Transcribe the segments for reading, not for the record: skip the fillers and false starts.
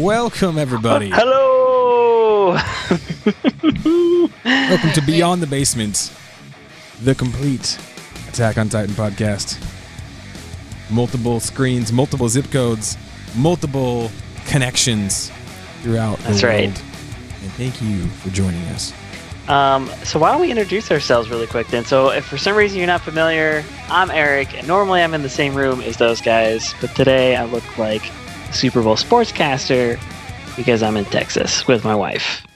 Welcome, everybody. Hello! Welcome to Beyond the Basement, the complete Attack on Titan podcast. Multiple screens, multiple zip codes, multiple connections throughout the world. That's right. And thank you for joining us. So why don't we introduce ourselves really quick then? So if for some reason you're not familiar, I'm Eric, and normally I'm in the same room as those guys, but today I look like a Super Bowl sportscaster because I'm in Texas with my wife.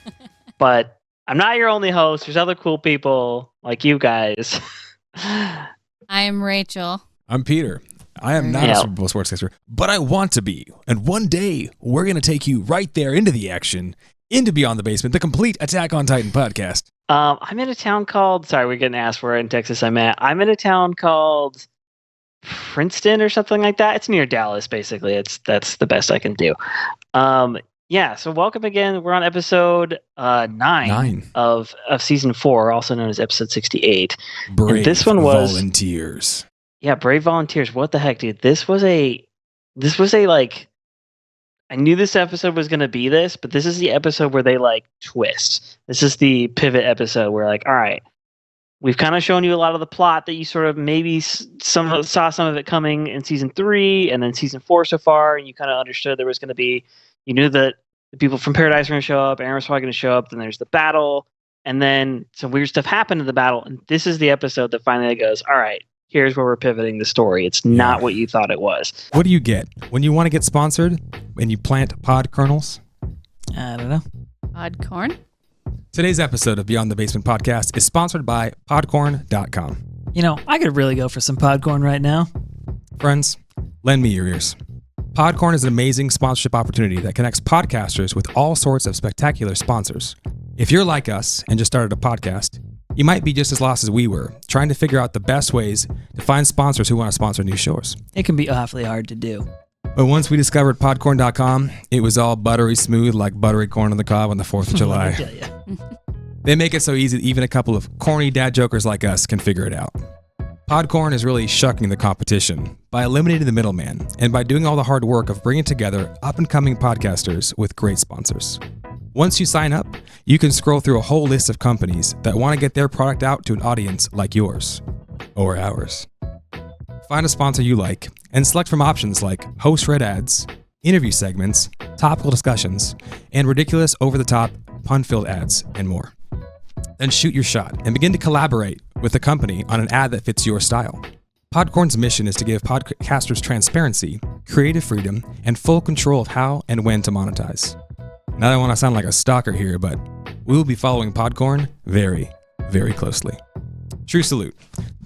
But I'm not your only host. There's other cool people like you guys. I'm Rachel. I'm Peter. I am not a Super Bowl sportscaster, but I want to be. And one day, we're going to take you right there into the action, into Beyond the Basement, the complete Attack on Titan podcast. I'm in a town called, sorry, we're getting asked where in Texas I'm at. I'm in a town called Princeton or something like that. It's near Dallas, basically. That's the best I can do. So welcome again. We're on episode 9 of season 4, also known as episode 68. Brave and this one was volunteers. Yeah, Brave Volunteers. What the heck, dude? This was a like, I knew this episode was going to be this, but this is the episode where they like twist. This is the pivot episode where like, all right, we've kind of shown you a lot of the plot that you sort of maybe saw some of it coming in season 3 and then season 4 so far, and you kind of understood there was going to be, you knew that the people from Paradise were going to show up, Eren was probably going to show up, then there's the battle, and then some weird stuff happened in the battle, and this is the episode that finally goes, all right, here's where we're pivoting the story. It's not what you thought it was. What do you get when you want to get sponsored and you plant pod kernels? I don't know. Podcorn? Today's episode of Beyond the Basement podcast is sponsored by podcorn.com. You know, I could really go for some podcorn right now. Friends, lend me your ears. Podcorn is an amazing sponsorship opportunity that connects podcasters with all sorts of spectacular sponsors. If you're like us and just started a podcast, you might be just as lost as we were, trying to figure out the best ways to find sponsors who want to sponsor new shows. It can be awfully hard to do. But once we discovered podcorn.com, it was all buttery smooth like buttery corn on the cob on the 4th of July. Let me tell you. They make it so easy that even a couple of corny dad jokers like us can figure it out. Podcorn is really shucking the competition by eliminating the middleman and by doing all the hard work of bringing together up-and-coming podcasters with great sponsors. Once you sign up, you can scroll through a whole list of companies that want to get their product out to an audience like yours or ours. Find a sponsor you like and select from options like host-read ads, interview segments, topical discussions, and ridiculous over-the-top pun-filled ads and more. Then shoot your shot and begin to collaborate with the company on an ad that fits your style. Podcorn's mission is to give podcasters transparency, creative freedom, and full control of how and when to monetize. Now, I don't want to sound like a stalker here, but we will be following Podcorn very, very closely. True salute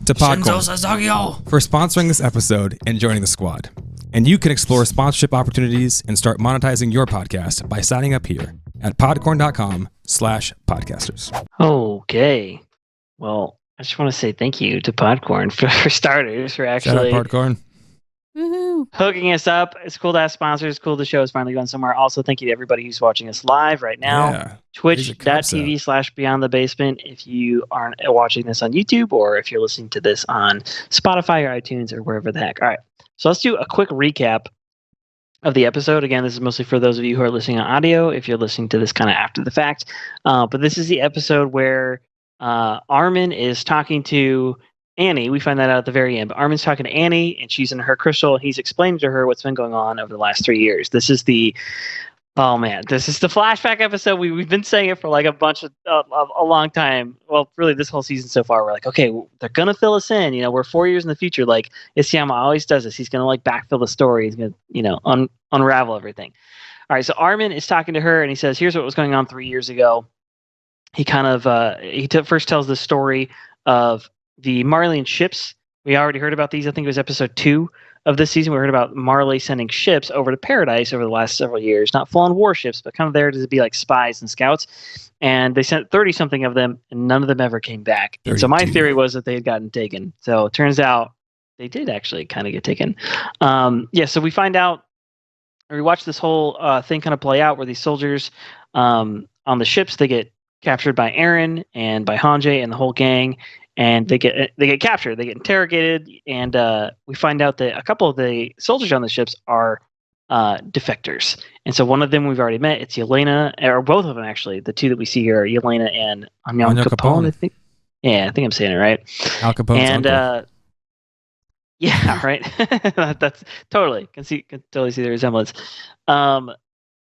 to Podcorn for sponsoring this episode and joining the squad. And you can explore sponsorship opportunities and start monetizing your podcast by signing up here at podcorn.com/podcasters. Okay. Well, I just want to say thank you to Podcorn for starters, for actually Shout out Podcorn. Woohoo! hooking us up. It's cool to have sponsors. It's cool the show is finally going somewhere. Also, thank you to everybody who's watching us live right now. Yeah, Twitch.tv/beyondthebasement if you aren't watching this on YouTube or if you're listening to this on Spotify or iTunes or wherever the heck. All right. So let's do a quick recap of the episode. Again, this is mostly for those of you who are listening on audio, if you're listening to this kind of after the fact. But this is the episode where Armin is talking to Annie. We find that out at the very end. But Armin's talking to Annie, and she's in her crystal. He's explaining to her what's been going on over the last 3 years. This is the flashback episode. We've been saying it for like a long time. Well, really, this whole season so far, we're like, okay, they're gonna fill us in. You know, we're 4 years in the future. Like Isayama always does this. He's gonna like backfill the story. He's gonna, unravel everything. All right. So Armin is talking to her, and he says, "Here's what was going on 3 years ago." He kind of first tells the story of the Marlin Ships. We already heard about these. I think it was episode 2 of this season. We heard about Marley sending ships over to Paradise over the last several years. Not full-on warships, but kind of there to be like spies and scouts. And they sent 30-something of them, and none of them ever came back. And so my theory was that they had gotten taken. So it turns out they did actually kind of get taken. So we find out, or we watch this whole thing kind of play out where these soldiers on the ships, they get captured by Eren and by Hanji and the whole gang. And they get captured, they get interrogated, and we find out that a couple of the soldiers on the ships are defectors. And so one of them we've already met. It's Yelena, or both of them actually. The two that we see here are Yelena and Onyankapon, I think. Yeah, I think I'm saying it right. Al Capone's And uncle. yeah, right. That's totally can totally see the resemblance.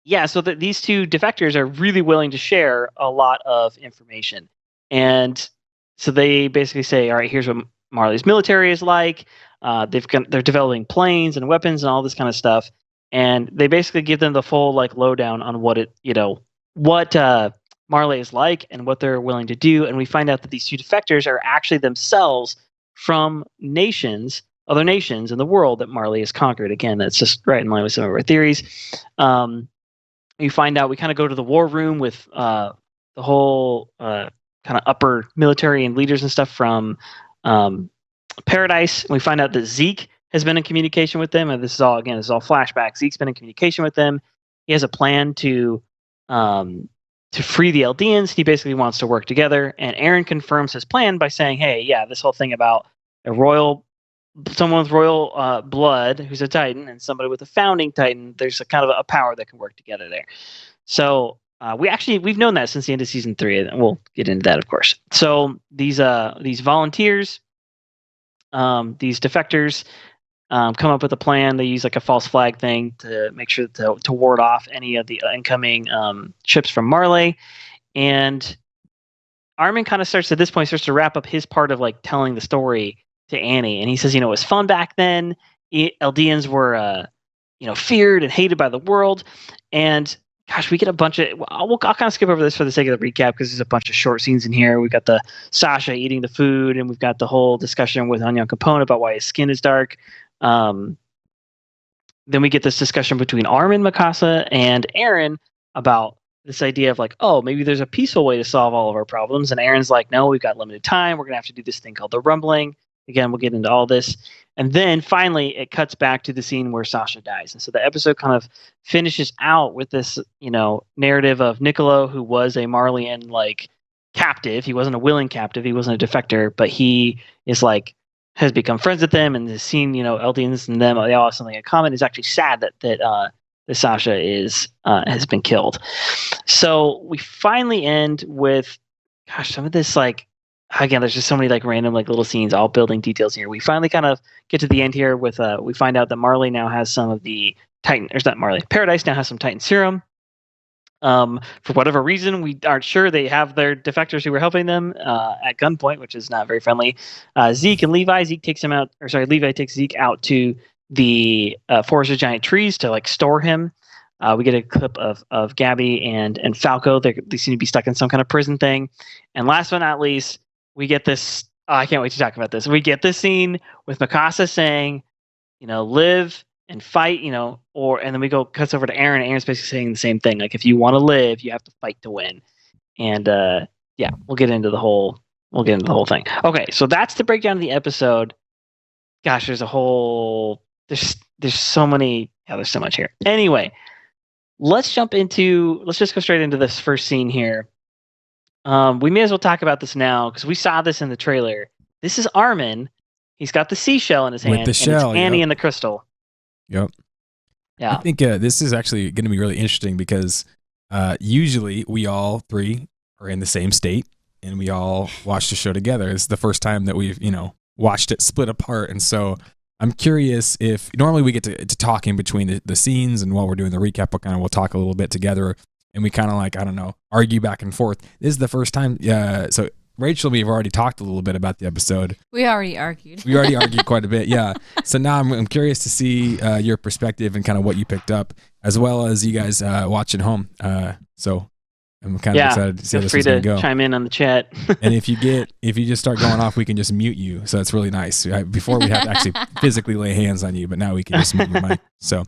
Yeah, so these two defectors are really willing to share a lot of information, and so they basically say, "All right, here's what Marley's military is like. They're developing planes and weapons and all this kind of stuff." And they basically give them the full like lowdown on what Marley is like and what they're willing to do. And we find out that these two defectors are actually themselves from other nations in the world that Marley has conquered. Again, that's just right in line with some of our theories. We find out, we kind of go to the war room with the whole kind of upper military and leaders and stuff from Paradise. And we find out that Zeke has been in communication with them. And this is all flashback. Zeke's been in communication with them. He has a plan to free the Eldians. He basically wants to work together. And Eren confirms his plan by saying, hey, yeah, this whole thing about someone with royal blood who's a Titan and somebody with a founding Titan, there's a kind of a power that can work together there. So we've known that since the end of season 3, and we'll get into that, of course. So these volunteers, these defectors, come up with a plan. They use like a false flag thing to make sure to ward off any of the incoming ships from Marley. And Armin kind of starts to wrap up his part of like telling the story to Annie, and he says, it was fun back then. Eldians were, feared and hated by the world, and gosh, we get a bunch of. I'll kind of skip over this for the sake of the recap because there's a bunch of short scenes in here. We've got the Sasha eating the food, and we've got the whole discussion with Onyankapon about why his skin is dark. Then we get this discussion between Armin, Mikasa, and Eren about this idea of like, oh, maybe there's a peaceful way to solve all of our problems. And Eren's like, no, we've got limited time. We're going to have to do this thing called the rumbling. Again, we'll get into all this. And then finally, it cuts back to the scene where Sasha dies. And so the episode kind of finishes out with this, narrative of Niccolo, who was a Marleyan, like, captive. He wasn't a willing captive. He wasn't a defector, but he is, like, has become friends with them and has seen, Eldians and them, they all have something in common. Is actually sad that Sasha has been killed. So we finally end with, some of this, like, again, there's just so many like random like little scenes, all building details here. We finally kind of get to the end here with we find out that Marley now has some of the Titan, or not Marley, Paradise now has some Titan serum. For whatever reason, we aren't sure. They have their defectors who were helping them at gunpoint, which is not very friendly. Zeke and Levi, Levi takes Zeke out to the forest of giant trees to like store him. We get a clip of Gabby and Falco. They seem to be stuck in some kind of prison thing. And last but not least, we get this. I can't wait to talk about this. We get this scene with Mikasa saying, live and fight, and then cuts over to Eren. Eren's basically saying the same thing. Like, if you want to live, you have to fight to win. And we'll get into the whole thing. Okay, so that's the breakdown of the episode. Gosh, there's so many. Yeah, there's so much here. Anyway, let's just go straight into this first scene here. We may as well talk about this now because we saw this in the trailer. This is Armin. He's got the seashell in his hand. With the shell, and it's Annie and the crystal. Yep. Yeah. I think this is actually going to be really interesting because usually we all three are in the same state and we all watch the show together. It's the first time that we've, watched it split apart. And so I'm curious if normally we get to talk in between the scenes, and while we're doing the recap, we'll talk a little bit together. And we kind of like, I don't know, argue back and forth. This is the first time. So Rachel and me have already talked a little bit about the episode. We already argued. We already argued quite a bit. Yeah. So now I'm curious to see your perspective and kind of what you picked up, as well as you guys watching home. So I'm kind of excited to see how this is going to go. Chime in on the chat. And if you just start going off, we can just mute you. So that's really nice. Before we have to actually physically lay hands on you, but now we can just mute your mic. So.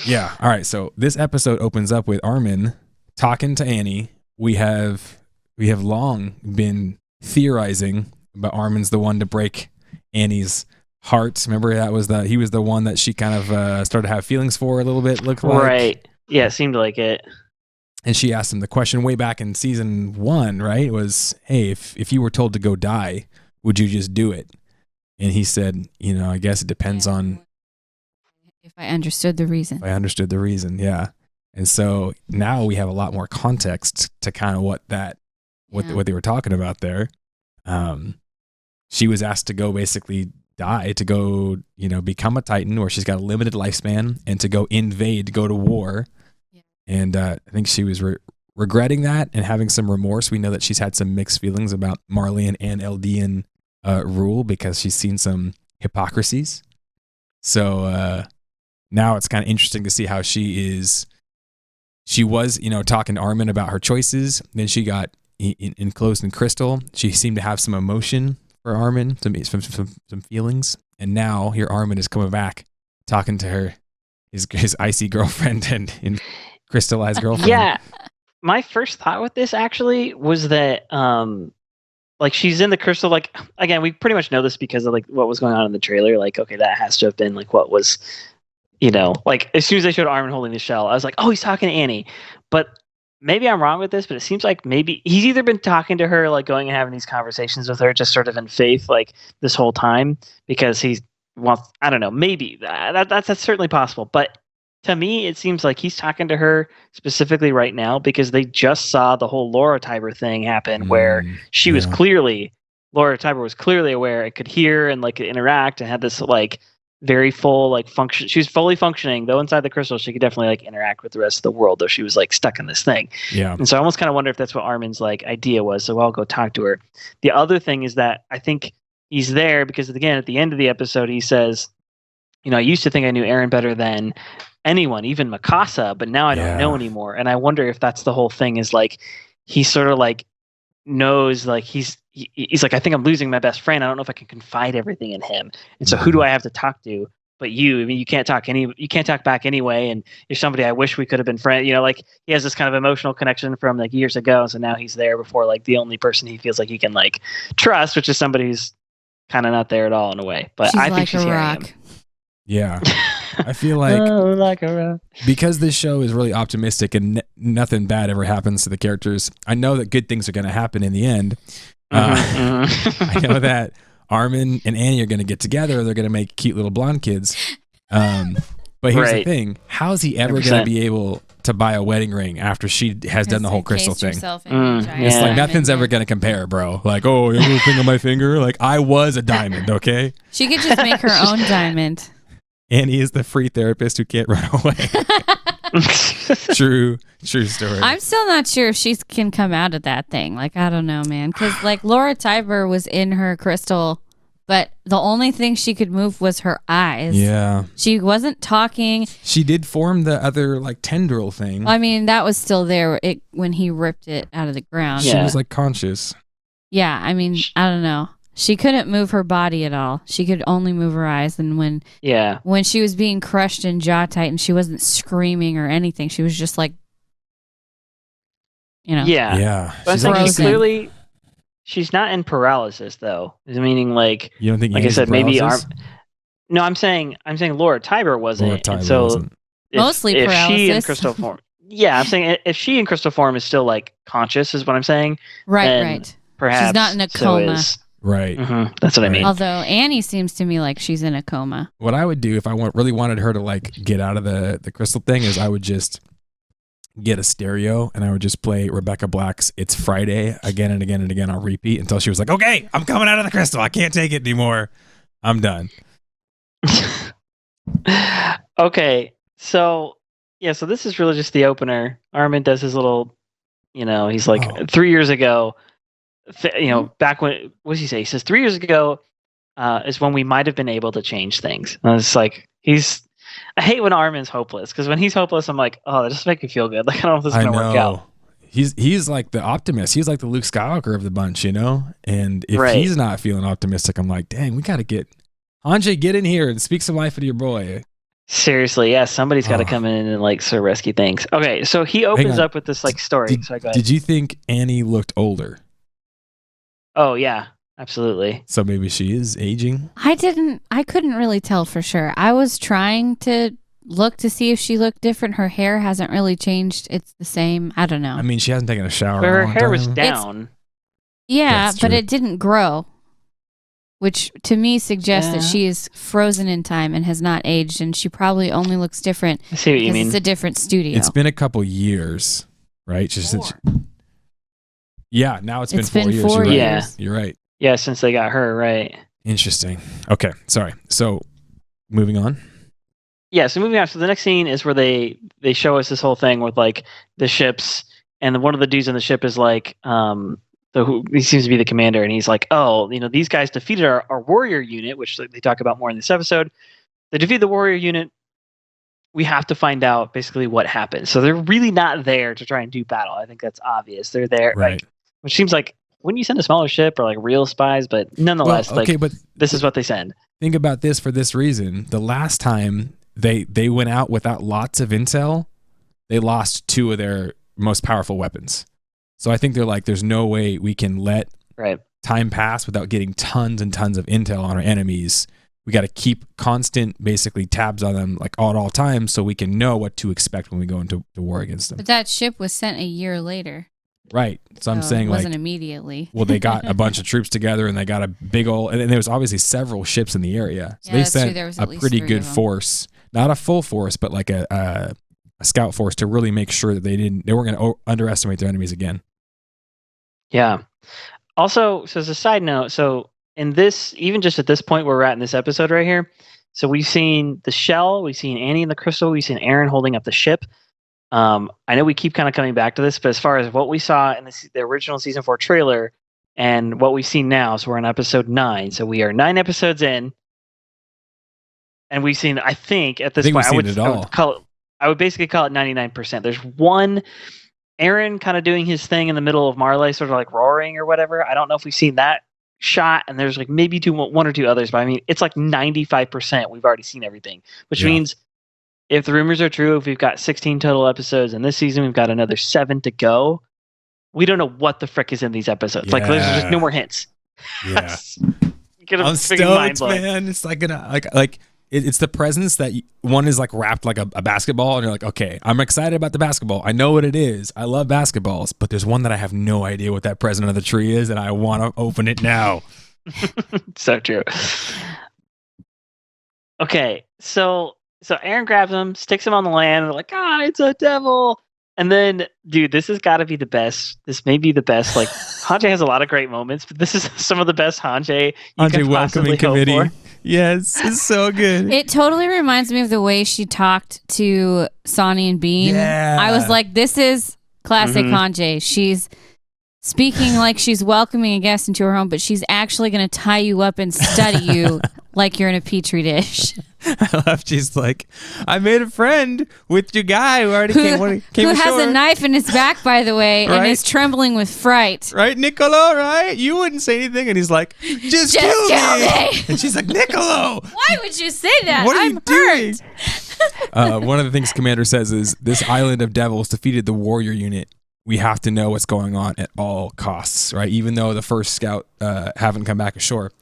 Yeah. All right. So this episode opens up with Armin talking to Annie. We have long been theorizing, but Armin's the one to break Annie's heart. Remember, he was the one that she kind of started to have feelings for a little bit. Looked like, right? Yeah, it seemed like it. And she asked him the question way back in season 1, right? It was, hey, if you were told to go die, would you just do it? And he said, I guess it depends on. If I understood the reason. If I understood the reason, yeah. And so now we have a lot more context to kind of what they were talking about there. She was asked to go basically die, to go, become a Titan where she's got a limited lifespan and to go invade, go to war. Yeah. And I think she was regretting that and having some remorse. We know that she's had some mixed feelings about Marleyan and Eldian rule because she's seen some hypocrisies. So now it's kind of interesting to see how she was, talking to Armin about her choices. Then she got enclosed in crystal. She seemed to have some emotion for Armin, some feelings. And now here Armin is coming back, talking to her, his icy girlfriend and crystallized girlfriend. Yeah. My first thought with this actually was that she's in the crystal. Like, again, we pretty much know this because of like what was going on in the trailer. Like, okay, that has to have been like what was, like as soon as they showed Armin holding the shell, I was like, oh, he's talking to Annie. But maybe I'm wrong with this, but it seems like maybe he's either been talking to her, like going and having these conversations with her, just sort of in faith, like this whole time, because I don't know, maybe that's certainly possible. But to me, it seems like he's talking to her specifically right now because they just saw the whole Laura Tiber thing happen, where she was Laura Tiber was clearly aware and could hear and like interact and had this like very full like function. She was fully functioning, though inside the crystal she could definitely like interact with the rest of the world, though she was like stuck in this thing. Yeah. And so I almost kind of wonder if that's what Armin's like idea was. So I'll go talk to her. The other thing is that I think he's there because again at the end of the episode he says, I used to think I knew Eren better than anyone, even Mikasa, but now I don't know anymore. And I wonder if that's the whole thing, is like he sort of like knows, like he's like, I think I'm losing my best friend. I don't know if I can confide everything in him. And so who do I have to talk to but you? I mean, you can't talk back anyway. And you're somebody I wish we could have been friends. Like he has this kind of emotional connection from like years ago. So now he's there before like the only person he feels like he can like trust, which is somebody who's kind of not there at all in a way. But I think she's hearing him. Yeah. I feel like because this show is really optimistic and nothing bad ever happens to the characters, I know that good things are going to happen in the end. I know that Armin and Annie are going to get together. They're going to make cute little blonde kids. But here's the thing. How is he ever going to be able to buy a wedding ring after she has done the whole crystal thing? It's like nothing's ever going to compare, bro. Like, oh, you have a little thing on my finger? Like, I was a diamond, okay? She could just make her own diamond. Annie is the free therapist who can't run away. True story. I'm still not sure if she can come out of that thing. Like, I don't know, man. Because, like, Laura Tiber was in her crystal, but the only thing she could move was her eyes. Yeah. She wasn't talking. She did form the other, like, tendril thing. I mean, that was still there when he ripped it out of the ground. She was, like, conscious. Yeah, I mean, I don't know. She couldn't move her body at all. She could only move her eyes. And when she was being crushed in Jaw Titan, she wasn't screaming or anything. She was just like, Yeah. But I think clearly she's not in paralysis though. Meaning like, you don't think, like I said, maybe No, I'm saying Laura Tiber wasn't. Mostly if paralysis. She in crystal form. Yeah, I'm saying if she in crystal form is still like conscious, is what I'm saying. Right. Perhaps she's not in a coma. Right. Mm-hmm. That's what I mean. Although Annie seems to me like she's in a coma. What I would do if I really wanted her to like get out of the crystal thing is I would just get a stereo and I would just play Rebecca Black's It's Friday again and again and again on repeat until she was like, okay, I'm coming out of the crystal. I can't take it anymore. I'm done. Okay. So this is really just the opener. Armin does his little, he's like 3 years ago. Back when, what does he say? He says 3 years ago is when we might have been able to change things. And it's like I hate when Armin's hopeless, because when he's hopeless, I'm like, oh, that just makes me feel good. Like I don't know if this is gonna work out. He's like the optimist. He's like the Luke Skywalker of the bunch, And if he's not feeling optimistic, I'm like, dang, we got to get Hanji, get in here and speak some life into your boy. Seriously, yeah, somebody's got to come in and like sort of rescue things. Okay, so he opens up with this like story. Did you think Annie looked older? Oh yeah, absolutely. So maybe she is aging? I couldn't really tell for sure. I was trying to look to see if she looked different. Her hair hasn't really changed. It's the same. I don't know. I mean, she hasn't taken a shower. But her hair was down. Yeah, but it didn't grow. which to me suggests that she is frozen in time and has not aged, and she probably only looks different. I see what you mean. It's a different studio. It's been a couple years, right? Yeah, now it's been 4 years. You're right. Yeah. You're right. Yeah, since they got her, right. Interesting. Okay, sorry. So, moving on. Yeah, so moving on. So the next scene is where they show us this whole thing with like the ships, and one of the dudes on the ship is like, he seems to be the commander, and he's like, oh, these guys defeated our warrior unit, which they talk about more in this episode. They defeated the warrior unit. We have to find out basically what happened. So they're really not there to try and do battle. I think that's obvious. They're there, right? Which seems like, wouldn't you send a smaller ship or like real spies? But nonetheless, but this is what they send. Think about this for this reason. The last time they went out without lots of intel, they lost 2 of their most powerful weapons. So I think they're like, there's no way we can let time pass without getting tons and tons of intel on our enemies. We got to keep constant, basically, tabs on them like at all times so we can know what to expect when we go into war against them. But that ship was sent a year later. Right. So I'm saying it wasn't immediately. Well, they got a bunch of troops together and they got a big old, and there was obviously several ships in the area. So they sent a pretty good force, not a full force, but like a scout force to really make sure that they weren't going to underestimate their enemies again. Yeah. Also, so as a side note, so in this, even just at this point where we're at in this episode right here, so we've seen the shell, we've seen Annie and the crystal, we've seen Eren holding up the ship. I know we keep kind of coming back to this, but as far as what we saw in the original season 4 trailer and what we've seen now, so we're on episode 9. So we are 9 episodes in, and we've seen, I think at this point, I would basically call it 99%. There's one Eren kind of doing his thing in the middle of Marley, sort of like roaring or whatever. I don't know if we've seen that shot, and there's like maybe one or two others, but I mean, it's like 95%. We've already seen everything, which means if the rumors are true, if we've got 16 total episodes in this season, we've got another 7 to go. We don't know what the frick is in these episodes. Yeah. Like, there's just no more hints. Yeah. I'm stoked, man. It's like it's the presence that one is like wrapped like a basketball, and you're like, okay, I'm excited about the basketball. I know what it is. I love basketballs, but there's one that I have no idea what that present of the tree is, and I want to open it now. So true. Okay, so Eren grabs him, sticks him on the land, and they're like, it's a devil. And then, dude, this has got to be the best. This may be the best. Like, Hanji has a lot of great moments, but this is some of the best Hanji you can possibly hope for. Yes, it's so good. It totally reminds me of the way she talked to Sonny and Bean. Yeah. I was like, this is classic Hanji. She's speaking like she's welcoming a guest into her home, but she's actually going to tie you up and study you like you're in a petri dish. I love. She's like, I made a friend with your guy who already came who has a knife in his back, by the way, and is trembling with fright. Right, Niccolo? Right? You wouldn't say anything, and he's like, just kill me. And she's like, Niccolo, why would you say that? What are you doing? One of the things Commander says is, this island of devils defeated the warrior unit. We have to know what's going on at all costs, right? Even though the first scout haven't come back ashore,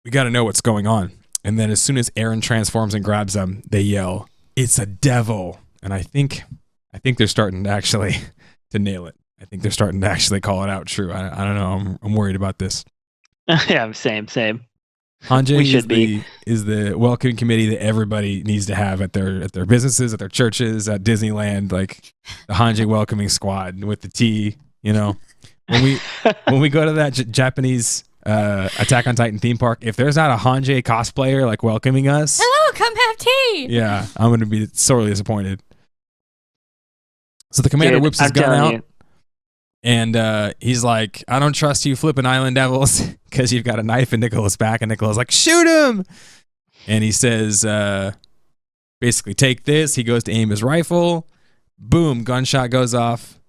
we got to know what's going on. And then as soon as Eren transforms and grabs them, they yell, "It's a devil!" And I think they're starting to actually to nail it. I think they're starting to actually call it out true. I don't know. I'm worried about this. Yeah, same. Hanji is the welcoming committee that everybody needs to have at their businesses, at their churches, at Disneyland, like the Hanji welcoming squad with the tea. You know, when we go to that Japanese Attack on Titan theme park, if there's not a Hanji cosplayer like welcoming us, hello, come have tea. Yeah, I'm gonna be sorely disappointed. So the commander whips his gun out. And he's like, I don't trust you flipping island devils because you've got a knife in Niccolo's back. And Niccolo's like, shoot him. And he says, basically, take this. He goes to aim his rifle. Boom, gunshot goes off.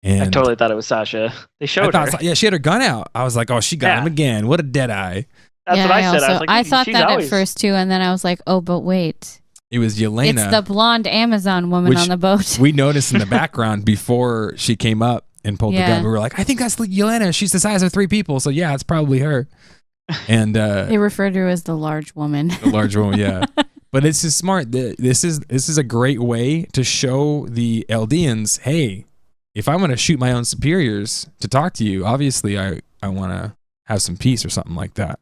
And I totally thought it was Sasha. They showed her. Yeah, she had her gun out. I was like, oh, she got him again. What a dead eye. That's what I said. I was like, I thought that at first too. And then I was like, oh, but wait. It was Yelena. It's the blonde Amazon woman on the boat. We noticed in the background before she came up and pulled the gun. We were like, I think that's Yelena. She's the size of 3 people. So yeah, it's probably her. And they referred to her as the large woman. The large woman, yeah. But it's just smart. This is a great way to show the Eldians, hey, if I'm going to shoot my own superiors to talk to you, obviously I want to have some peace or something like that.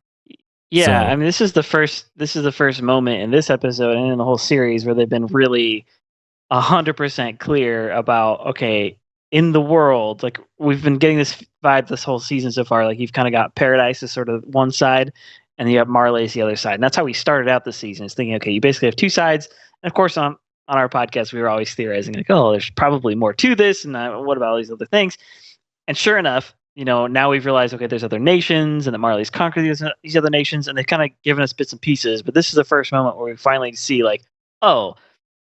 Yeah, I mean, this is the first moment in this episode and in the whole series where they've been really 100% clear about, okay, in the world, like we've been getting this vibe this whole season so far. Like you've kind of got Paradise as sort of one side, and you have Marley as the other side. And that's how we started out the season. Is thinking, okay, you basically have two sides. And of course, on our podcast, we were always theorizing like, oh, there's probably more to this, and what about all these other things? And sure enough, now we've realized, okay, there's other nations, and that Marley's conquered these other nations, and they've kind of given us bits and pieces. But this is the first moment where we finally see, like, oh,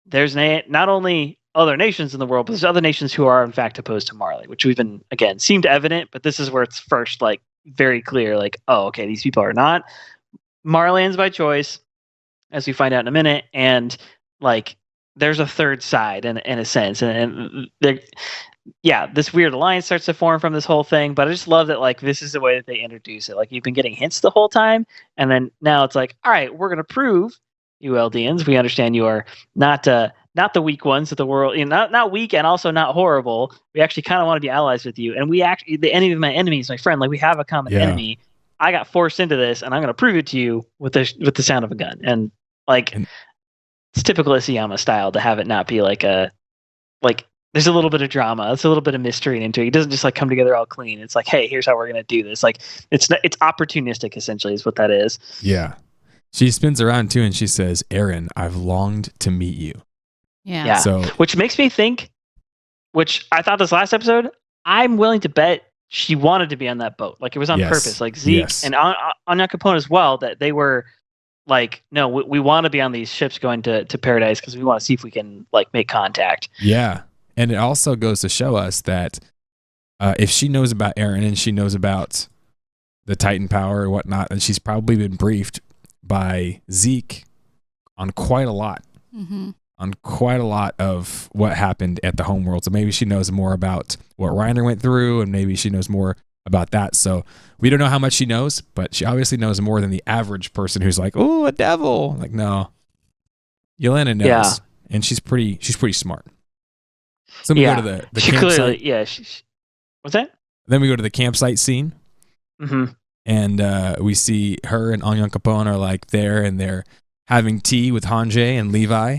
there's not only other nations in the world, but there's other nations who are in fact opposed to Marley, which we've been, again, seemed evident, but this is where it's first, like, very clear, like, oh, okay, these people are not Marleyans by choice, as we find out in a minute, and, like, there's a third side in a sense, and this weird alliance starts to form from this whole thing. But I just love that, like, this is the way that they introduce it. Like, you've been getting hints the whole time, and then now it's like, all right, we're gonna prove, you Eldians, we understand you are not the weak ones of the world, not weak and also not horrible. We actually kind of want to be allies with you, and we actually, the enemy of my enemy is my friend. Like, we have a common enemy. I got forced into this, and I'm gonna prove it to you with the sound of a gun. And it's typical Isayama style to have it not be like there's a little bit of drama, it's a little bit of mystery into it. It doesn't just like come together all clean. It's like, hey, here's how we're gonna do this. Like, it's opportunistic, essentially, is what that is. Yeah. She spins around too, and she says, "Eren, I've longed to meet you." Yeah. So, which makes me think, which I thought this last episode, I'm willing to bet she wanted to be on that boat. Like, it was on purpose. Like Zeke and Onyankapon as well, that they were like, no, we want to be on these ships going to Paradise because we want to see if we can, like, make contact. Yeah. And it also goes to show us that if she knows about Eren and she knows about the Titan power or whatnot, then she's probably been briefed by Zeke on quite a lot. Mm-hmm. On quite a lot of what happened at the homeworld. So maybe she knows more about what Reiner went through, and maybe she knows more about that. So we don't know how much she knows, but she obviously knows more than the average person who's like, oh, a devil. Like, no. Yelena knows. Yeah. And she's pretty smart. So we go to the she campsite. Clearly, what's that? Then we go to the campsite scene. Mm-hmm. And we see her and Onyankapon are like there, and they're having tea with Hange and Levi.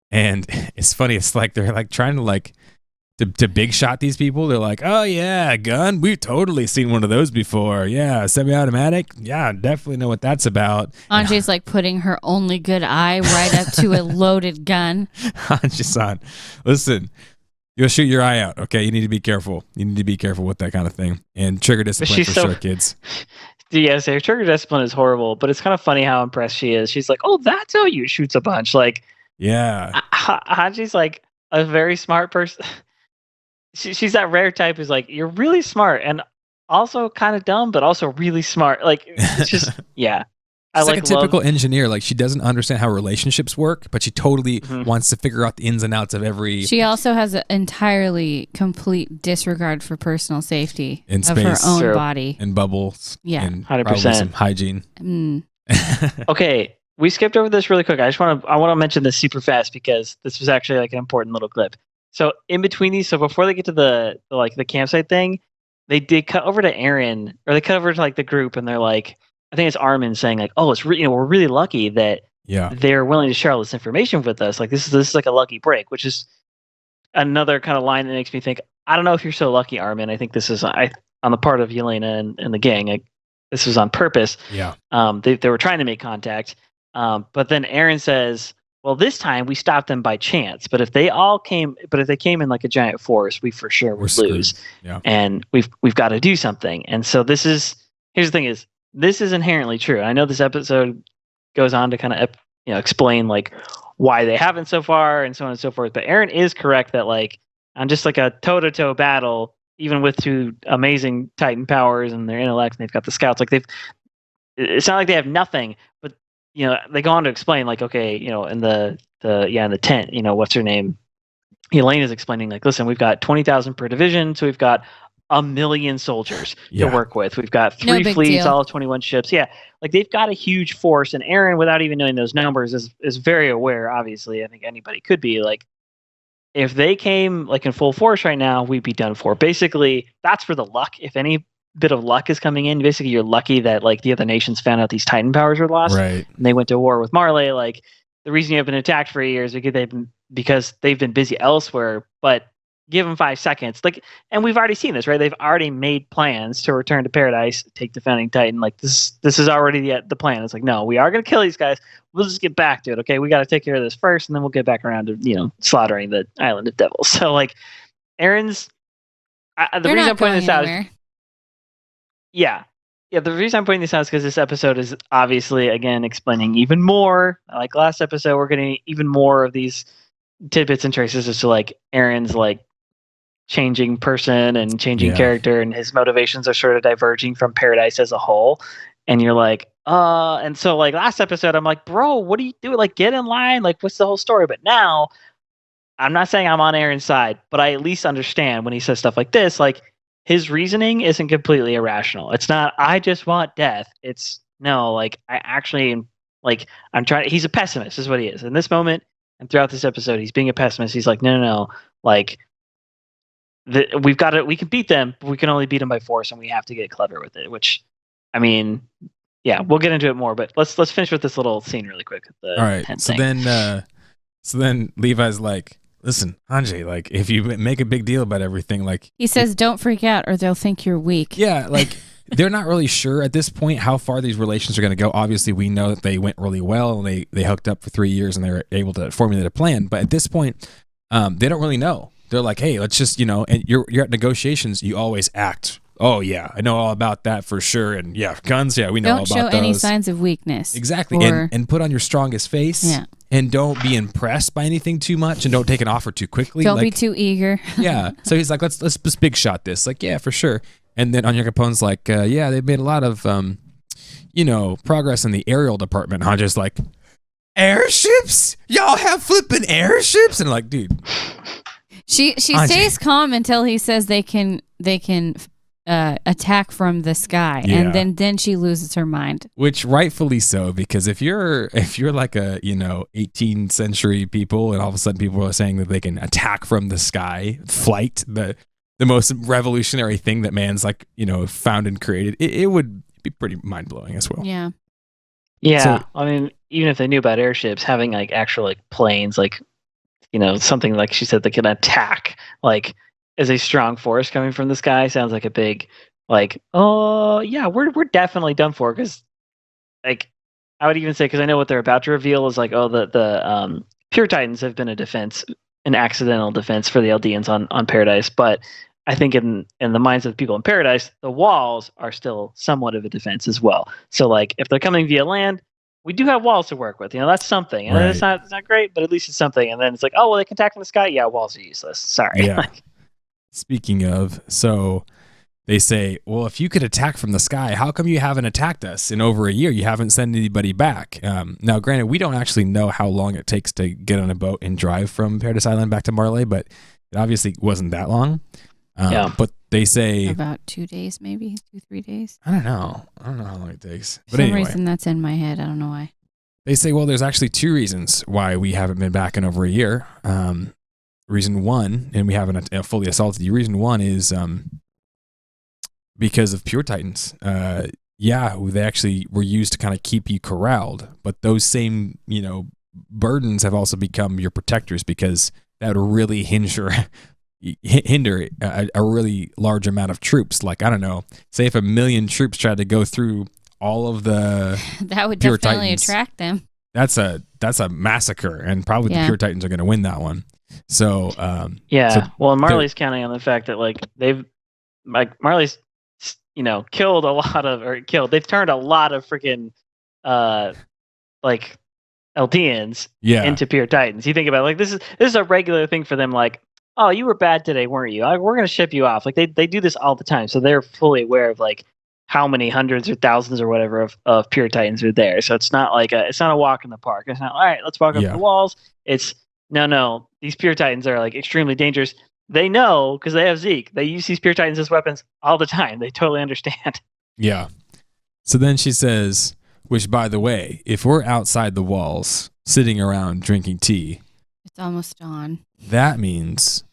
And it's funny. It's like they're like trying to like to big shot these people. They're like, oh yeah, gun. We've totally seen one of those before. Yeah, semi-automatic. Yeah, definitely know what that's about. Anjay's like putting her only good eye right up to a loaded gun. Anjay-san, listen, you'll shoot your eye out. Okay, you need to be careful. You need to be careful with that kind of thing. And trigger discipline for sure, kids. Yeah, so trigger discipline is horrible, but it's kind of funny how impressed she is. She's like, oh, that's how you shoots a bunch. Like, yeah. Hanji's like a very smart person. She's that rare type who's like, you're really smart and also kind of dumb, but also really smart. Like, it's just, yeah. She's like a typical engineer. Like, she doesn't understand how relationships work, but she totally wants to figure out the ins and outs of every. She also has an entirely complete disregard for personal safety in of her own body. And bubbles. Yeah. And 100%. Probably some hygiene. Okay. We skipped over this really quick. I want to mention this super fast because this was actually like an important little clip. So in between these, so before they get to the campsite thing, they did cut over to Eren, or they cut over to like the group, and they're like, I think it's Armin saying like, oh, it's we're really lucky that they're willing to share all this information with us. Like this is like a lucky break, which is another kind of line that makes me think, I don't know if you're so lucky, Armin. I think this is on the part of Yelena and the gang. This was on purpose. Yeah. They were trying to make contact. But then Eren says, well, this time we stopped them by chance. But if they came in like a giant force, we for sure would lose. Yeah. And we've got to do something. And so here's the thing is, this is inherently true. I know this episode goes on to kind of explain like why they haven't so far and so on and so forth. But Eren is correct that like on just like a toe-to-toe battle, even with two amazing Titan powers and their intellect, and they've got the scouts, like it's not like they have nothing, but they go on to explain like, okay, in the tent, what's her name? Yelena's explaining like, listen, we've got 20,000 per division, so we've got 1 million soldiers to work with. We've got 3 fleets, all of 21 ships. Yeah, like they've got a huge force, and Eren, without even knowing those numbers, is very aware. Obviously, I think anybody could be like, if they came like in full force right now, we'd be done for. Basically, that's for the luck. If any bit of luck is coming in. Basically, you're lucky that like the other nations found out these Titan powers were lost, right? And they went to war with Marley. Like the reason you have been attacked for years is because they've been busy elsewhere. But give them 5 seconds, like, and we've already seen this, right? They've already made plans to return to Paradise, take the founding Titan. Like this is already the plan. It's like, no, we are going to kill these guys. We'll just get back to it. Okay, we got to take care of this first, and then we'll get back around to slaughtering the Island of Devils. So like, Eren's. The reason I'm pointing this out is, yeah, the reason I'm pointing this out is because this episode is obviously, again, explaining even more. Like last episode, we're getting even more of these tidbits and traces as to like Eren's like changing person and changing character, and his motivations are sort of diverging from Paradise as a whole. And you're like, and so like last episode, I'm like, bro, what are you doing? Like, get in line. Like, what's the whole story? But now, I'm not saying I'm on Eren's side, but I at least understand when he says stuff like this, like his reasoning isn't completely irrational. It's not, I just want death. It's no, like I actually like, I'm trying, he's a pessimist is what he is. In this moment and throughout this episode, he's being a pessimist. He's like, no, like we can beat them, but we can only beat them by force, and we have to get clever with it, which, I mean, yeah, we'll get into it more, but let's finish with this little scene really quick. All right. So then Levi's like, listen, Hanji, like if you make a big deal about everything, like he says, don't freak out or they'll think you're weak. Yeah, like they're not really sure at this point how far these relations are going to go. Obviously, we know that they went really well, and they hooked up for 3 years, and they were able to formulate a plan. But at this point, they don't really know. They're like, hey, let's just, and you're at negotiations, you always act. Oh yeah, I know all about that for sure. And yeah, guns, yeah, we know all about those. Don't show any signs of weakness. Exactly, and put on your strongest face. Yeah. And don't be impressed by anything too much, and don't take an offer too quickly. Don't be too eager. Yeah. So he's like, let's just big shot this. Like, yeah, for sure. And then Onyankapon's like, yeah, they've made a lot of, progress in the aerial department. Hanja's like, airships? Y'all have flipping airships? And I'm like, dude. She stays calm until he says they can attack from the sky, and then she loses her mind. Which rightfully so, because if you're like a 18th century people, and all of a sudden people are saying that they can attack from the sky, flight, the most revolutionary thing that man's found and created, it would be pretty mind blowing as well. Yeah. Yeah. So, I mean, even if they knew about airships, having like actual like planes, like something like she said that can attack like as a strong force coming from the sky sounds like a big like, oh yeah, we're definitely done for, because like I would even say, because I know what they're about to reveal is like, oh, the pure Titans have been an accidental defense for the Eldians on Paradise, but I think in the minds of the people in Paradise, the walls are still somewhat of a defense as well. So like if they're coming via land, we do have walls to work with. That's something. And it's not great, but at least it's something. And then it's like, oh, well, they can attack from the sky. Yeah, walls are useless. Sorry. Yeah. Speaking of, so they say, well, if you could attack from the sky, how come you haven't attacked us in over a year? You haven't sent anybody back. Now, granted, we don't actually know how long it takes to get on a boat and drive from Paradise Island back to Marley, but it obviously wasn't that long. But they say about 2 days, maybe 2-3 days. I don't know how long it takes. For some reason that's in my head. I don't know why. They say, well, there's actually 2 reasons why we haven't been back in over a year. Reason 1, and we haven't fully assaulted you. Reason 1 is because of pure Titans. They actually were used to kind of keep you corralled, but those same burdens have also become your protectors, because that would really hinder a really large amount of troops. Like, I don't know, say if 1 million troops tried to go through all of the that would pure definitely Titans, attract them. That's a massacre, and probably the pure Titans are going to win that one. So well, Marley's counting on the fact that like Marley's killed a lot of they've turned a lot of freaking like Eldians into pure Titans. You think about it, like this is a regular thing for them, like, oh, you were bad today, weren't you? We're going to ship you off. Like they do this all the time, so they're fully aware of like how many hundreds or thousands or whatever of pure Titans are there. So it's not like it's not a walk in the park. It's not all right, let's walk up the walls. It's no, these pure Titans are like extremely dangerous. They know, because they have Zeke. They use these pure Titans as weapons all the time. They totally understand. Yeah. So then she says, which, by the way, if we're outside the walls, sitting around drinking tea, it's almost dawn. That means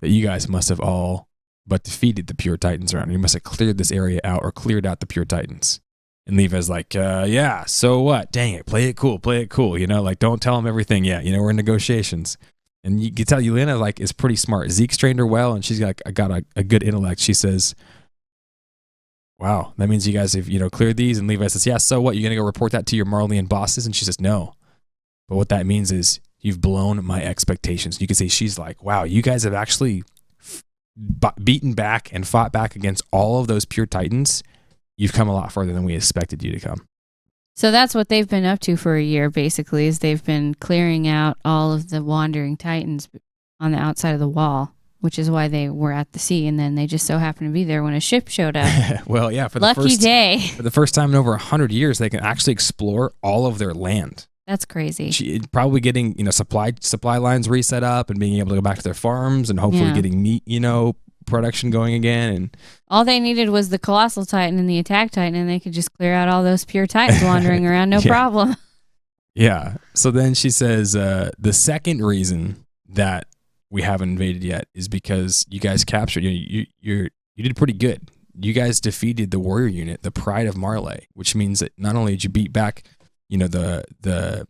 that you guys must have all but defeated the pure Titans around. You must have cleared this area out or cleared out the pure Titans. And Levi's like, yeah, so what? Dang it, play it cool, like don't tell him everything yet. We're in negotiations. And you can tell Yelena like is pretty smart. Zeke's trained her well, and she's got a good intellect. She says, wow, that means you guys have, cleared these. And Levi says, yeah, so what? You're going to go report that to your Marleyean bosses? And she says, no. But what that means is you've blown my expectations. You can see she's like, wow, you guys have actually beaten back and fought back against all of those pure Titans. You've come a lot further than we expected you to come. So that's what they've been up to for a year, basically, is they've been clearing out all of the wandering Titans on the outside of the wall, which is why they were at the sea, and then they just so happened to be there when a ship showed up. Well, yeah, for Lucky day. For the first time in over 100 years, they can actually explore all of their land. That's crazy. Probably getting, supply lines reset up and being able to go back to their farms and hopefully getting meat, production going again. And all they needed was the Colossal Titan and the Attack Titan, and they could just clear out all those pure Titans wandering around, no problem. Yeah. So then she says, the second reason that we haven't invaded yet is because you guys captured, you did pretty good. You guys defeated the warrior unit, the Pride of Marley, which means that not only did you beat back, the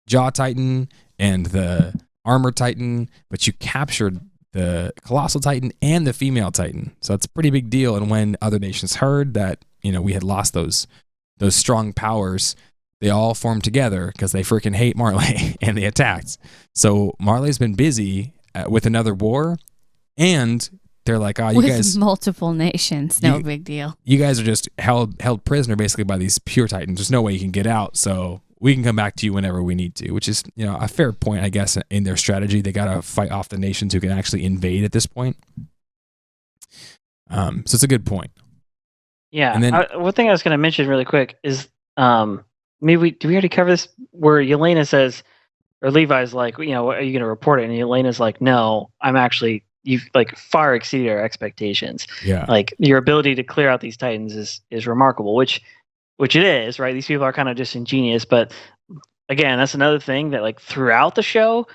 Jaw Titan and the Armor Titan, but you captured the Colossal Titan and the Female Titan. So it's a pretty big deal. And when other nations heard that, we had lost those strong powers, they all formed together because they freaking hate Marley and they attacked. So Marley's been busy with another war, and they're like, you with guys, multiple nations, no big deal. You guys are just held prisoner basically by these pure Titans. There's no way you can get out. So we can come back to you whenever we need to, which is, a fair point, I guess, in their strategy. They got to fight off the nations who can actually invade at this point. So it's a good point. Yeah. And then, one thing I was going to mention really quick is, did we already cover this? Where Yelena says, or Levi's like, are you going to report it? And Yelena's like, no, you've like far exceeded our expectations. Yeah. Like your ability to clear out these Titans is remarkable, which it is, right? These people are kind of just ingenious, but again, that's another thing that like throughout the show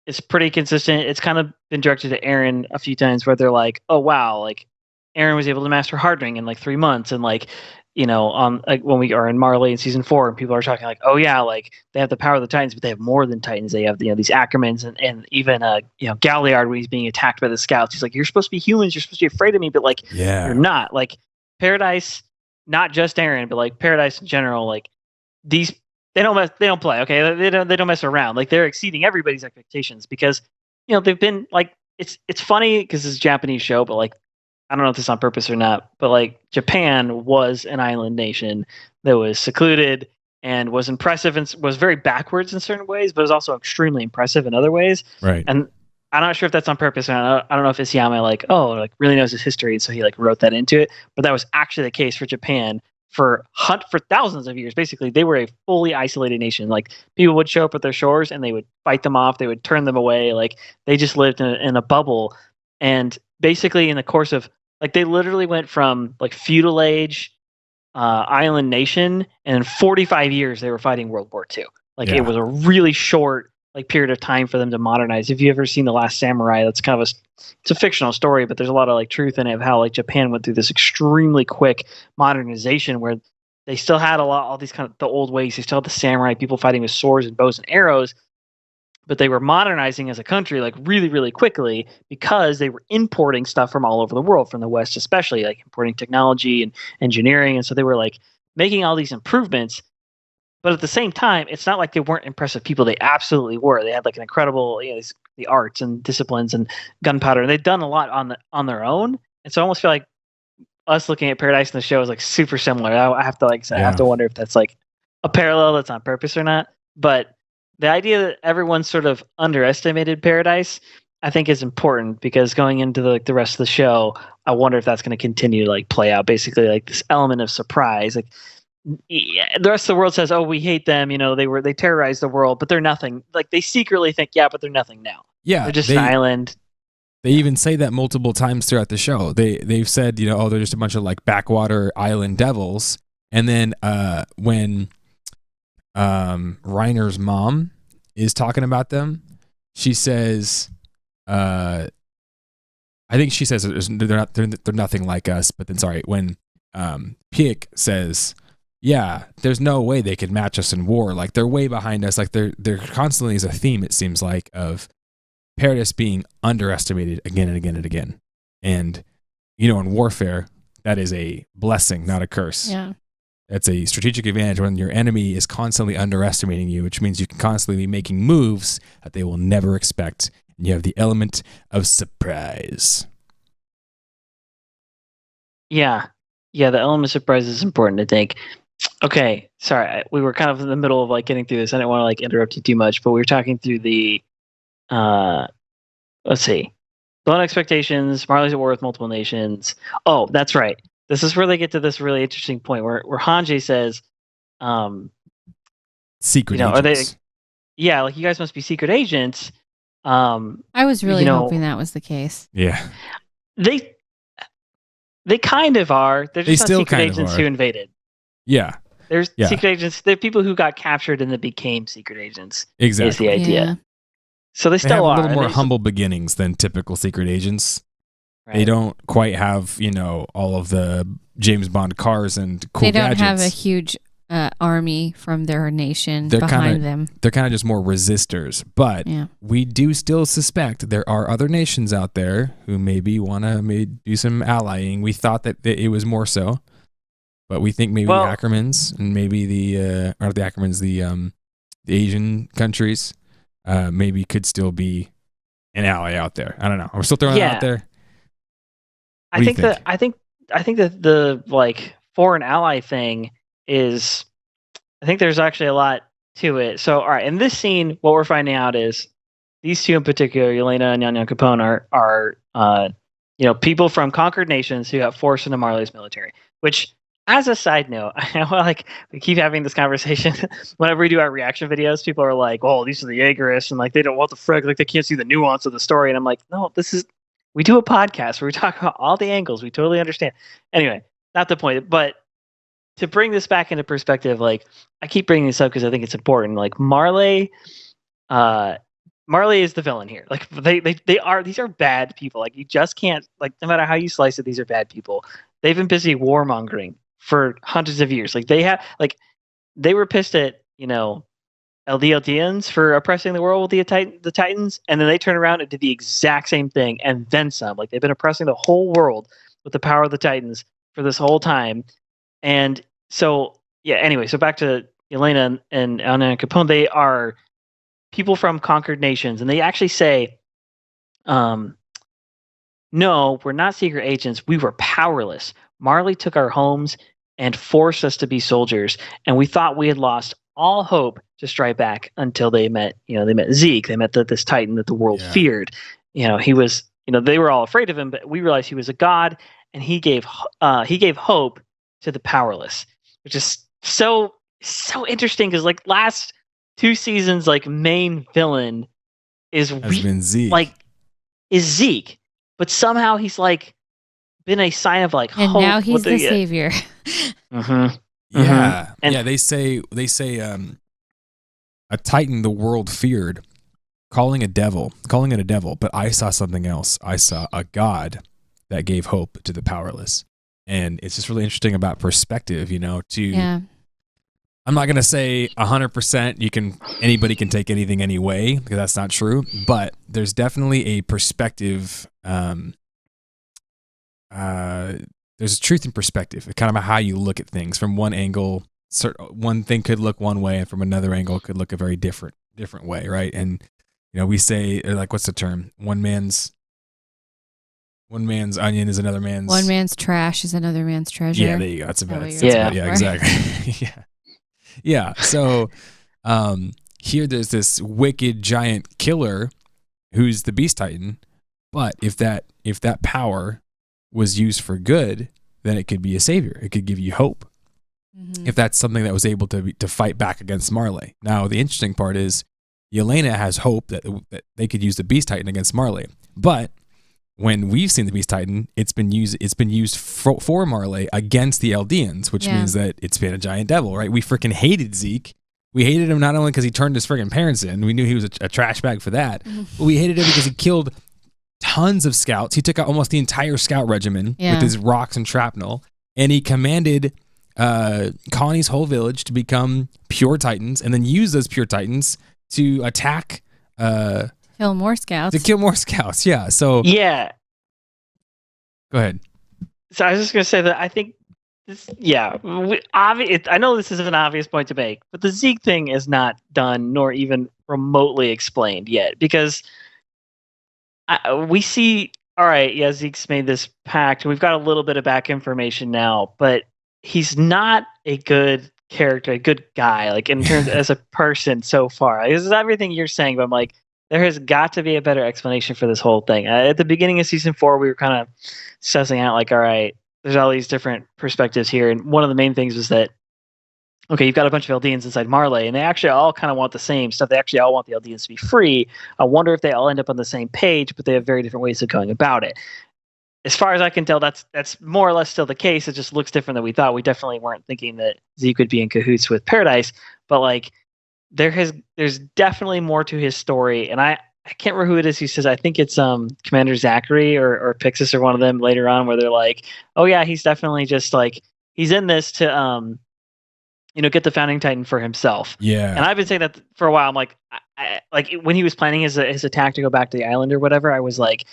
is pretty consistent. It's kind of been directed to Eren a few times where they're like, oh wow, like Eren was able to master hardening in like 3 months, and like, like when we are in Marley in season 4, and people are talking like, oh yeah, like they have the power of the Titans, but they have more than Titans. They have these Ackermans and even Galliard when he's being attacked by the scouts. He's like, you're supposed to be humans, you're supposed to be afraid of me, but like you're not. Like Paradise, not just Eren, but like Paradise in general, like these they don't play, okay? They don't mess around. Like they're exceeding everybody's expectations because they've been like it's funny because it's a Japanese show, but like I don't know if this is on purpose or not, but like Japan was an island nation that was secluded and was impressive and was very backwards in certain ways, but was also extremely impressive in other ways. Right. And I'm not sure if that's on purpose or not. I don't know if Isayama really knows his history, and so he like wrote that into it. But that was actually the case for Japan for thousands of years. Basically, they were a fully isolated nation. Like people would show up at their shores and they would fight them off. They would turn them away. Like they just lived in a bubble. And basically, in the course of like they literally went from like feudal age island nation, and in 45 years they were fighting World War II. Like it was a really short like period of time for them to modernize. If you ever seen The Last Samurai, that's kind of it's a fictional story, but there's a lot of like truth in it of how like Japan went through this extremely quick modernization where they still had all these kind of the old ways. They still had the samurai people fighting with swords and bows and arrows, but they were modernizing as a country like really, really quickly because they were importing stuff from all over the world, from the West especially, like importing technology and engineering. And so they were like making all these improvements. But at the same time, it's not like they weren't impressive people. They absolutely were. They had like an incredible, the arts and disciplines and gunpowder. And they've done a lot on their own. And so I almost feel like us looking at Paradise in the show is like super similar. I have to I have to wonder if that's like a parallel that's on purpose or not. But the idea that everyone sort of underestimated Paradise, I think, is important because going into the rest of the show, I wonder if that's going to continue to like play out. Basically, like this element of surprise. Like the rest of the world says, "Oh, we hate them." They terrorized the world, but they're nothing. Like they secretly think, "Yeah, but they're nothing now." Yeah, they're just an island. They even say that multiple times throughout the show. They've said, oh, they're just a bunch of like backwater island devils. And then when Reiner's mom is talking about them, she says, I I think she says they're nothing like us. But then, sorry, when Piek says, yeah, there's no way they could match us in war. Like they're way behind us. Like they're constantly is a theme, it seems like, of Paradis being underestimated again and again and again. And, in warfare, that is a blessing, not a curse. Yeah. That's a strategic advantage when your enemy is constantly underestimating you, which means you can constantly be making moves that they will never expect. And you have the element of surprise. Yeah. Yeah, the element of surprise is important, I think. Okay, sorry. We were kind of in the middle of like getting through this. I didn't want to like interrupt you too much, but we were talking through the let's see. Blown expectations, Marley's at war with multiple nations. Oh, that's right. This is where they get to this really interesting point where Hanji says, secret agents. are they? Yeah, like you guys must be secret agents. I was really hoping that was the case. Yeah. They kind of are. They're just not secret agents who invaded. Yeah. There's secret agents. They're people who got captured and then became secret agents. Exactly. Is the idea. Yeah. So they still have are. a little more humble beginnings than typical secret agents. Right. They don't quite have, all of the James Bond cars and cool gadgets. They don't have a huge army from their nation behind them. They're kind of just more resistors. But we do still suspect there are other nations out there who maybe want to do some allying. We thought that it was more so. But we think maybe the Ackermans and maybe the Asian countries maybe could still be an ally out there. I don't know. I'm still throwing it out there. I think that the like foreign ally thing is, I think there's actually a lot to it. So, all right, in this scene, what we're finding out is these two in particular, Yelena and Onyankapon, are people from conquered nations who have forced into Marley's military. Which, as a side note, we keep having this conversation whenever we do our reaction videos. People are like, "Oh, these are the Jaegerists," and like they don't want the frick, like they can't see the nuance of the story. And I'm like, no, we do a podcast where we talk about all the angles. We totally understand. Anyway, not the point. But to bring this back into perspective, like I keep bringing this up because I think it's important. Like Marley is the villain here. Like these are bad people. Like you just can't, like, no matter how you slice it, these are bad people. They've been busy warmongering for hundreds of years. Like they were pissed at, Eldians for oppressing the world with the Titans, and then they turn around and did the exact same thing and then some. Like they've been oppressing the whole world with the power of the Titans for this whole time. And so, anyway, so back to Yelena and Onyankapon. They are people from conquered nations, and they actually say, no, we're not secret agents. We were powerless. Marley took our homes and forced us to be soldiers, and we thought we had lost all hope to strike back until they met Zeke. They met this Titan that the world feared. He was, they were all afraid of him, but we realized he was a god, and he gave hope to the powerless, which is so interesting because like last 2 seasons, like main villain has been Zeke. Is Zeke, but somehow he's like been a sign of like and hope. And now he's the savior. Mm-hmm. Yeah. Mm-hmm. They say a Titan the world feared, calling it a devil, but I saw something else. I saw a god that gave hope to the powerless. And it's just really interesting about perspective, I'm not going to say 100% anybody can take anything anyway, because that's not true, but there's definitely a perspective. There's a truth in perspective, kind of how you look at things. From one angle, one thing could look one way, and from another angle could look a very different way, right? And we say, like, what's the term? One man's onion is another man's. One man's trash is another man's treasure. Yeah, there you go. That's about it. Yeah, exactly. Yeah. So here there's this wicked giant killer who's the Beast Titan, but if that power was used for good, then it could be a savior. It could give you hope. Mm-hmm. If that's something that was able to fight back against Marley. Now, the interesting part is Yelena has hope that they could use the Beast Titan against Marley. But when we've seen the Beast Titan, it's been used for Marley against the Eldians, which means that it's been a giant devil, right? We freaking hated Zeke. We hated him not only because he turned his freaking parents in. We knew he was a trash bag for that. Mm-hmm. But we hated him because he killed tons of scouts. He took out almost the entire scout regiment with his rocks and shrapnel, and he commanded Connie's whole village to become pure Titans, and then use those pure Titans to attack. Kill more scouts. To kill more scouts, yeah. So yeah. Go ahead. So I was just gonna say that I think this, I know this is an obvious point to make, but the Zeke thing is not done nor even remotely explained yet, because we see, all right, yeah, Zeke's made this pact. We've got a little bit of back information now, but he's not a good character, a good guy, like in terms as a person so far. Like, this is everything you're saying, but I'm like, there has got to be a better explanation for this whole thing. At the beginning of season 4, we were kind of sussing out, like, all right, there's all these different perspectives here. And one of the main things was that, okay, you've got a bunch of Eldians inside Marley, and they actually all kind of want the same stuff. They actually all want the Eldians to be free. I wonder if they all end up on the same page, but they have very different ways of going about it. As far as I can tell, that's more or less still the case. It just looks different than we thought. We definitely weren't thinking that Zeke would be in cahoots with Paradise, but like there's definitely more to his story. And I can't remember who it is who says, I think it's Commander Zachary or Pixis or one of them later on, where they're like, oh yeah, he's definitely just like, he's in this to get the founding Titan for himself. Yeah. And I've been saying that for a while. I'm like, like when he was planning his attack to go back to the island or whatever, I was like,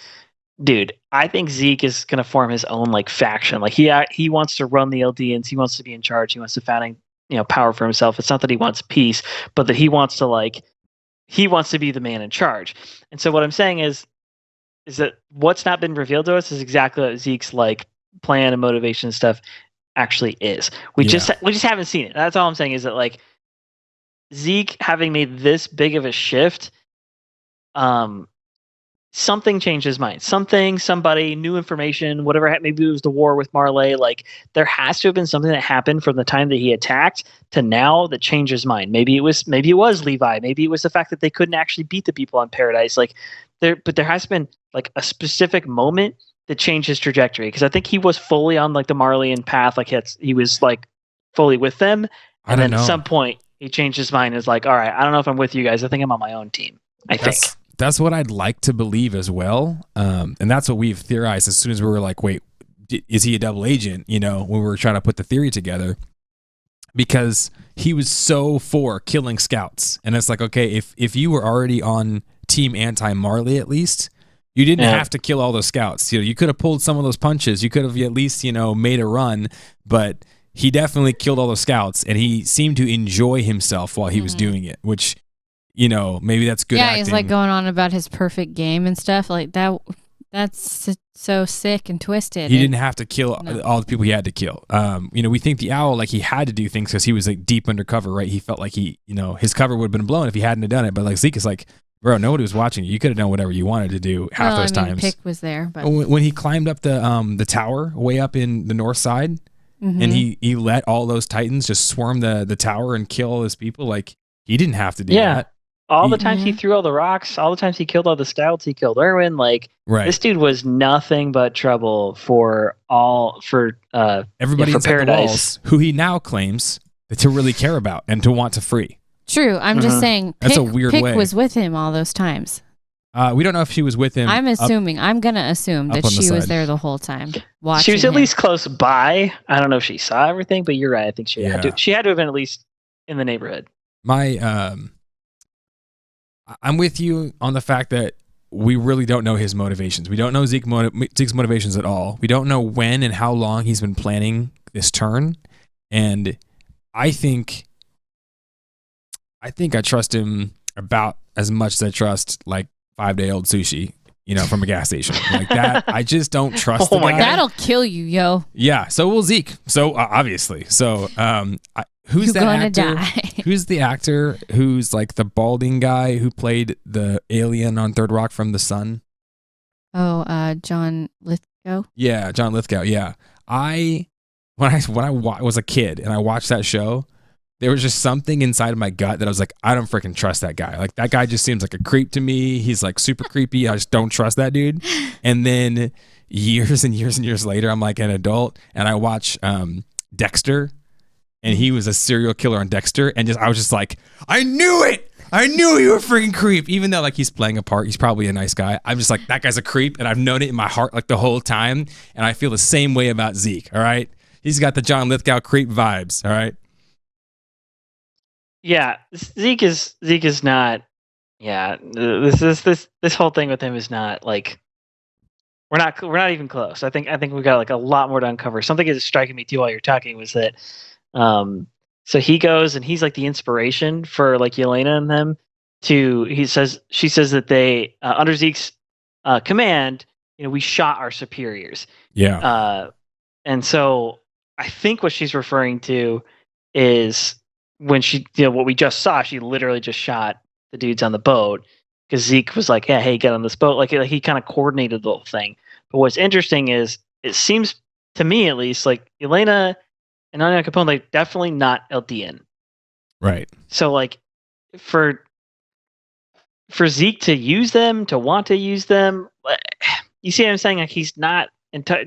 dude, I think Zeke is going to form his own like faction. Like he wants to run the Eldians. He wants to be in charge. He wants the founding, power for himself. It's not that he wants peace, but that he wants to be the man in charge. And so what I'm saying is that what's not been revealed to us is exactly what Zeke's like plan and motivation and stuff actually is. We just haven't seen it. That's all I'm saying, is that like Zeke having made this big of a shift, something changed his mind. Somebody, new information, whatever. Maybe it was the war with Marley. Like there has to have been something that happened from the time that he attacked to now that changed his mind. Maybe it was Levi. Maybe it was the fact that they couldn't actually beat the people on Paradise. Like there has been like a specific moment that changed his trajectory. Because I think he was fully on like the Marleyean path. Like he was like fully with them, and then at some point he changed his mind. And is like, all right, I don't know if I'm with you guys. I think I'm on my own team. I think. That's what I'd like to believe as well. And that's what we've theorized as soon as we were like, wait, is he a double agent? When we were trying to put the theory together, because he was so for killing scouts. And it's like, okay, if you were already on team anti-Marley, at least you didn't have to kill all those scouts. You could have pulled some of those punches. You could have at least, made a run, but he definitely killed all those scouts, and he seemed to enjoy himself while he was doing it, which, maybe that's good acting. He's like going on about his perfect game and stuff like that. That's so sick and twisted. He didn't have to kill all the people he had to kill. We think the owl, like he had to do things because he was like deep undercover, right? He felt like his cover would have been blown if he hadn't have done it. But like Zeke is like, bro, nobody was watching you. You could have done whatever you wanted to do those times. Pick was there, but when he climbed up the tower way up in the north side, and he let all those Titans just swarm the tower and kill all those people, like he didn't have to do that. All the times he threw all the rocks, all the times he killed all the scouts, he killed Erwin. Like this dude was nothing but trouble for everybody inside Paradise. The walls, who he now claims to really care about and to want to free. True. I'm just saying. That's a weird way. Pick was with him all those times. We don't know if she was with him. I'm going to assume that she was there the whole time watching. She was at least close by. I don't know if she saw everything, but you're right. I think she had to. She had to have been at least in the neighborhood. I'm with you on the fact that we really don't know his motivations. We don't know Zeke's motivations at all. We don't know when and how long he's been planning this turn. And I think I trust him about as much as I trust like 5-day-old sushi, from a gas station. Like that, I just don't trust the guy. That'll kill you, yo. Yeah, so will Zeke. So obviously. So who's that actor? Die. Who's the actor who's like the balding guy who played the alien on Third Rock from the Sun? Oh, John Lithgow. Yeah, John Lithgow. Yeah, when I was a kid and I watched that show, there was just something inside of my gut that I was like, I don't freaking trust that guy. Like that guy just seems like a creep to me. He's like super creepy. I just don't trust that dude. And then years and years and years later, I'm like an adult and I watch Dexter. And he was a serial killer on Dexter, and I was just like, I knew it. I knew you were a freaking creep. Even though like he's playing a part, he's probably a nice guy. I'm just like, that guy's a creep, and I've known it in my heart like the whole time, and I feel the same way about Zeke. All right, he's got the John Lithgow creep vibes. All right. Yeah, Zeke is not. Yeah, this whole thing with him is not like we're not even close. I think we've got like a lot more to uncover. Something that's striking me too while you're talking was that, so he goes and he's like the inspiration for like Yelena and them. She says that they under Zeke's command, we shot our superiors. Yeah. And so I think what she's referring to is when she, what we just saw, she literally just shot the dudes on the boat because Zeke was like, yeah, hey, get on this boat. Like he kind of coordinated the whole thing. But what's interesting is it seems to me at least like Yelena and Onyankapon, like definitely not Eldian. Right. So like for Zeke to use them, to want to use them, you see what I'm saying? Like he's not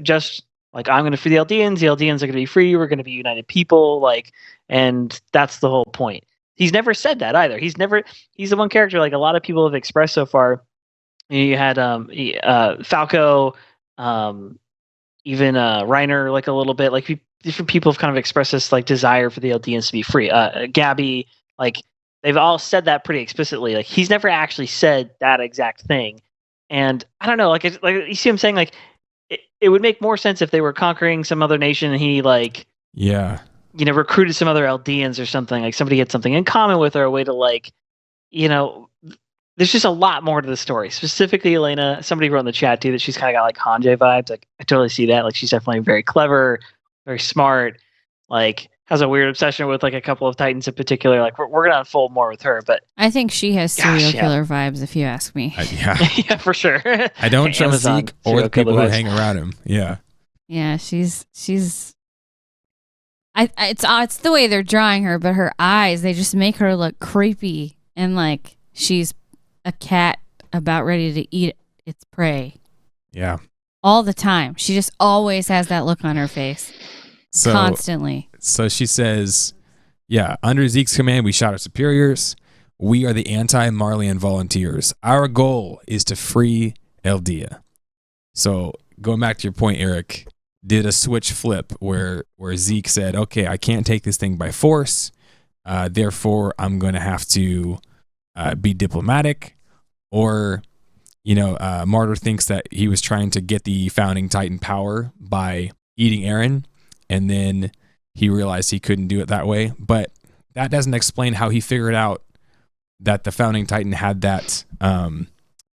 just like, I'm going to free the Eldians are going to be free. We're going to be united people. Like, and that's the whole point. He's never said that either. He's the one character like a lot of people have expressed so far. You had Falco, even Reiner, like a little bit. Like different people have kind of expressed this like desire for the Eldians to be free. Gabby, like they've all said that pretty explicitly. Like he's never actually said that exact thing. And I don't know, like you see him saying like it would make more sense if they were conquering some other nation and he like recruited some other Eldians or something, like somebody had something in common with her, a way to like, there's just a lot more to the story. Specifically, Yelena, somebody wrote in the chat too that she's kind of got like Hanji vibes. Like I totally see that. Like she's definitely very clever, very smart, like has a weird obsession with like a couple of Titans in particular. Like we're going to unfold more with her, but I think she has serial killer vibes if you ask me. Yeah, for sure. I don't trust Zeke or the people who hang around him. Yeah. Yeah, she's it's the way they're drawing her, but her eyes, they just make her look creepy and like she's a cat about ready to eat its prey. Yeah. All the time. She just always has that look on her face. Constantly. So she says, yeah, under Zeke's command, we shot our superiors. We are the anti-Marleyan volunteers. Our goal is to free Eldia. So going back to your point, Eric, did a switch flip where Zeke said, okay, I can't take this thing by force. Therefore, I'm going to have to be diplomatic. Or, Martyr thinks that he was trying to get the founding Titan power by eating Eren. And then he realized he couldn't do it that way. But that doesn't explain how he figured out that the founding Titan had that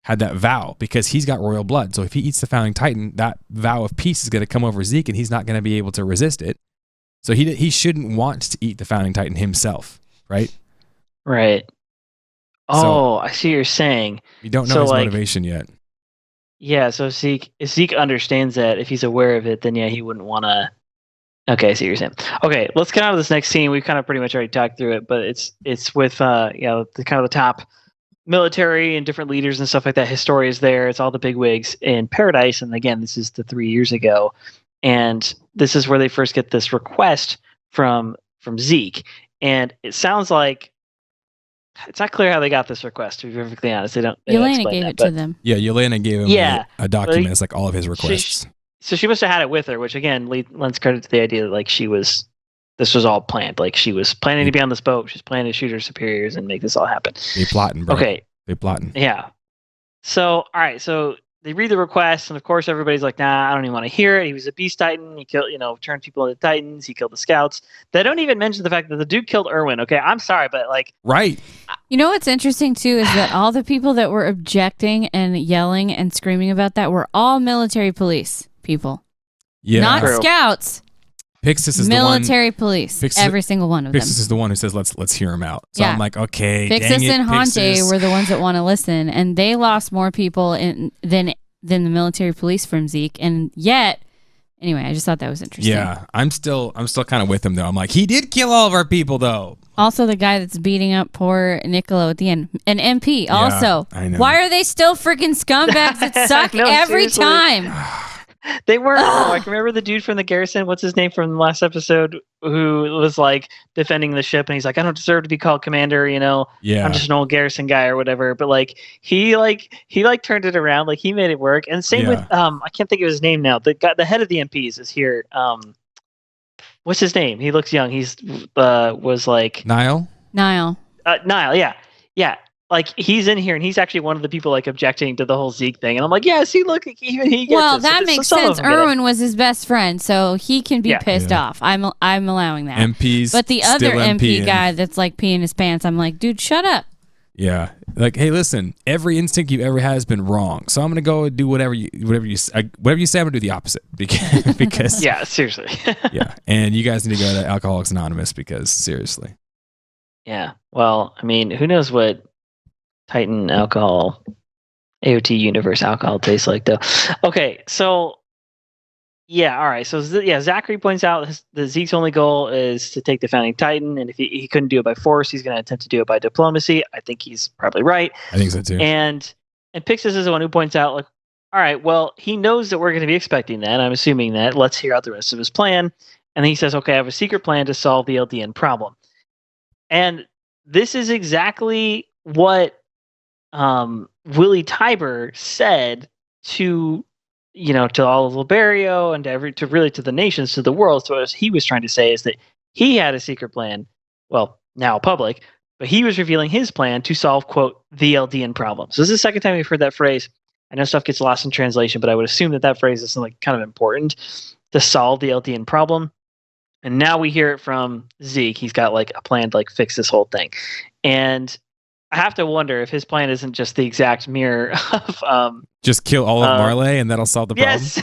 vow, because he's got royal blood. So if he eats the founding Titan, that vow of peace is going to come over Zeke, and he's not going to be able to resist it. So he shouldn't want to eat the founding Titan himself, right? Right. Oh, I see what you're saying. You don't know his motivation yet. Yeah, so if Zeke understands that, if he's aware of it, then yeah, he wouldn't want to. Okay, I see what you're saying. Okay, let's get out of this next scene. We've kind of pretty much already talked through it, but it's with the kind of the top military and different leaders and stuff like that. Historia's there. It's all the bigwigs in Paradise, and again, this is the 3 years ago, and this is where they first get this request from Zeke, and it sounds like it's not clear how they got this request. To be perfectly honest, they don't. Yelena gave it to them. Yeah, Yelena gave him a document. It's like all of his requests. So she must have had it with her, which again lends credit to the idea that like this was all planned. Like she was planning to be on this boat. She's planning to shoot her superiors and make this all happen. They plotting, bro. Okay. They plotting. Yeah. So, all right. So they read the request, and of course everybody's like, nah, I don't even want to hear it. He was a beast Titan. He killed, turned people into Titans. He killed the scouts. They don't even mention the fact that the dude killed Erwin. Okay. I'm sorry, but like. Right. You know what's interesting too is that all the people that were objecting and yelling and screaming about that were all military police people. Yeah. Not scouts. Pixis is military police. Every single one of them. Pixis is the one who says, let's hear him out. So I'm like, okay. Pixis and Hanji were the ones that want to listen, and they lost more people than the military police from Zeke. And yet, anyway, I just thought that was interesting. Yeah, I'm still kind of with him though. I'm like, he did kill all of our people though. Also, the guy that's beating up poor Niccolo at the end, an MP. Also, I know. Why are they still freaking scumbags that suck no, every seriously. time? They were. Oh, I can remember the dude from the garrison. What's his name from the last episode? Who was like defending the ship, and he's like, "I don't deserve to be called commander." Yeah. I'm just an old garrison guy or whatever. But like he turned it around. Like he made it work. And same with I can't think of his name now. The head of the MPs is here. What's his name? He looks young. He's was like Niall. Niall. Yeah. Like he's in here, and he's actually one of the people like objecting to the whole Zeke thing. And I'm like, yeah, see, look, even he gets well, this. that makes sense. Erwin was his best friend, so he can be pissed off. I'm allowing that. MPs, but the other MP guy and that's like peeing his pants, I'm like, dude, shut up. Yeah, like, hey, listen, every instinct you've ever had has been wrong, so I'm gonna go and do whatever you say. I'm gonna do the opposite because yeah, seriously. Yeah, and you guys need to go to Alcoholics Anonymous because seriously. Yeah, well, I mean, who knows what Titan alcohol, AOT universe alcohol tastes like, though. Okay, so yeah, all right. So Zachary points out that Zeke's only goal is to take the founding Titan, and if he couldn't do it by force, he's going to attempt to do it by diplomacy. I think he's probably right. I think so too. And Pixis is the one who points out, like, all right, well, he knows that we're going to be expecting that. I'm assuming that. Let's hear out the rest of his plan. And then he says, okay, I have a secret plan to solve the Eldian problem. And this is exactly what Willie Tiber said to all of Liberio and to the nations, to the world. So what he was trying to say is that he had a secret plan, well, now public, but he was revealing his plan to solve, quote, the Eldian problem. So this is the second time we've heard that phrase. I know stuff gets lost in translation, but I would assume that phrase is something kind of important, to solve the Eldian problem. And now we hear it from Zeke. He's got like a plan to like fix this whole thing. And I have to wonder if his plan isn't just the exact mirror of just kill all of Marley and that'll solve the problem. Yes,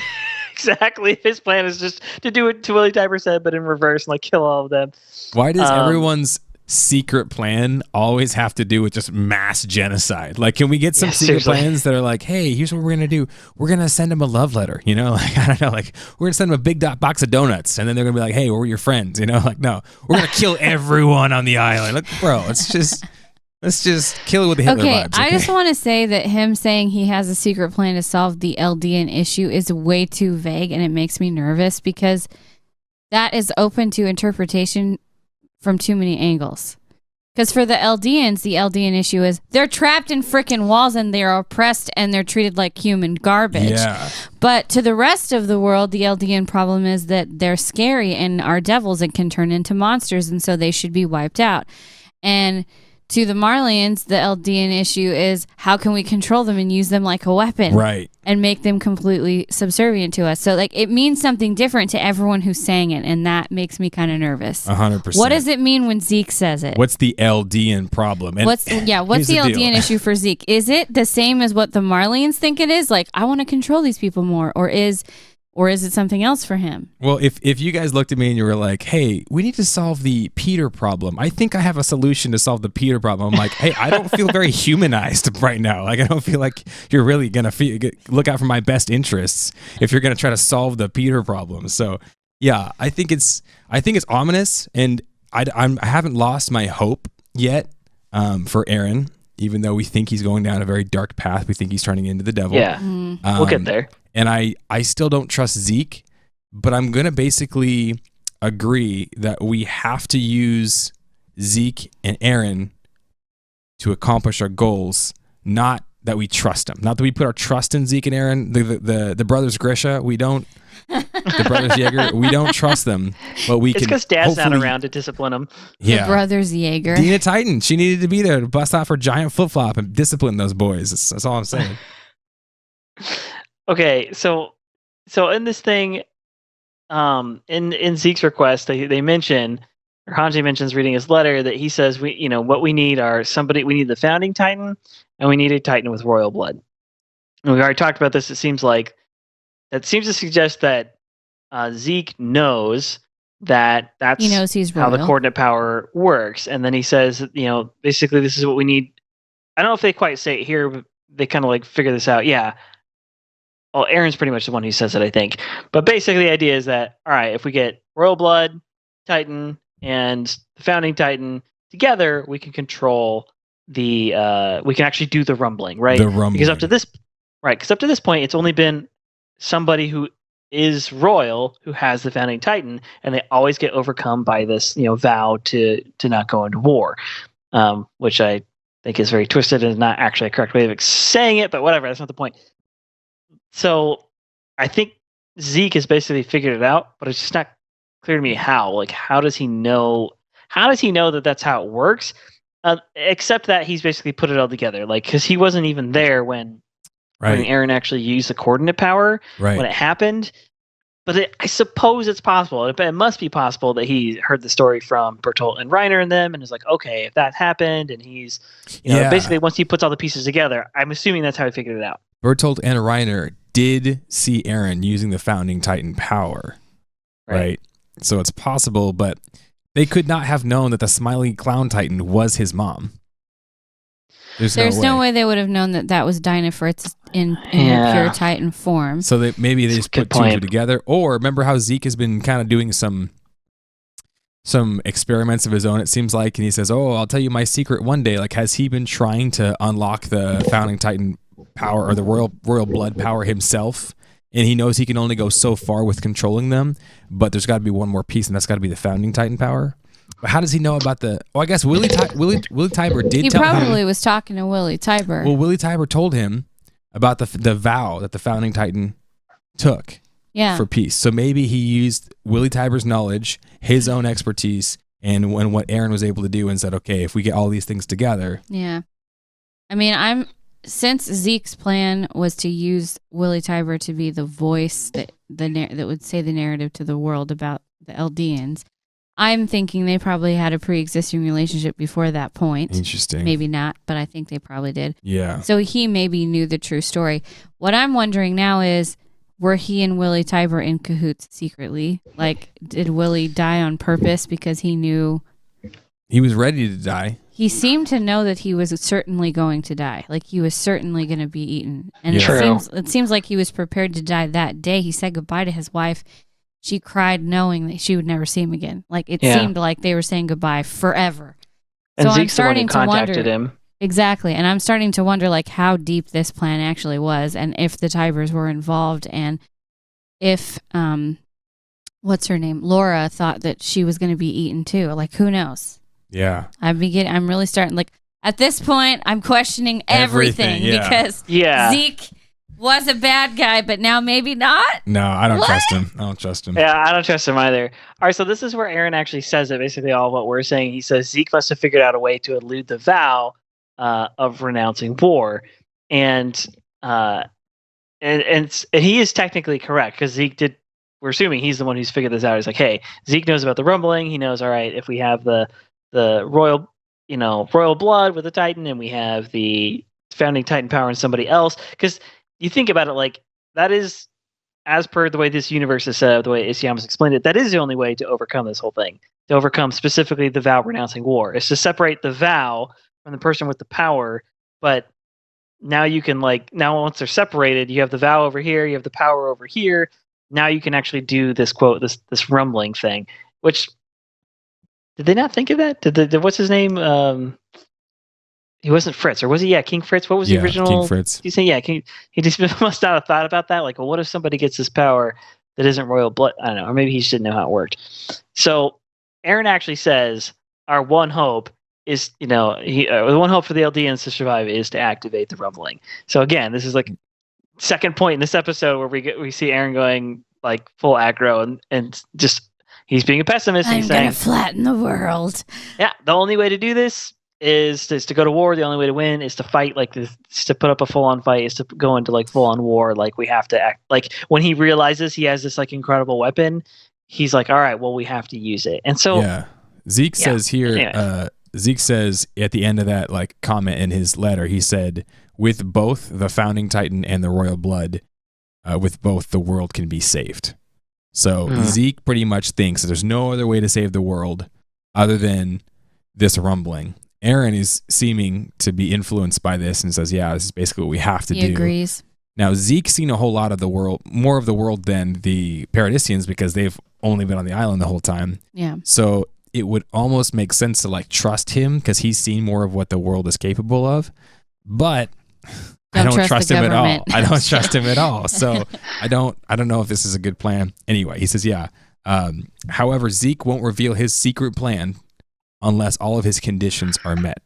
exactly. If his plan is just to do it to Willie Tiber said, but in reverse, and like kill all of them. Why does everyone's secret plan always have to do with just mass genocide? Like, can we get some secret plans that are like, hey, here's what we're gonna do. We're gonna send him a love letter, like, I don't know, like we're gonna send him a big box of donuts, and then they're gonna be like, hey, we're your friends, like, no, we're gonna kill everyone on the island. Like, bro, let's just kill it with the Hitler vibes. Okay? I just want to say that him saying he has a secret plan to solve the Eldian issue is way too vague, and it makes me nervous because that is open to interpretation from too many angles. Because for the Eldians, the Eldian issue is they're trapped in freaking walls and they're oppressed and they're treated like human garbage. Yeah. But to the rest of the world, the Eldian problem is that they're scary and are devils and can turn into monsters, and so they should be wiped out. And to the Marleyans, the Eldian issue is how can we control them and use them like a weapon, right? And make them completely subservient to us. So like it means something different to everyone who's saying it, and that makes me kind of nervous. 100%. What does it mean when Zeke says it? What's the Eldian problem? And what's the Eldian issue for Zeke? Is it the same as what the Marleyans think it is? Like, I want to control these people more, or is it something else for him? Well, if you guys looked at me and you were like, hey, we need to solve the Peter problem. I think I have a solution to solve the Peter problem. I'm like, hey, I don't feel very humanized right now. Like, I don't feel like you're really going to look out for my best interests if you're going to try to solve the Peter problem. So, yeah, I think it's ominous, and I haven't lost my hope yet for Eren, even though we think he's going down a very dark path. We think he's turning into the devil. Yeah, we'll get there. And I still don't trust Zeke, but I'm going to basically agree that we have to use Zeke and Eren to accomplish our goals, not that we trust them. Not that we put our trust in Zeke and Eren. The brothers Grisha, we don't. The brothers Yeager, we don't trust them, but we can. It's because Dad's not around to discipline them. Yeah. The brothers Yeager. Dina Titan, she needed to be there to bust out her giant flip-flop and discipline those boys. That's all I'm saying. Okay, so in this thing, in Zeke's request, they mention, or Hanji mentions reading his letter, that he says what we need we need the founding Titan, and we need a Titan with royal blood. And we've already talked about this. It seems to suggest that Zeke knows that's he knows he's how royal. the coordinate power works, and then he says, basically this is what we need. I don't know if they quite say it here, but they kind of like figure this out. Yeah. Well, Eren's pretty much the one who says it, I think. But basically the idea is that, all right, if we get Royal Blood, Titan, and the Founding Titan together, we can control we can actually do the rumbling, right? The rumbling. Because up to this point, it's only been somebody who is royal, who has the founding titan, and they always get overcome by this, vow to not go into war, which I think is very twisted and not actually a correct way of saying it, but whatever, that's not the point. So I think Zeke has basically figured it out, but it's just not clear to me how. Like, how does he know? How does he know that that's how it works? Except that he's basically put it all together, like, because he wasn't even there when Eren actually used the coordinate power when it happened. But I suppose it's possible. It must be possible that he heard the story from Bertolt and Reiner and them, and is like, okay, if that happened, and he's, basically once he puts all the pieces together, I'm assuming that's how he figured it out. Bertolt and Reiner did see Eren using the founding titan power, right? So it's possible, but they could not have known that the smiley clown titan was his mom. There's no way they would have known that was Dinah Fritz in pure Titan form. So maybe they just put two and two together. Or remember how Zeke has been kind of doing some experiments of his own, it seems like, and he says, "Oh, I'll tell you my secret one day." Like, has he been trying to unlock the founding Titan power or the royal blood power himself? And he knows he can only go so far with controlling them, but there's got to be one more piece, and that's got to be the founding Titan power. But how does he know about the? Oh, I guess Willie Tybur did. He tell him. Probably was talking to Willie Tybur. Well, Willie Tybur told him about the vow that the founding Titan took for peace. So maybe he used Willie Tybur's knowledge, his own expertise, and what Eren was able to do, and said, "Okay, if we get all these things together." Yeah, I mean, since Zeke's plan was to use Willie Tybur to be the voice that would say the narrative to the world about the Eldians. I'm thinking they probably had a pre-existing relationship before that point. Interesting. Maybe not, but I think they probably did. Yeah. So he maybe knew the true story. What I'm wondering now is, were he and Willie Tybur in cahoots secretly? Like, did Willie die on purpose because he knew... He was ready to die. He seemed to know that he was certainly going to die. Like, he was certainly going to be eaten. And it seems like he was prepared to die that day. He said goodbye to his wife. She cried knowing that she would never see him again. Like, it seemed like they were saying goodbye forever. And so Zeke's the one who contacted him. Exactly. And I'm starting to wonder, like, how deep this plan actually was, and if the Tyburs were involved, and if, what's her name? Laura thought that she was going to be eaten too. Like, who knows? Yeah. I'm really starting, like, at this point, I'm questioning everything because Zeke was a bad guy, but now maybe not? No, I don't trust him. Yeah, I don't trust him either. All right, so this is where Eren actually says it, basically all what we're saying. He says Zeke must have figured out a way to elude the vow of renouncing war. And he is technically correct, because Zeke did, we're assuming he's the one who's figured this out. He's like, hey, Zeke knows about the rumbling. He knows, all right, if we have the royal blood with the Titan, and we have the founding Titan power in somebody else, because you think about it, like, that is, as per the way this universe is set up, the way Isayama's explained it, that is the only way to overcome this whole thing. To overcome specifically the vow renouncing war. It's to separate the vow from the person with the power, but now you can, like, now once they're separated, you have the vow over here, you have the power over here. Now you can actually do this this rumbling thing, which, did they not think of that? Did what's his name? He wasn't Fritz, or was he? Yeah, King Fritz. What was the original? King Fritz. You say, he just must not have thought about that. Like, well, what if somebody gets this power that isn't royal blood? I don't know, or maybe he just didn't know how it worked. So Eren actually says our one hope is, the one hope for the Eldians to survive is to activate the rumbling. So again, this is like second point in this episode where we see Eren going like full aggro and just he's being a pessimist. I'm gonna flatten the world. Yeah, the only way to do this is to go to war. The only way to win is to fight like this, to put up a full-on fight, is to go into like full-on war. Like, we have to act, like, when he realizes he has this like incredible weapon, he's like, all right, well, we have to use it. And so Zeke says here, Zeke says at the end of that like comment in his letter, he said, with both the founding Titan and the royal blood, with both, the world can be saved. So Zeke pretty much thinks that there's no other way to save the world other than this rumbling. Eren is seeming to be influenced by this and says, yeah, this is basically what we have to do. He agrees. Now, Zeke's seen a whole lot of the world, more of the world than the Paradisians, because they've only been on the island the whole time. Yeah. So it would almost make sense to like trust him, because he's seen more of what the world is capable of. But I don't trust the him at all. government. I don't trust him at all. So I don't know if this is a good plan. Anyway, he says, yeah. However, Zeke won't reveal his secret plan unless all of his conditions are met.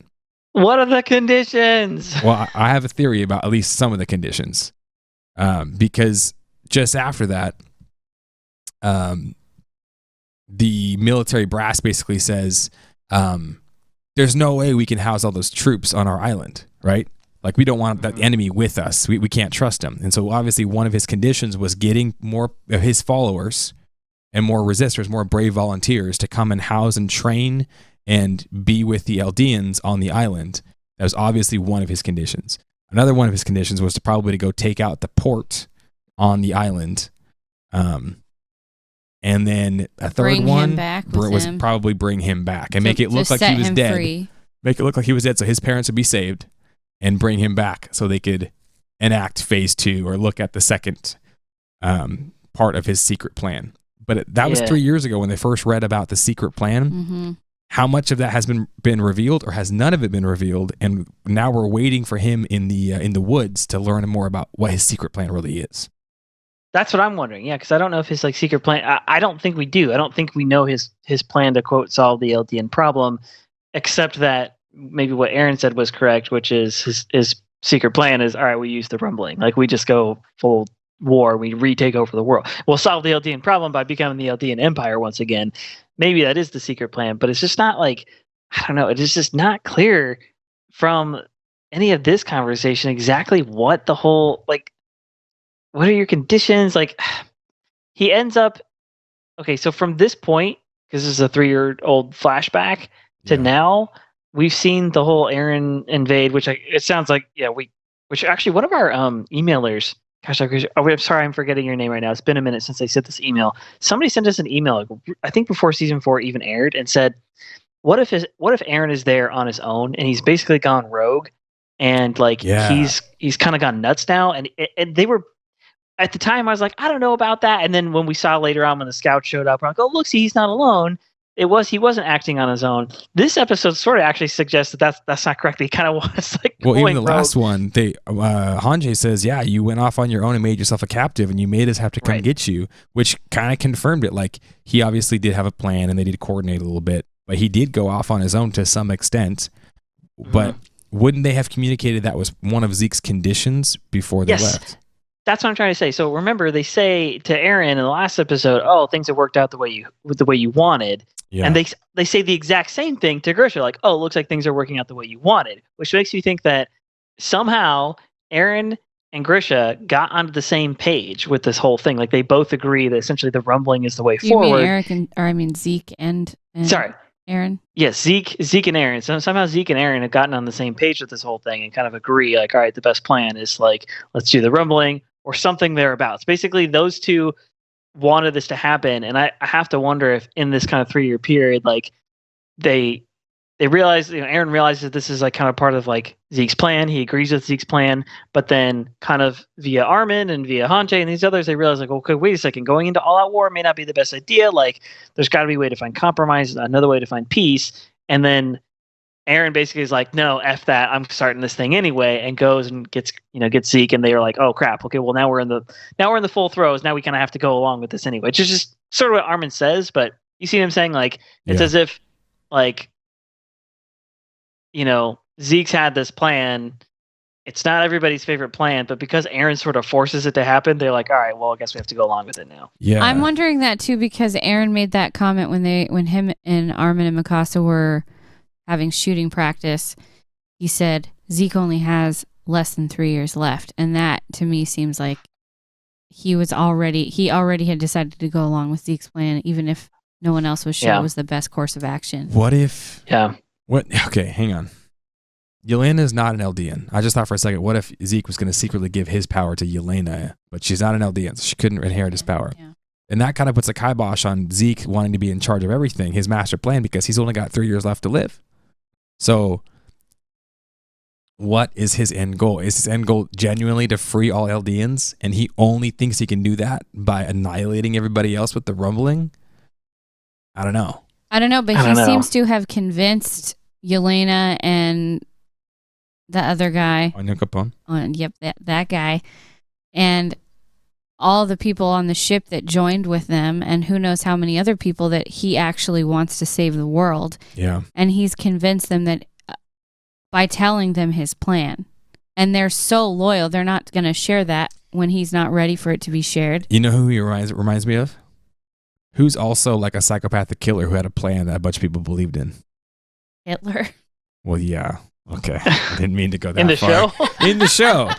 What are the conditions? Well, I have a theory about at least some of the conditions. Because just after that, the military brass basically says, there's no way we can house all those troops on our island, right? Like, we don't want that enemy with us. We can't trust him. And so obviously one of his conditions was getting more of his followers and more resistors, more brave volunteers to come and house and train and be with the Eldians on the island. That was obviously one of his conditions. Another one of his conditions was to probably go take out the port on the island. And then a third one was probably bring him back and make it look like he was dead. Free. Make it look like he was dead so his parents would be saved and bring him back so they could enact phase 2 or look at the second part of his secret plan. But that was 3 years ago when they first read about the secret plan. Mm-hmm. How much of that has been revealed, or has none of it been revealed? And now we're waiting for him in the woods to learn more about what his secret plan really is. That's what I'm wondering. Yeah, because I don't know if his secret plan. I don't think we do. I don't think we know his plan to quote solve the Eldian problem, except that maybe what Eren said was correct, which is his secret plan is, all right, we use the rumbling. Like, we just go full war, we retake over the world. We'll solve the Eldian problem by becoming the Eldian Empire once again. Maybe that is the secret plan, but it's just not like, I don't know, it is just not clear from any of this conversation exactly what the whole, like, what are your conditions? Like, he ends up, okay, so from this point, because this is a 3-year-old flashback to now, we've seen the whole Eren invade, which it sounds like, which actually one of our emailers, gosh, I'm sorry, I'm forgetting your name right now. It's been a minute since I sent this email. Somebody sent us an email, I think before season 4 even aired, and said, what if Eren is there on his own and he's basically gone rogue and he's kind of gone nuts now? And they were, at the time I was like, I don't know about that. And then when we saw later on when the scout showed up, we're like, oh, look, see, he's not alone. He wasn't acting on his own. This episode sort of actually suggests that that's not correct. He kind of was like, well, even the last one, Hanji says, yeah, you went off on your own and made yourself a captive, and you made us have to come get you, which kind of confirmed it. Like, he obviously did have a plan, and they did coordinate a little bit, but he did go off on his own to some extent. But wouldn't they have communicated that was one of Zeke's conditions before they left? That's what I'm trying to say. So remember, they say to Eren in the last episode, "Oh, things have worked out the way you wanted." Yeah. And they say the exact same thing to Grisha, like, "Oh, it looks like things are working out the way you wanted," which makes you think that somehow Eren and Grisha got onto the same page with this whole thing. Like, they both agree that essentially the rumbling is the way forward. You mean Zeke and sorry, Eren? Yes, Zeke and Eren. So somehow Zeke and Eren have gotten on the same page with this whole thing and kind of agree, like, all right, the best plan is, like, let's do the rumbling or something thereabouts. Basically, those two wanted this to happen, and I have to wonder if in this kind of 3-year period, like, they realize, Eren realizes this is like kind of part of like Zeke's plan. He agrees with Zeke's plan, but then kind of via Armin and via Hanji and these others, they realize, like, okay, wait a second, going into all-out war may not be the best idea. Like, there's got to be a way to find compromise, another way to find peace. And then Eren basically is like, no, F that, I'm starting this thing anyway, and goes and gets Zeke, and they are like, oh crap, okay, well now we're in the full throes. Now we kind of have to go along with this anyway, which is just sort of what Armin says, but you see him saying, like, it's as if, like, Zeke's had this plan. It's not everybody's favorite plan, but because Eren sort of forces it to happen, they're like, all right, well, I guess we have to go along with it now. Yeah, I'm wondering that too, because Eren made that comment when him and Armin and Mikasa were having shooting practice. He said Zeke only has less than 3 years left, and that to me seems like he already had decided to go along with Zeke's plan, even if no one else was sure it was the best course of action. What if? Yeah. What? Okay, hang on. Yelena is not an Eldian. I just thought for a second, what if Zeke was going to secretly give his power to Yelena, but she's not an Eldian, so she couldn't inherit his power. Yeah. And that kind of puts a kibosh on Zeke wanting to be in charge of everything, his master plan, because he's only got 3 years left to live. So what is his end goal? Is his end goal genuinely to free all Eldians, and he only thinks he can do that by annihilating everybody else with the rumbling? I don't know. But he seems to have convinced Yelena and the other guy. Onyankapon. Yep, that guy. And all the people on the ship that joined with them, and who knows how many other people that he actually wants to save the world. Yeah. And he's convinced them that by telling them his plan. And they're so loyal, they're not going to share that when he's not ready for it to be shared. You know who he reminds me of? Who's also like a psychopathic killer who had a plan that a bunch of people believed in? Hitler. Well, yeah. Okay. I didn't mean to go that In the far. show? In the show.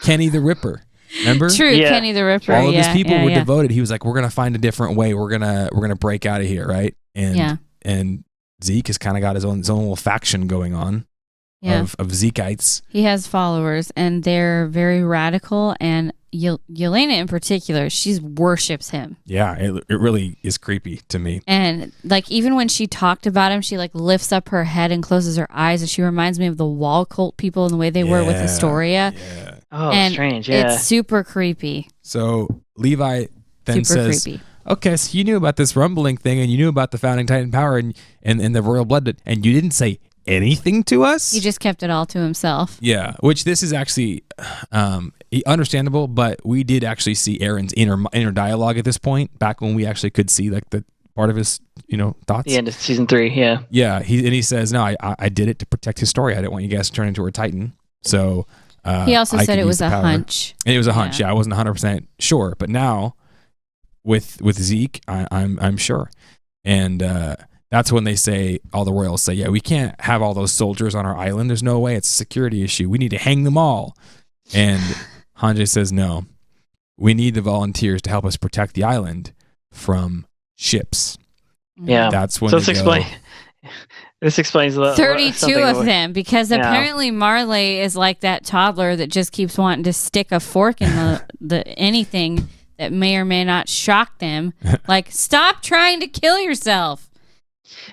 Kenny the Ripper. Remember? True, Yeah. Kenny the Ripper. All of his yeah, people yeah, were yeah. devoted. He was like, we're going to find a different way. We're going to break out of here, right? And Zeke has kind of got his own little faction going on of Zekites. He has followers, and they're very radical, and Yelena in particular, she worships him. Yeah, it really is creepy to me. And like even when she talked about him, she like lifts up her head and closes her eyes, and she reminds me of the wall cult people and the way they were with Astoria. Yeah. Oh, and strange. Yeah. It's super creepy. So Levi then Super says, creepy. okay, so you knew about this rumbling thing, and you knew about the founding Titan power and the royal blood, and you didn't say anything to us? He just kept it all to himself. Yeah, which this is actually understandable, but we did actually see Eren's inner dialogue at this point, back when we actually could see like the part of his thoughts. The end of season 3, yeah. Yeah, he says, no, I did it to protect his story. I didn't want you guys to turn into a Titan. So He also I said could it use was the a power. hunch. And it was a hunch. Yeah, I wasn't 100% sure, but now with Zeke, I'm sure. And that's when they say, all the royals say, yeah, we can't have all those soldiers on our island. There's no way. It's a security issue. We need to hang them all. And Hanji says, no, we need the volunteers to help us protect the island from ships. Yeah. That's when So this explains 32 of them, because Yeah. apparently Marley is like that toddler that just keeps wanting to stick a fork in the anything that may or may not shock them. Like, stop trying to kill yourself.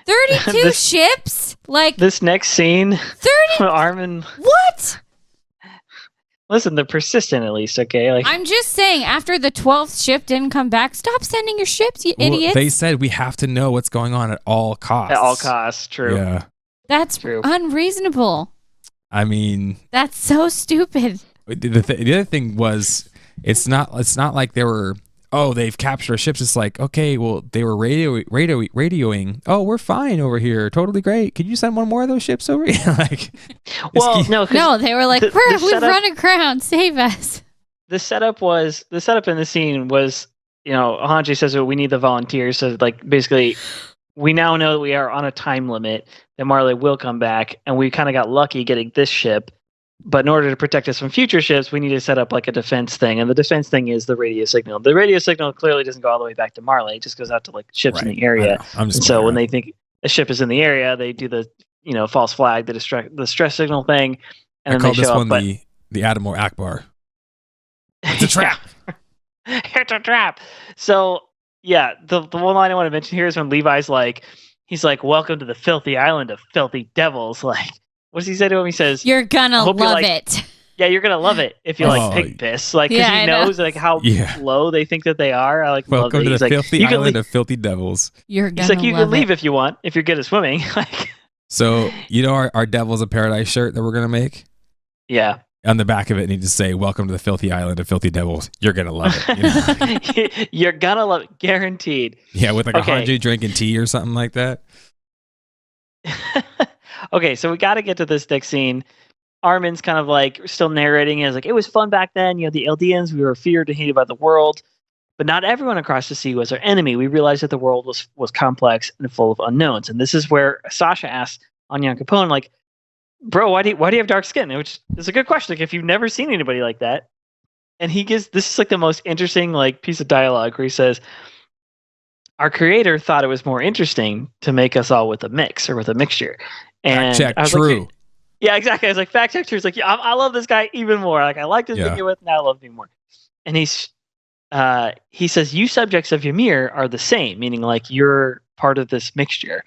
32 ships? Like, This next scene, 30? Armin. What? Listen, they're persistent at least, okay? Like, I'm just saying, after the 12th ship didn't come back, stop sending your ships, you idiots. They said we have to know what's going on at all costs. at all costs, true. Yeah. That's True. unreasonable. I mean, That's so stupid. the other thing was, it's not like they were, they've captured our ships. It's like, okay, well, they were radioing. Oh, we're fine over here. Totally great. Could you send one more of those ships over here? Like, Well, no, 'cause No, they were like, the we've setup- run aground. Save us. the setup in the scene was, Hanji says, we need the volunteers. So, like, basically, we now know that we are on a time limit, that Marley will come back, and we kind of got lucky getting this ship. But in order to protect us from future ships, we need to set up like a defense thing. And the defense thing is the radio signal. The radio signal clearly doesn't go all the way back to Marley. It just goes out to like ships in the area. I'm just And so when they think a ship is in the area, they do the false flag, the stress signal thing, and I then call they show this up. one But the Admiral Akbar. It's a trap. It's a trap. So yeah, the one line I want to mention here is when Levi's like, he's like, "Welcome to the filthy island of filthy devils." Like, what does he say to him? He says, You're gonna hope you love like- it. "Yeah, you're gonna love it if you like Oh, pig piss." Like, because Yeah, I he know. knows like how Yeah. low they think that they are. I like love Welcome it. to He's the like, filthy "You can island leave." of filthy devils. You're gonna He's like, "You love can leave it. if you want, if you're good at swimming." Like, So, our Devils of Paradise shirt that we're going to make? yeah. On the back of it, need to say, welcome to the filthy island of filthy devils. You're going to love it. You're gonna love it, guaranteed. Yeah, with like Okay. a Hanji drinking tea or something like that. Okay, so we got to get to this next scene. Armin's kind of like still narrating. It's like, it was fun back then. The Eldians, we were feared and hated by the world, but not everyone across the sea was our enemy. We realized that the world was complex and full of unknowns. And this is where Sasha asks Onyankapon, like, bro, why do you have dark skin? Which is a good question. Like, if you've never seen anybody like that. And this is like the most interesting like piece of dialogue where he says, our creator thought it was more interesting to make us all with a mix or with a mixture. And Fact check, I was true. like, yeah, exactly. I was like, fact check true. It's like, yeah, I love this guy even more. Like, I liked him to begin with, now I love him more. And he says, you subjects of Ymir are the same, meaning like you're part of this mixture.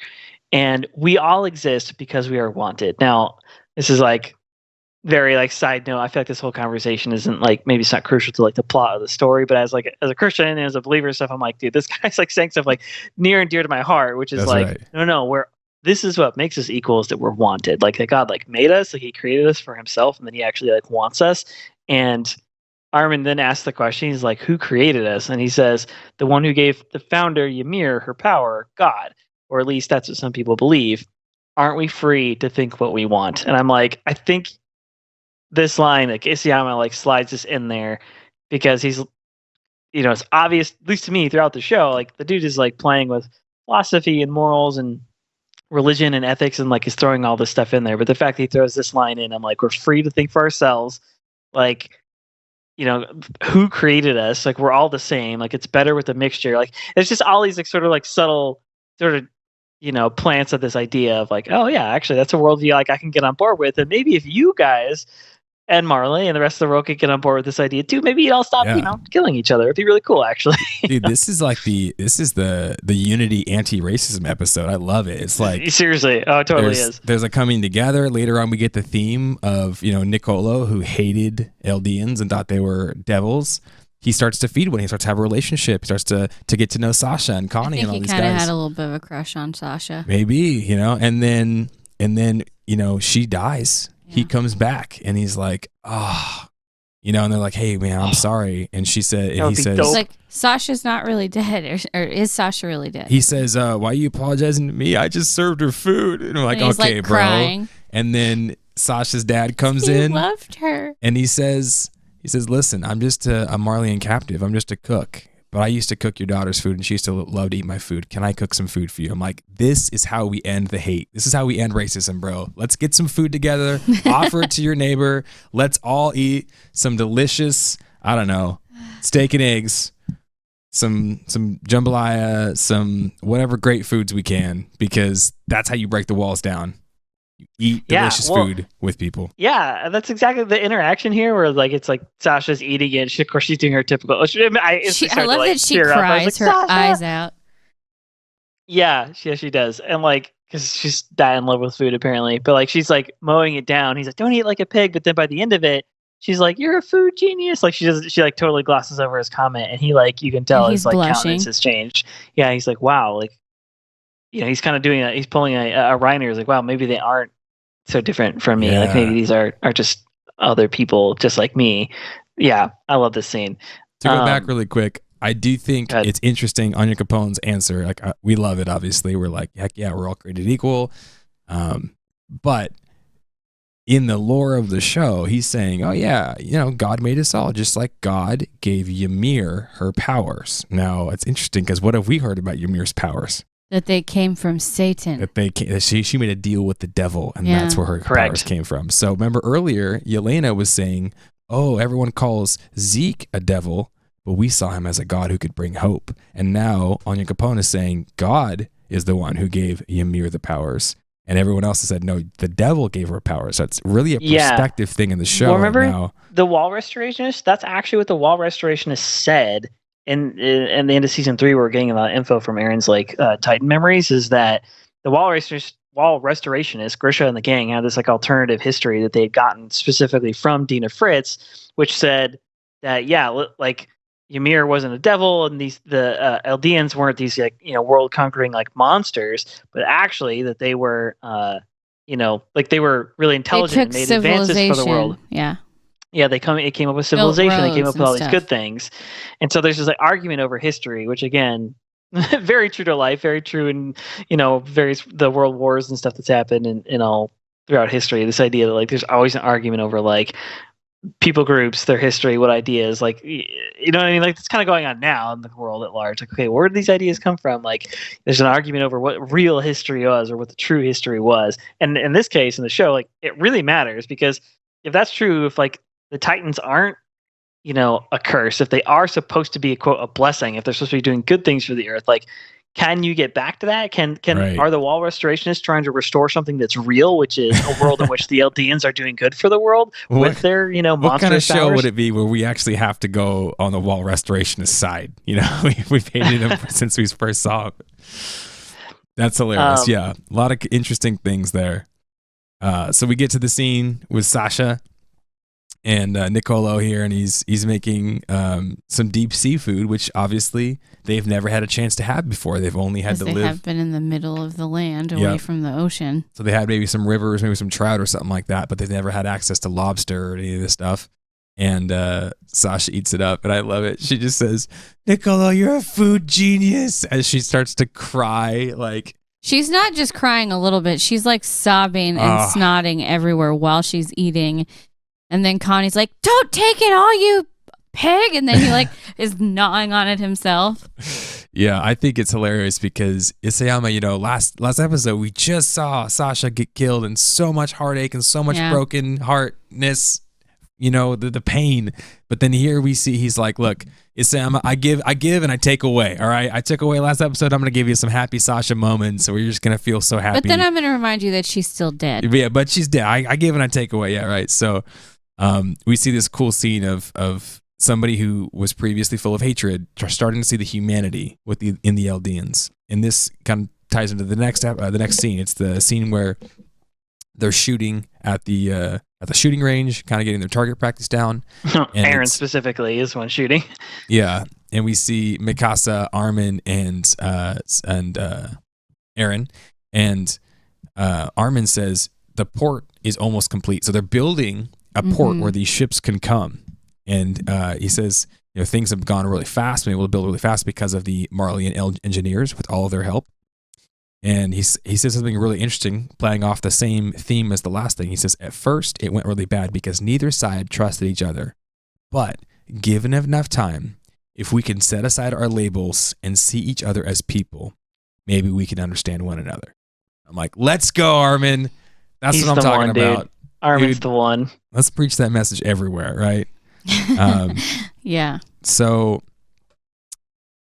And we all exist because we are wanted. Now, this is like very like side note. I feel like this whole conversation isn't like, maybe it's not crucial to like the plot of the story, but as a Christian and as a believer and stuff, I'm like, dude, this guy's like saying stuff like near and dear to my heart, which is That's like, right. no, this is what makes us equals, that we're wanted. Like that God like made us, like he created us for himself, and then he actually like wants us. And Armin then asks the question, he's like, who created us? And he says, the one who gave the founder Ymir her power, God. Or at least that's what some people believe. Aren't we free to think what we want? And I'm like, I think this line, like Isayama like slides this in there because he's, you know, it's obvious, at least to me throughout the show, like the dude is like playing with philosophy and morals and religion and ethics and like is throwing all this stuff in there. But the fact that he throws this line in, I'm like, we're free to think for ourselves. Like, you know, who created us? Like we're all the same. Like it's better with a mixture. Like it's just all these like sort of like subtle sort of, you know, plants of this idea of like, oh yeah, actually that's a worldview like I can get on board with. And maybe if you guys and Marley and the rest of the world could get on board with this idea too, maybe you'd all stop, you know, killing each other. It'd be really cool, actually. Dude, this is the Unity anti-racism episode. I love it. It's like seriously, oh, it totally is. There's a coming together. Later on, we get the theme of, you know, Niccolo, who hated Eldians and thought they were devils. He starts to feed one. He starts to have a relationship. He starts to get to know Sasha and Connie and all these guys. He kind of had a little bit of a crush on Sasha. Maybe, you know, and then you know, she dies. Yeah. He comes back and he's like, oh, you know, and they're like, hey man, I'm sorry. And he says, like, Sasha's not really dead, or is Sasha really dead? He says, why are you apologizing to me? I just served her food. And I'm like, okay, like, bro. Crying. And then Sasha's dad comes in. He loved her. And he says, listen, I'm just a Marleyan captive. I'm just a cook. But I used to cook your daughter's food, and she used to love to eat my food. Can I cook some food for you? I'm like, this is how we end the hate. This is how we end racism, bro. Let's get some food together. Offer it to your neighbor. Let's all eat some delicious, I don't know, steak and eggs, some jambalaya, some whatever great foods we can, because that's how you break the walls down. Eat delicious food with people. Yeah, that's exactly the interaction here, where like it's like Sasha's eating it. Of course, she's doing her typical. I love that she cries her eyes out. Yeah, she does, and like because she's dying in love with food apparently. But like she's like mowing it down. He's like, "Don't eat like a pig." But then by the end of it, she's like, "You're a food genius." Like she like totally glosses over his comment, and he like you can tell his like countenance has changed. Yeah, he's like, "Wow," like. You know, he's kind of doing that. He's pulling a Reiner. He's like, wow, maybe they aren't so different from me. Yeah. Like maybe these are just other people just like me. Yeah, I love this scene. To go back really quick, I do think it's interesting. Onyankapon's answer, like we love it. Obviously, we're like, heck yeah, we're all created equal. But in the lore of the show, he's saying, oh yeah, you know, God made us all, just like God gave Ymir her powers. Now it's interesting because what have we heard about Ymir's powers? That they came from Satan. That she made a deal with the devil, and that's where her powers came from. So remember earlier, Yelena was saying, oh, everyone calls Zeke a devil, but we saw him as a god who could bring hope. And now Onyankapon is saying God is the one who gave Ymir the powers. And everyone else has said, no, the devil gave her powers. So it's really a perspective thing in the show. Well, remember right now. The wall restorationist? That's actually what the wall restorationist said. In the end of season 3, we're getting a lot of info from Eren's like Titan memories. Is that the wall restorationist Grisha and the gang had this like alternative history that they had gotten specifically from Dina Fritz, which said that like Ymir wasn't a devil, and the Eldians weren't these like world conquering like monsters, but actually that they were like they were really intelligent and made advances for the world. Yeah, it came up with civilization. They came up with all these good things. And so there's this like argument over history, which again, very true to life, very true in, the world wars and stuff that's happened and all throughout history. This idea that like there's always an argument over like people groups, their history, what ideas, like, you know what I mean? Like it's kind of going on now in the world at large. Like, okay, where did these ideas come from? Like there's an argument over what real history was or what the true history was. And in this case, in the show, like it really matters, because if that's true, if like the Titans aren't, a curse, if they are supposed to be a blessing, if they're supposed to be doing good things for the earth, like, can you get back to that? Are the wall restorationists trying to restore something that's real, which is a world in which the Eldians are doing good for the world with their, monster What kind of show powers? would it be where we actually have to go on the wall restorationist side? We've hated them since we first saw it. That's hilarious. Yeah, a lot of interesting things there. So we get to the scene with Sasha. and Niccolo here, and he's making some deep seafood, which obviously they've never had a chance to have before. They've only had to live. They have been in the middle of the land, away from the ocean. So they had maybe some rivers, maybe some trout or something like that, but they've never had access to lobster or any of this stuff. And Sasha eats it up, and I love it. She just says, "Niccolo, you're a food genius," as she starts to cry. Like, she's not just crying a little bit; she's like sobbing and snotting everywhere while she's eating. And then Connie's like, "Don't take it all, you pig!" And then he like is gnawing on it himself. Yeah, I think it's hilarious because Isayama, last episode we just saw Sasha get killed, and so much heartache and so much broken heartness. The pain. But then here we see he's like, "Look, Isayama, I give and I take away. All right, I took away last episode. I'm going to give you some happy Sasha moments, so we're just going to feel so happy." But then I'm going to remind you that she's still dead. Yeah, but she's dead. I give and I take away. Yeah, right. So we see this cool scene of somebody who was previously full of hatred starting to see the humanity in the Eldians. And this kind of ties into the next scene. It's the scene where they're shooting at the shooting range, kind of getting their target practice down. And Eren specifically is one shooting. Yeah, and we see Mikasa, Armin, and Eren, and Armin says the port is almost complete. So they're building a port where these ships can come, and he says things have gone really fast. Been able to build really fast because of the Marleyan engineers with all of their help. And he says something really interesting, playing off the same theme as the last thing. He says, "At first, it went really bad because neither side trusted each other. But given enough time, if we can set aside our labels and see each other as people, maybe we can understand one another." I'm like, let's go, Armin. That's what I'm talking about. Armin's the one. Let's preach that message everywhere, right? Yeah. So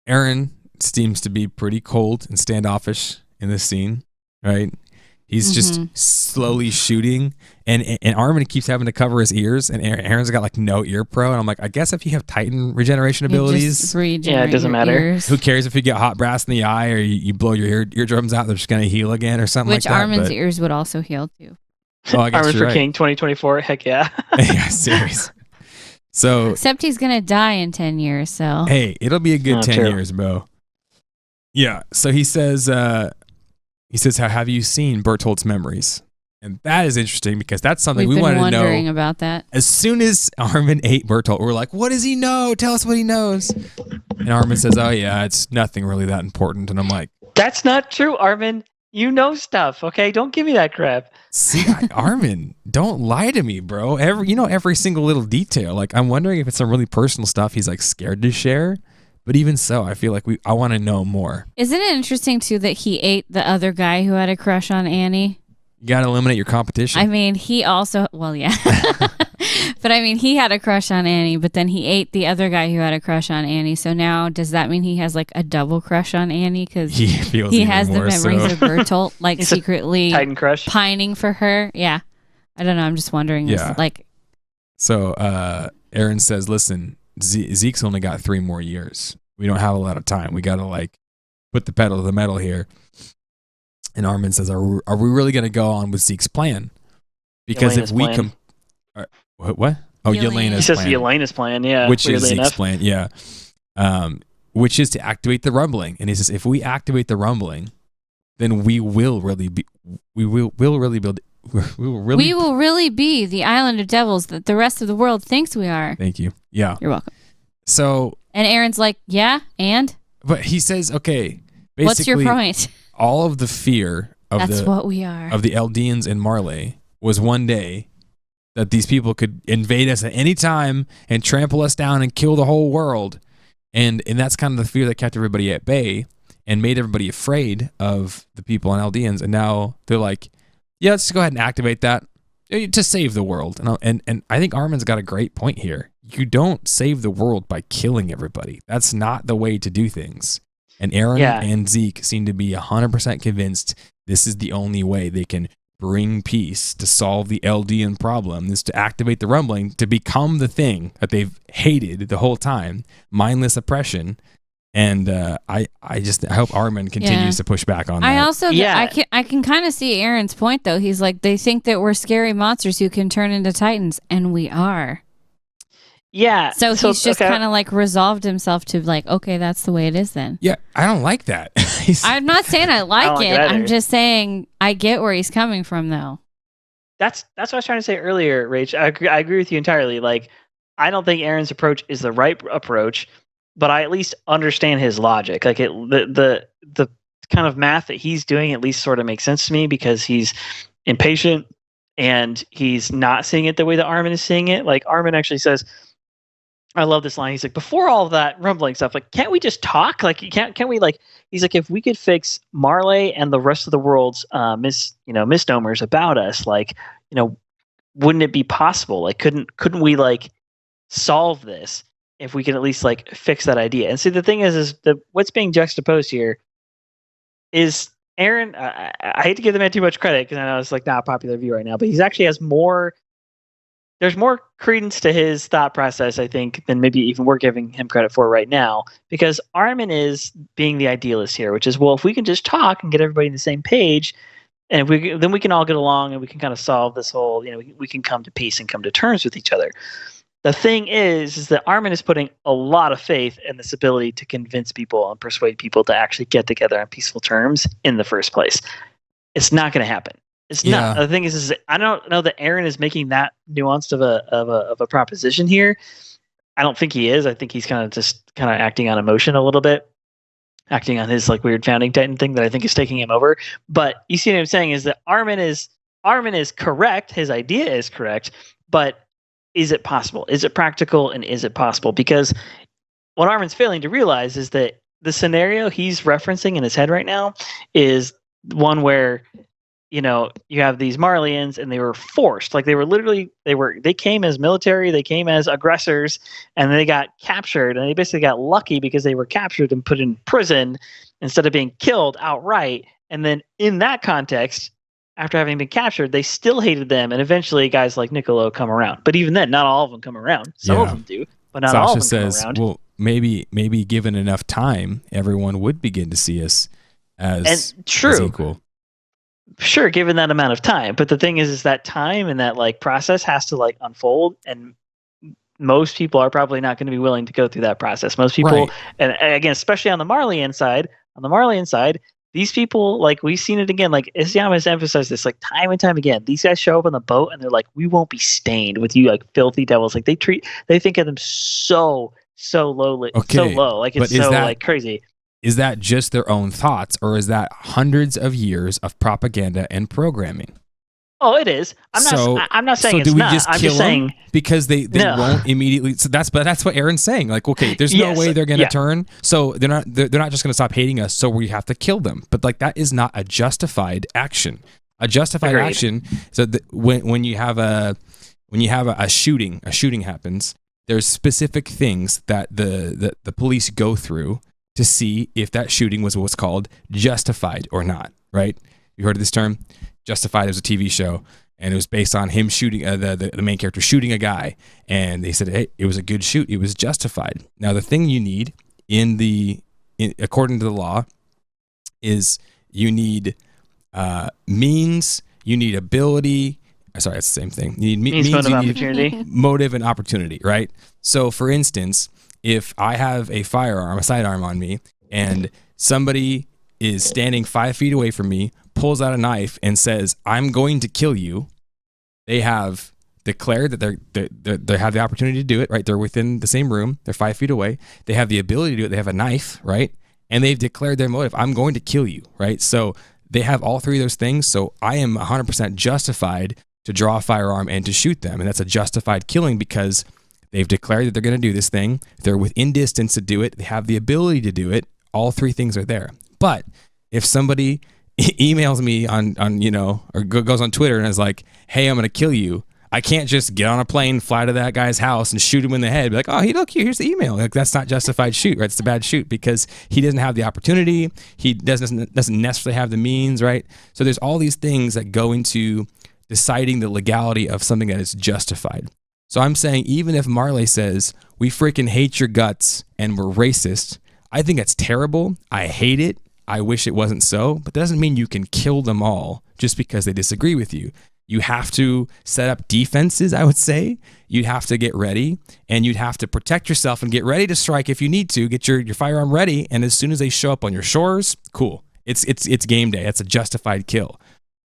Eren seems to be pretty cold and standoffish in this scene, right? He's just slowly shooting, and Armin keeps having to cover his ears, and Eren's got like no ear pro, and I'm like, I guess if you have Titan regeneration abilities, it doesn't matter. Ears. Who cares if you get hot brass in the eye or you blow your eardrums out, they're just gonna heal again or something like that. Which Armin's ears would also heal too. Oh, I guess Armin you're for right. King 2024, heck yeah. Yeah, serious. So except he's gonna die in 10 years, so hey, it'll be a good 10 true. years, bro. Yeah. So he says, "How have you seen Bertholdt's memories?" And that is interesting because that's something we wanted to know. We've been wondering about that. As soon as Armin ate Bertholdt, we're like, "What does he know? Tell us what he knows." And Armin says, "Oh yeah, it's nothing really that important." And I'm like, "That's not true, Armin. You know stuff, okay? Don't give me that crap." See, Armin, don't lie to me, bro. Every single little detail. Like, I'm wondering if it's some really personal stuff he's like scared to share. But even so, I feel like I want to know more. Isn't it interesting too that he ate the other guy who had a crush on Annie? You got to eliminate your competition. I mean, he also, well, yeah. But I mean, he had a crush on Annie, but then he ate the other guy who had a crush on Annie. So now, does that mean he has like a double crush on Annie? Because he has the memories of Bertolt, like secretly Titan crush. pining for her. Yeah. I don't know. I'm just wondering. Yeah. So Eren says, "Listen, Zeke's only got 3 more years. We don't have a lot of time. We got to put the pedal to the metal here." And Armin says, are we really going to go on with Zeke's plan? Because Yelena's if we plan. what? Oh, Yelena's He says plan. Yelena's plan, yeah. Which is Zeke's enough. plan, yeah. Which is to activate the rumbling. And he says, if we activate the rumbling, then we will really be the island of devils that the rest of the world thinks we are. Thank you. Yeah. You're welcome. So. And Eren's like, yeah, and? But he says, okay, basically. What's your point? All of the fear of what we are. Of the Eldians and Marley was one day that these people could invade us at any time and trample us down and kill the whole world. And that's kind of the fear that kept everybody at bay and made everybody afraid of the people on Eldians. And now they're like, yeah, let's just go ahead and activate that to save the world. And I think Armin's got a great point here. You don't save the world by killing everybody. That's not the way to do things. And Eren and Zeke seem to be 100% convinced this is the only way they can bring peace to solve the Eldian problem, is to activate the rumbling, to become the thing that they've hated the whole time, mindless oppression. And I hope Armin continues to push back on that. I can kind of see Eren's point though. He's like, they think that we're scary monsters who can turn into titans, and we are. Yeah. So he's just kind of like resolved himself to like, okay, that's the way it is then. Yeah, I don't like that. I'm not saying I like it. it I'm just saying I get where he's coming from, though. That's what I was trying to say earlier, Rach. I agree with you entirely. Like, I don't think Eren's approach is the right approach, but I at least understand his logic. Like, the kind of math that he's doing at least sort of makes sense to me because he's impatient and he's not seeing it the way that Armin is seeing it. Like, Armin actually says, I love this line. He's like, before all of that rumbling stuff, like, can't we just talk? Like, can't we, like, he's like, if we could fix Marley and the rest of the world's misnomers about us, like, wouldn't it be possible? Like, couldn't we like solve this if we can at least like fix that idea? And see, the thing is what's being juxtaposed here is Eren. I hate to give the man too much credit because I know it's like not a popular view right now, but he's actually has more. There's more credence to his thought process, I think, than maybe even we're giving him credit for right now. Because Armin is being the idealist here, which is, well, if we can just talk and get everybody on the same page, and then we can all get along and we can kind of solve this whole, we can come to peace and come to terms with each other. The thing is that Armin is putting a lot of faith in this ability to convince people and persuade people to actually get together on peaceful terms in the first place. It's not going to happen. It's not. The thing is I don't know that Eren is making that nuanced of a proposition here. I don't think he is. I think he's kind of acting on emotion a little bit, acting on his like weird founding titan thing that I think is taking him over. But you see what I'm saying is that Armin is correct. His idea is correct, but is it possible? Is it practical? And is it possible? Because what Armin's failing to realize is that the scenario he's referencing in his head right now is one where you have these Marleyans and they were forced. Like they came as military, they came as aggressors, and they got captured, and they basically got lucky because they were captured and put in prison instead of being killed outright. And then in that context, after having been captured, they still hated them, and eventually guys like Niccolo come around. But even then, not all of them come around. Some of them do, but not all of them says, come around. Well, maybe given enough time, everyone would begin to see us as equal. Sure, given that amount of time. But the thing is that time and that like process has to like unfold, and most people are probably not going to be willing to go through that process. Most people, right. And again, especially on the Marleyean side, these people, like we've seen it again, like Isayama has emphasized this like time and time again. These guys show up on the boat and they're like, we won't be stained with you like filthy devils. Like they think of them so lowly, so low. Like it's so like crazy. Is that just their own thoughts, or is that hundreds of years of propaganda and programming? Oh, it is. I'm not saying it's not. I'm just saying because they won't immediately. So that's what Eren's saying. Like, okay, there's no way they're going to turn. So they're not just going to stop hating us. So we have to kill them. But like that is not a justified action. A justified action. So when you have a shooting happens, there's specific things that the police go through to see if that shooting was what's called justified or not, right? You heard of this term? Justified was a TV show, and it was based on him shooting, the main character shooting a guy, and they said, hey, it was a good shoot. It was justified. Now, the thing you need according to the law is you need means, you need ability. Sorry, that's the same thing. You need means, motive, opportunity. Motive and opportunity, right? So, for instance, if I have a firearm, a sidearm on me, and somebody is standing 5 feet away from me, pulls out a knife and says, I'm going to kill you, they have declared that they have the opportunity to do it, right? They're within the same room. They're 5 feet away. They have the ability to do it. They have a knife, right? And they've declared their motive. I'm going to kill you, right? So they have all three of those things. So I am 100% justified to draw a firearm and to shoot them. And that's a justified killing because they've declared that they're going to do this thing. They're within distance to do it. They have the ability to do it. All three things are there. But if somebody emails me on or goes on Twitter and is like, hey, I'm going to kill you, I can't just get on a plane, fly to that guy's house and shoot him in the head. Be like, oh, look, here's the email. Like, that's not justified shoot, right? It's a bad shoot because he doesn't have the opportunity. He doesn't necessarily have the means, right? So there's all these things that go into deciding the legality of something that is justified. So I'm saying even if Marley says, we freaking hate your guts and we're racist, I think that's terrible. I hate it. I wish it wasn't so, but that doesn't mean you can kill them all just because they disagree with you. You have to set up defenses, I would say. You'd have to get ready, and you'd have to protect yourself and get ready to strike if you need to. Get your firearm ready, and as soon as they show up on your shores, cool. It's game day. It's a justified kill.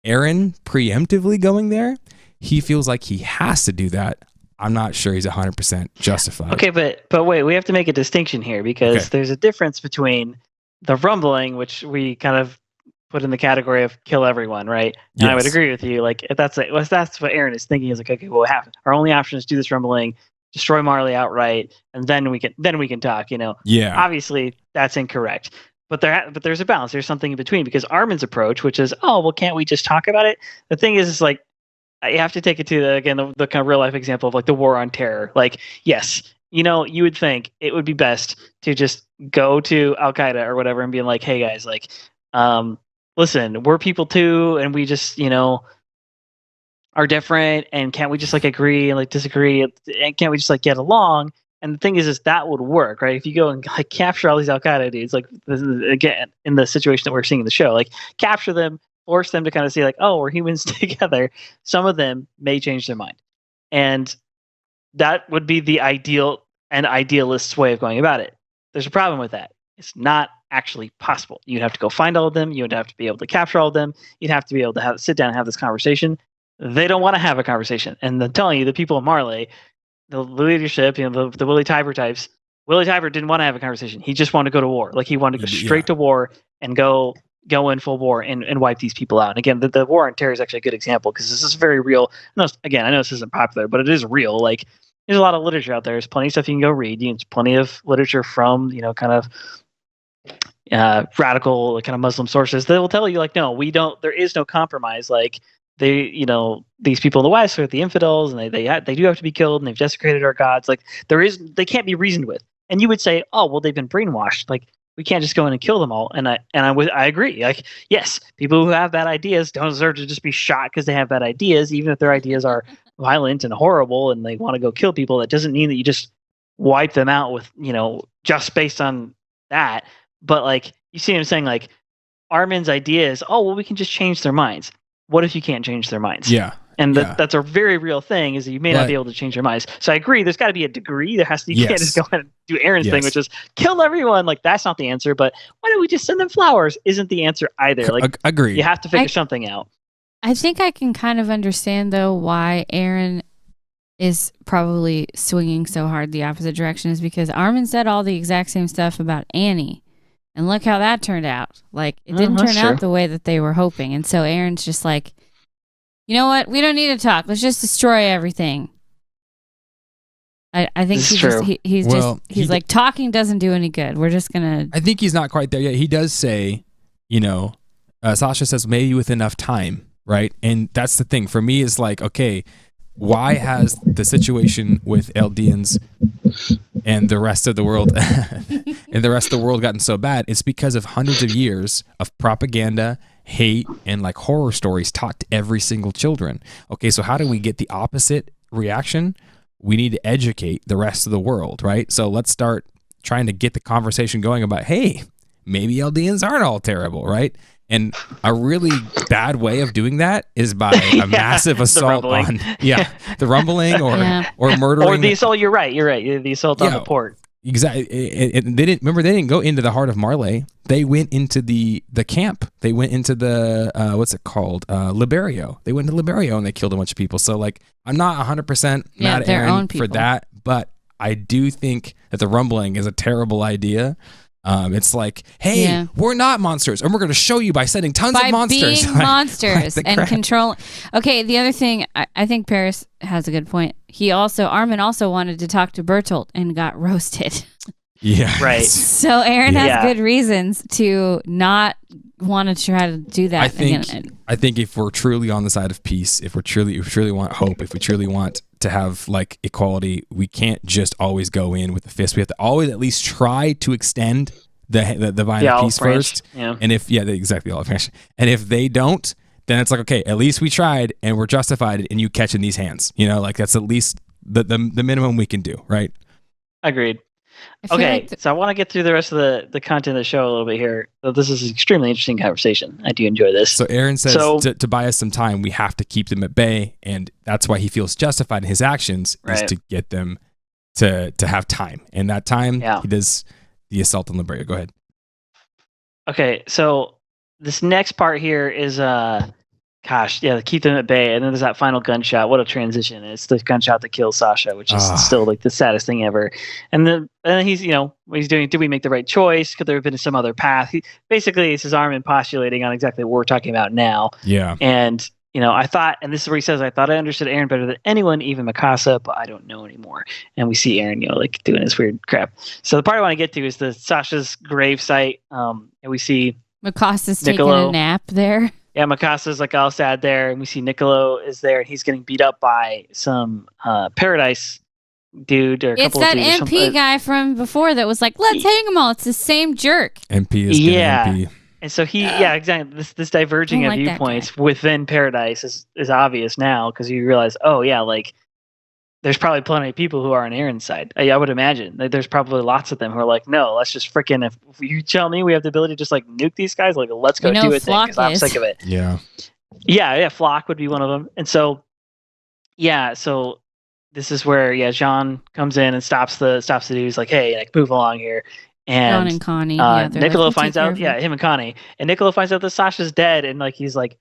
Eren preemptively going there, he feels like he has to do that. I'm not sure he's 100% justified. Okay, but wait, we have to make a distinction here because there's a difference between the rumbling, which we kind of put in the category of kill everyone, right? And Yes. I would agree with you. Like if that's what Eren is thinking, is like, okay, well, our only option is do this rumbling, destroy Marley outright, and then we can talk. Yeah. Obviously that's incorrect. But there's a balance. There's something in between because Armin's approach, which is, oh well, can't we just talk about it? The thing is like you have to take it to the kind of real life example of like the war on terror. Like yes, you would think it would be best to just go to Al Qaeda or whatever and be like, hey guys, like, listen, we're people too, and we just are different, and can't we just like agree and like disagree, and can't we just like get along? And the thing is that would work, right? If you go and like capture all these Al Qaeda dudes, like this is, again in the situation that we're seeing in the show, like capture them, force them to kind of see like, oh, we're humans together. Some of them may change their mind, and that would be the idealist's way of going about it. There's a problem with that. It's not actually possible. You'd have to go find all of them. You would have to be able to capture all of them. You'd have to be able to sit down and have this conversation. They don't want to have a conversation. And I'm telling you, the people of Marley, the leadership, the Willie Tiber types, Willie Tiber didn't want to have a conversation. He just wanted to go to war. Like he wanted to go straight to war and go in full war and wipe these people out. And again, the war on terror is actually a good example because this is very real. No, again, I know this isn't popular, but it is real. Like there's a lot of literature out there. There's plenty of stuff you can go read. There's plenty of literature from, kind of radical kind of Muslim sources that will tell you like, no, we don't, there is no compromise. Like these people in the West are the infidels and they do have to be killed and they've desecrated our gods. Like they can't be reasoned with. And you would say, oh, well, they've been brainwashed. Like we can't just go in and kill them all. And I agree. Like, yes, people who have bad ideas don't deserve to just be shot because they have bad ideas, even if their ideas are violent and horrible and they want to go kill people. That doesn't mean that you just wipe them out with, just based on that. But like, you see what I'm saying? Like Armin's idea is, oh, well, we can just change their minds. What if you can't change their minds? Yeah. And that's a very real thing, is that you may not be able to change their minds. So I agree, there's got to be a degree. There has to be, you can't just go and do Eren's thing, which is kill everyone. Like, that's not the answer. But why don't we just send them flowers? Isn't the answer either. Like, agreed. You have to figure something out. I think I can kind of understand, though, why Eren is probably swinging so hard the opposite direction, is because Armin said all the exact same stuff about Annie. And look how that turned out. Like, it didn't turn out the way that they were hoping. And so Eren's just like, you know what? We don't need to talk. Let's just destroy everything. I think he's like, talking doesn't do any good. We're just going to... I think he's not quite there yet. He does say, Sasha says maybe with enough time, right? And that's the thing. For me, is like, okay, why has the situation with Eldians and the rest of the world gotten so bad? It's because of hundreds of years of propaganda, hate, and like horror stories taught to every single children. Okay, so how do we get the opposite reaction? We need to educate the rest of the world, right? So let's start trying to get the conversation going about, hey, maybe Eldians aren't all terrible, right? And a really bad way of doing that is by a massive assault on the rumbling or murdering. Or the assault, you're right. The assault on the port. Exactly. They didn't go into the heart of Marley. They went into the camp. They went into the what's it called? Liberio. They went to Liberio and they killed a bunch of people. So like, I'm not 100% mad at Eren for that, but I do think that the rumbling is a terrible idea. It's like, hey, we're not monsters, and we're going to show you by sending tons of monsters. Being monsters and control. Okay, the other thing, I think Paris has a good point. Armin also wanted to talk to Bertolt and got roasted. Yeah. Right. So Eren has good reasons to not want to try to do that. I think if we're truly on the side of peace, if we truly want hope, if we truly want to have like equality, we can't just always go in with the fist. We have to always at least try to extend the vine of peace first. Yeah. And if exactly all French. And if they don't, then it's like, okay, at least we tried and we're justified in you catching these hands. Like that's at least the minimum we can do, right? Agreed. Okay, so I want to get through the rest of the content of the show a little bit here. So this is an extremely interesting conversation. I do enjoy this. So Eren says to buy us some time, we have to keep them at bay, and that's why he feels justified in his actions is to get them to have time. And that time, he does the assault on Liberator. Go ahead. Okay, so this next part here is keep them at bay, and then there's that final gunshot. What a transition! It's the gunshot that kills Sasha, which is still like the saddest thing ever. And then he's, what he's doing. Did we make the right choice? Could there have been some other path? Basically, this is Armin postulating on exactly what we're talking about now. Yeah. And I thought, and this is where he says, I thought I understood Eren better than anyone, even Mikasa, but I don't know anymore. And we see Eren, like doing this weird crap. So the part I want to get to is the Sasha's grave site, and we see Mikasa's Niccolo taking a nap there. Yeah, Mikasa's like all sad there, and we see Niccolo is there, and he's getting beat up by some Paradise dude or a couple of dudes. It's that MP guy from before that was like, let's hang them all. It's the same jerk. MP is MP. And so exactly. This diverging of viewpoints within Paradise is obvious now because you realize, there's probably plenty of people who are on Eren's side. I would imagine there's probably lots of them who are like, no, let's just freaking, if you tell me we have the ability to just like nuke these guys, like let's go do it because I'm sick of it. Yeah. Flock would be one of them. And so, so this is where, Jean comes in and stops the dudes like, hey, like move along here. And John and Connie, Niccolo finds out, him and Connie, and Niccolo finds out that Sasha's dead, and like he's like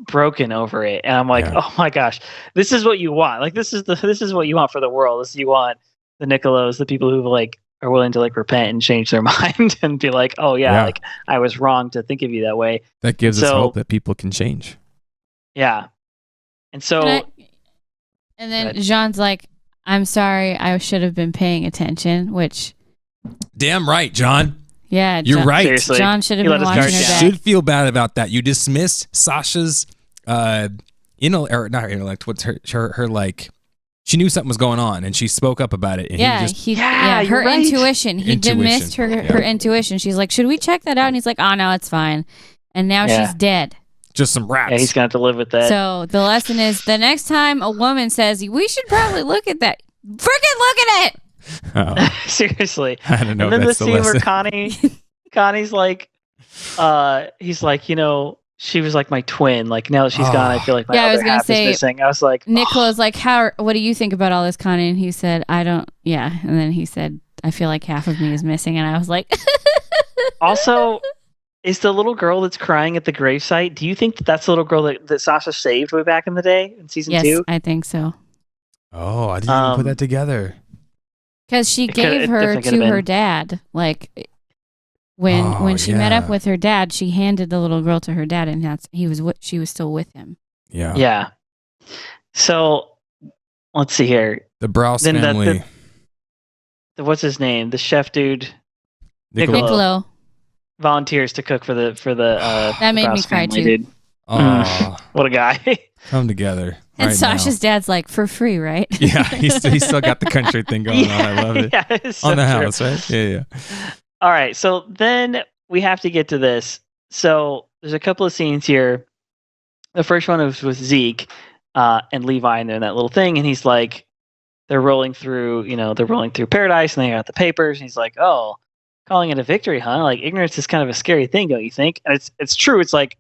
broken over it, and I'm like, oh my gosh, this is what you want. Like this is what you want for the world. This you want the Niccolos, the people who like are willing to like repent and change their mind and be like, oh like I was wrong to think of you that way. That gives us hope that people can change. Yeah, and so, and then Jean's like, I'm sorry, I should have been paying attention, which. Damn right, John. Yeah, you're right. Seriously. John should have been watching her back. Should feel bad about that. You dismissed Sasha's, not intellect. What's her like? She knew something was going on, and she spoke up about it. And her intuition. He dismissed her intuition. She's like, should we check that out? And he's like, oh no, it's fine. And now she's dead. Just some rats. Yeah, he's gonna have to live with that. So the lesson is, the next time a woman says, we should probably look at that. Freaking look at it. Oh. Seriously. I don't know. And then that's the scene where Connie's like, he's like, she was like my twin. Like now that she's gone, I feel like my other half is missing. I was like, Niccolo's like, what do you think about all this, Connie? And he said, I don't. Yeah. And then he said, I feel like half of me is missing. And I was like, also, is the little girl that's crying at the gravesite? Do you think that's the little girl that Sasha saved way back in the day in season 2? Yes, I think so. Oh, I didn't even put that together. Because she gave her to her dad. Like when she met up with her dad, she handed the little girl to her dad, and she was still with him. Yeah. Yeah. So let's see here. The Browse family. What's his name? The chef dude. Niccolo volunteers to cook for the that made me cry too. Dude. Oh, what a guy. Come together. And Sasha's dad's like, for free, right? Yeah, he's still got the country thing going on. I love it. Yeah, it's so on the true. house, right? Yeah. All right, so then we have to get to this. So there's a couple of scenes here. The first one was with Zeke and Levi, and they're in that little thing, and he's like, they're rolling through Paradise, and they got the papers, and he's like, oh, calling it a victory, huh? Like ignorance is kind of a scary thing, don't you think? And it's true. It's like,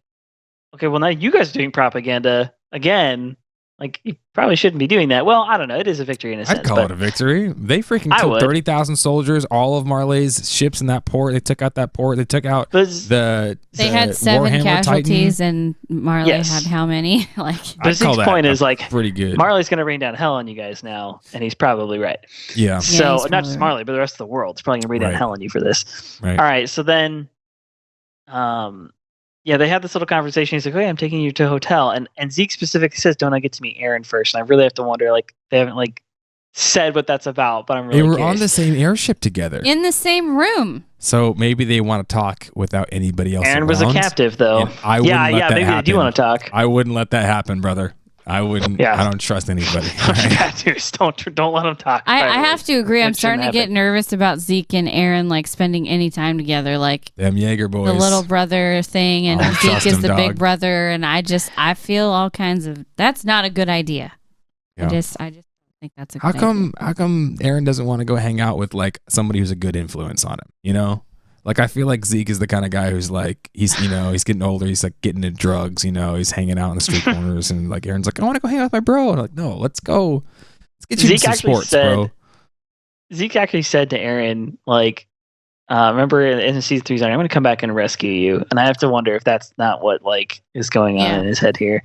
okay, well now you guys are doing propaganda again. Like, you probably shouldn't be doing that. Well, I don't know. It is a victory in a sense. I'd call it a victory. They freaking killed 30,000 soldiers, all of Marley's ships in that port. They took out that port. They took out They had 7 Warhammer casualties, Titan. and Marley had how many? But Zeke's point is, like, pretty good. Marley's going to rain down hell on you guys now, and he's probably right. Yeah. So, not just Marley, but the rest of the world's probably going to rain down hell on you for this. Right. All right, so then... they had this little conversation. He's like, "Oh, yeah, I'm taking you to a hotel," and Zeke specifically says, "Don't I get to meet Eren first?" And I really have to wonder, like, they haven't like said what that's about, but I'm really They were curious. on the same airship together, in the same room. So maybe they want to talk without anybody else. Eren was a captive, though. And I wouldn't let that maybe happen. they do want to talk. I wouldn't let that happen, brother. I wouldn't. I don't trust anybody. Don't let them talk. I have to agree. I'm starting to get nervous about Zeke and Eren like spending any time together. Like them Jaeger boys, the little brother thing, and Zeke is the big brother, and I feel all kinds of. That's not a good idea. Yeah. I just. think that's a How good come idea. how come Eren doesn't want to go hang out with like somebody who's a good influence on him, you know? Like I feel like Zeke is the kind of guy who's like he's getting older, he's like getting into drugs, he's hanging out in the street corners and like Eren's like, I want to go hang out with my bro. And I'm like, no, let's go. Let's get you into some sports, bro. Zeke actually said to Eren, like, remember in season 3, I'm going to come back and rescue you. And I have to wonder if that's not what like is going on in his head here.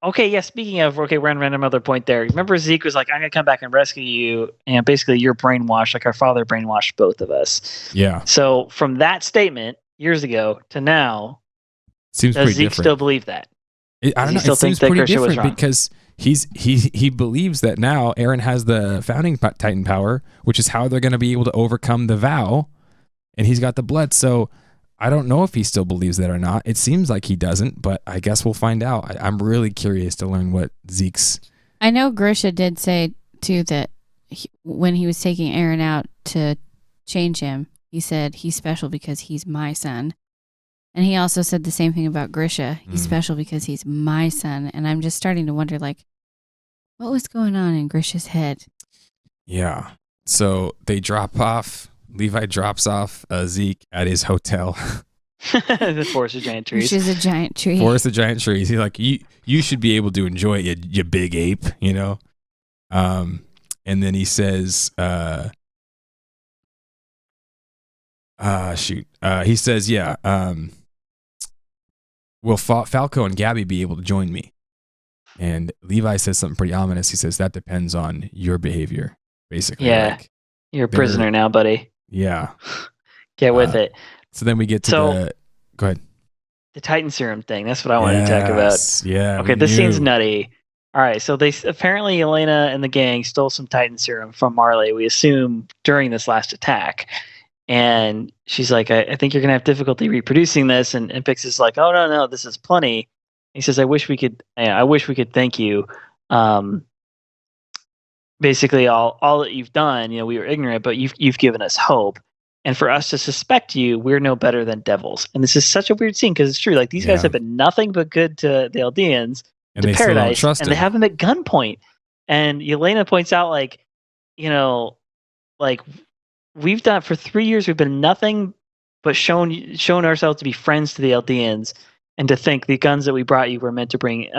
Okay, yeah, speaking of, we're on random other point there. Remember Zeke was like, I'm going to come back and rescue you. And basically you're brainwashed, like our father brainwashed both of us. Yeah. So from that statement years ago to now, seems does pretty Zeke different. still believe that? I don't know. Still It seems think that pretty Grisha was different wrong? because he believes that now Eren has the founding Titan power, which is how they're going to be able to overcome the vow, and he's got the blood. So I don't know if he still believes that or not. It seems like he doesn't, but I guess we'll find out. I'm really curious to learn what Zeke's. I know Grisha did say too that when he was taking Eren out to change him, he said he's special because he's my son. And he also said the same thing about Grisha. He's special because he's my son. And I'm just starting to wonder, like, what was going on in Grisha's head? Yeah. So they drop off. Levi drops off Zeke at his hotel. The forest of giant trees. Which is a giant tree. Forest of giant trees. He's like, you should be able to enjoy it, you big ape, And then he says, he says, yeah, will Falco and Gabby be able to join me? And Levi says something pretty ominous. He says, that depends on your behavior, basically. Yeah. Like, you're a prisoner now, buddy. Yeah. Get with it. So then we get to go ahead. The Titan serum thing. That's what I wanted to talk about. Yeah. Okay, this scene's nutty. All right, so they apparently Yelena and the gang stole some Titan serum from Marley, we assume during this last attack. And she's like, I think you're going to have difficulty reproducing this. And Pix is like, oh, no, this is plenty. He says, I wish we could thank you. Basically, all that you've done, we were ignorant, but you've given us hope. And for us to suspect you, we're no better than devils. And this is such a weird scene because it's true. Like these guys have been nothing but good to the Eldians, to Paradise, and they have them at gunpoint. And Yelena points out, like, we've done for 3 years, we've been nothing but shown ourselves to be friends to the Eldians, and to think the guns that we brought you were meant to bring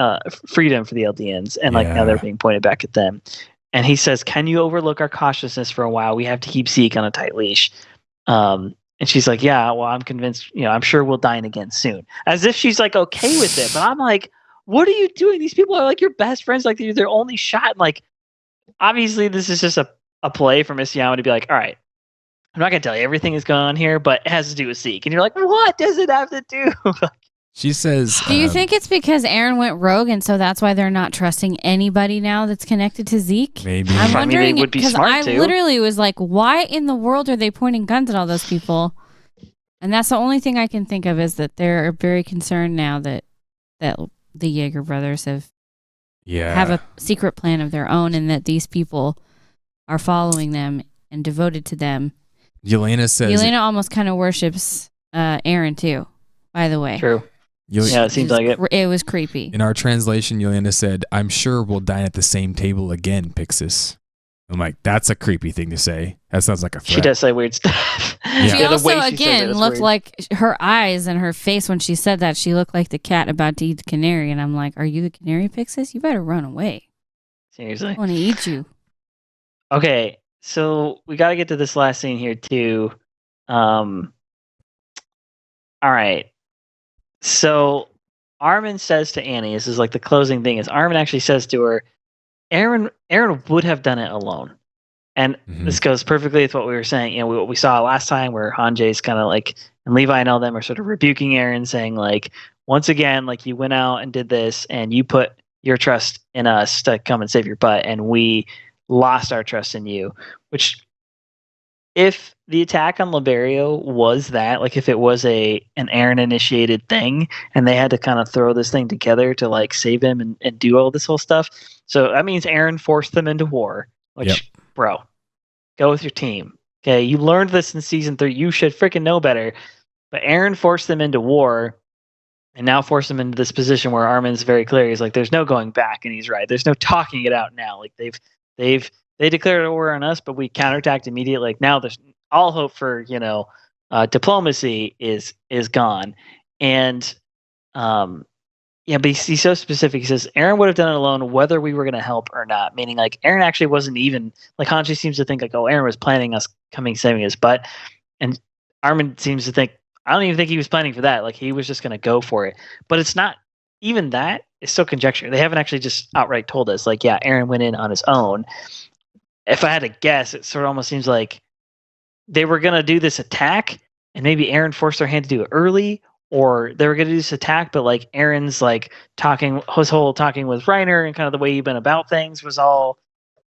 freedom for the Eldians, and now they're being pointed back at them. And he says, "Can you overlook our cautiousness for a while? We have to keep Zeke on a tight leash." And she's like, "Yeah, well, I'm convinced. I'm sure we'll dine again soon." As if she's like okay with it, but I'm like, "What are you doing? These people are like your best friends. Like they're their only shot." And like, obviously, this is just a play for Missiyama to be like, "All right, I'm not gonna tell you everything is going on here, but it has to do with Zeke." And you're like, "What does it have to do?" She says, do you think it's because Eren went rogue and so that's why they're not trusting anybody now that's connected to Zeke? Maybe. I'm wondering because I literally was like, why in the world are they pointing guns at all those people? And that's the only thing I can think of is that they're very concerned now that the Jaeger brothers have a secret plan of their own and that these people are following them and devoted to them. Yelena almost kind of worships Eren too, by the way. True. Yeah, it seems like it. It was creepy. In our translation, Yelena said, "I'm sure we'll dine at the same table again, Pixis." I'm like, that's a creepy thing to say. That sounds like a threat. She does say weird stuff. Yeah. She also, again, looked like her eyes and her face when she said that. She looked like the cat about to eat the canary. And I'm like, are you the canary, Pixis? You better run away. Seriously? I want to eat you. Okay, so we got to get to this last scene here, too. All right. So Armin says to Annie, this is like the closing thing, is Armin actually says to her, Eren would have done it alone. And this goes perfectly with what we were saying. What we saw last time where Hanjay's kind of like, and Levi and all them are sort of rebuking Eren, saying like, once again, like you went out and did this and you put your trust in us to come and save your butt. And we lost our trust in you, which if the attack on Liberio was that, like if it was an Eren initiated thing and they had to kind of throw this thing together to like save him and do all this whole stuff. So that means Eren forced them into war, which bro, go with your team. Okay. You learned this in season 3. You should freaking know better, but Eren forced them into war. and now force him into this position where Armin's very clear. He's like, there's no going back, and he's right. There's no talking it out now. Like they declared war on us, but we counterattacked immediately. Like now there's all hope for, diplomacy is gone. And yeah, but he's so specific. He says Eren would have done it alone whether we were going to help or not. Meaning, like, Eren actually wasn't even, like, Hanji seems to think, like, oh, Eren was planning us coming saving us. But, and Armin seems to think, I don't even think he was planning for that. Like, he was just going to go for it. But it's not, even that is still conjecture. They haven't actually just outright told us, like, yeah, Eren went in on his own. If I had to guess, it sort of almost seems like they were going to do this attack, and maybe Eren forced their hand to do it early, or they were going to do this attack, but like Eren's like talking with Reiner and kind of the way he'd been about things was all,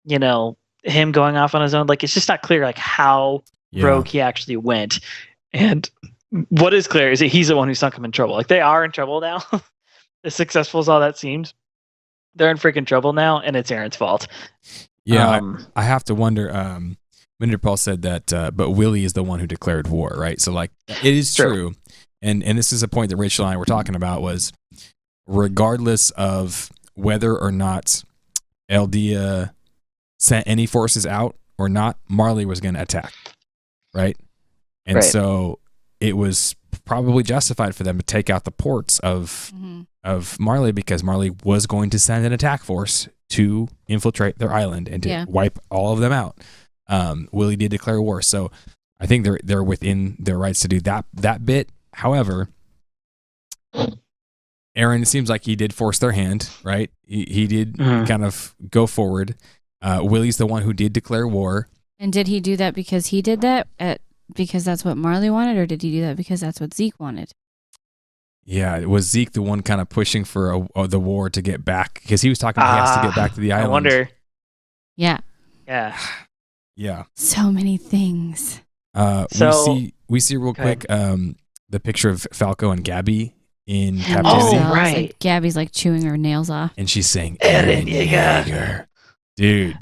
him going off on his own. Like, it's just not clear like how rogue he actually went. And what is clear is that he's the one who sunk him in trouble. Like, they are in trouble now. As successful as all that seems, they're in freaking trouble now, and it's Eren's fault. Yeah, I have to wonder. Paul said that, but Willie is the one who declared war, right? So, like, it is true. And this is a point that Rachel and I were talking about, was regardless of whether or not Eldia sent any forces out or not, Marley was going to attack, right? And so it was probably justified for them to take out the ports of Marley, because Marley was going to send an attack force to infiltrate their island and to wipe all of them out. Willie did declare war, so I think they're within their rights to do that bit. However, Eren, it seems like he did force their hand, right? He did kind of go forward. Willie's the one who did declare war. And did he do that because he did that because that's what Marley wanted, or did he do that because that's what Zeke wanted? Yeah, it was Zeke the one kind of pushing for the war to get back, because he was talking about he has to get back to the island. I wonder. Yeah. Yeah. Yeah. So many things. We see real quick the picture of Falco and Gabby in captivity. Oh, right. Like Gabby's like chewing her nails off. And she's saying, Eren Yeager. Dude,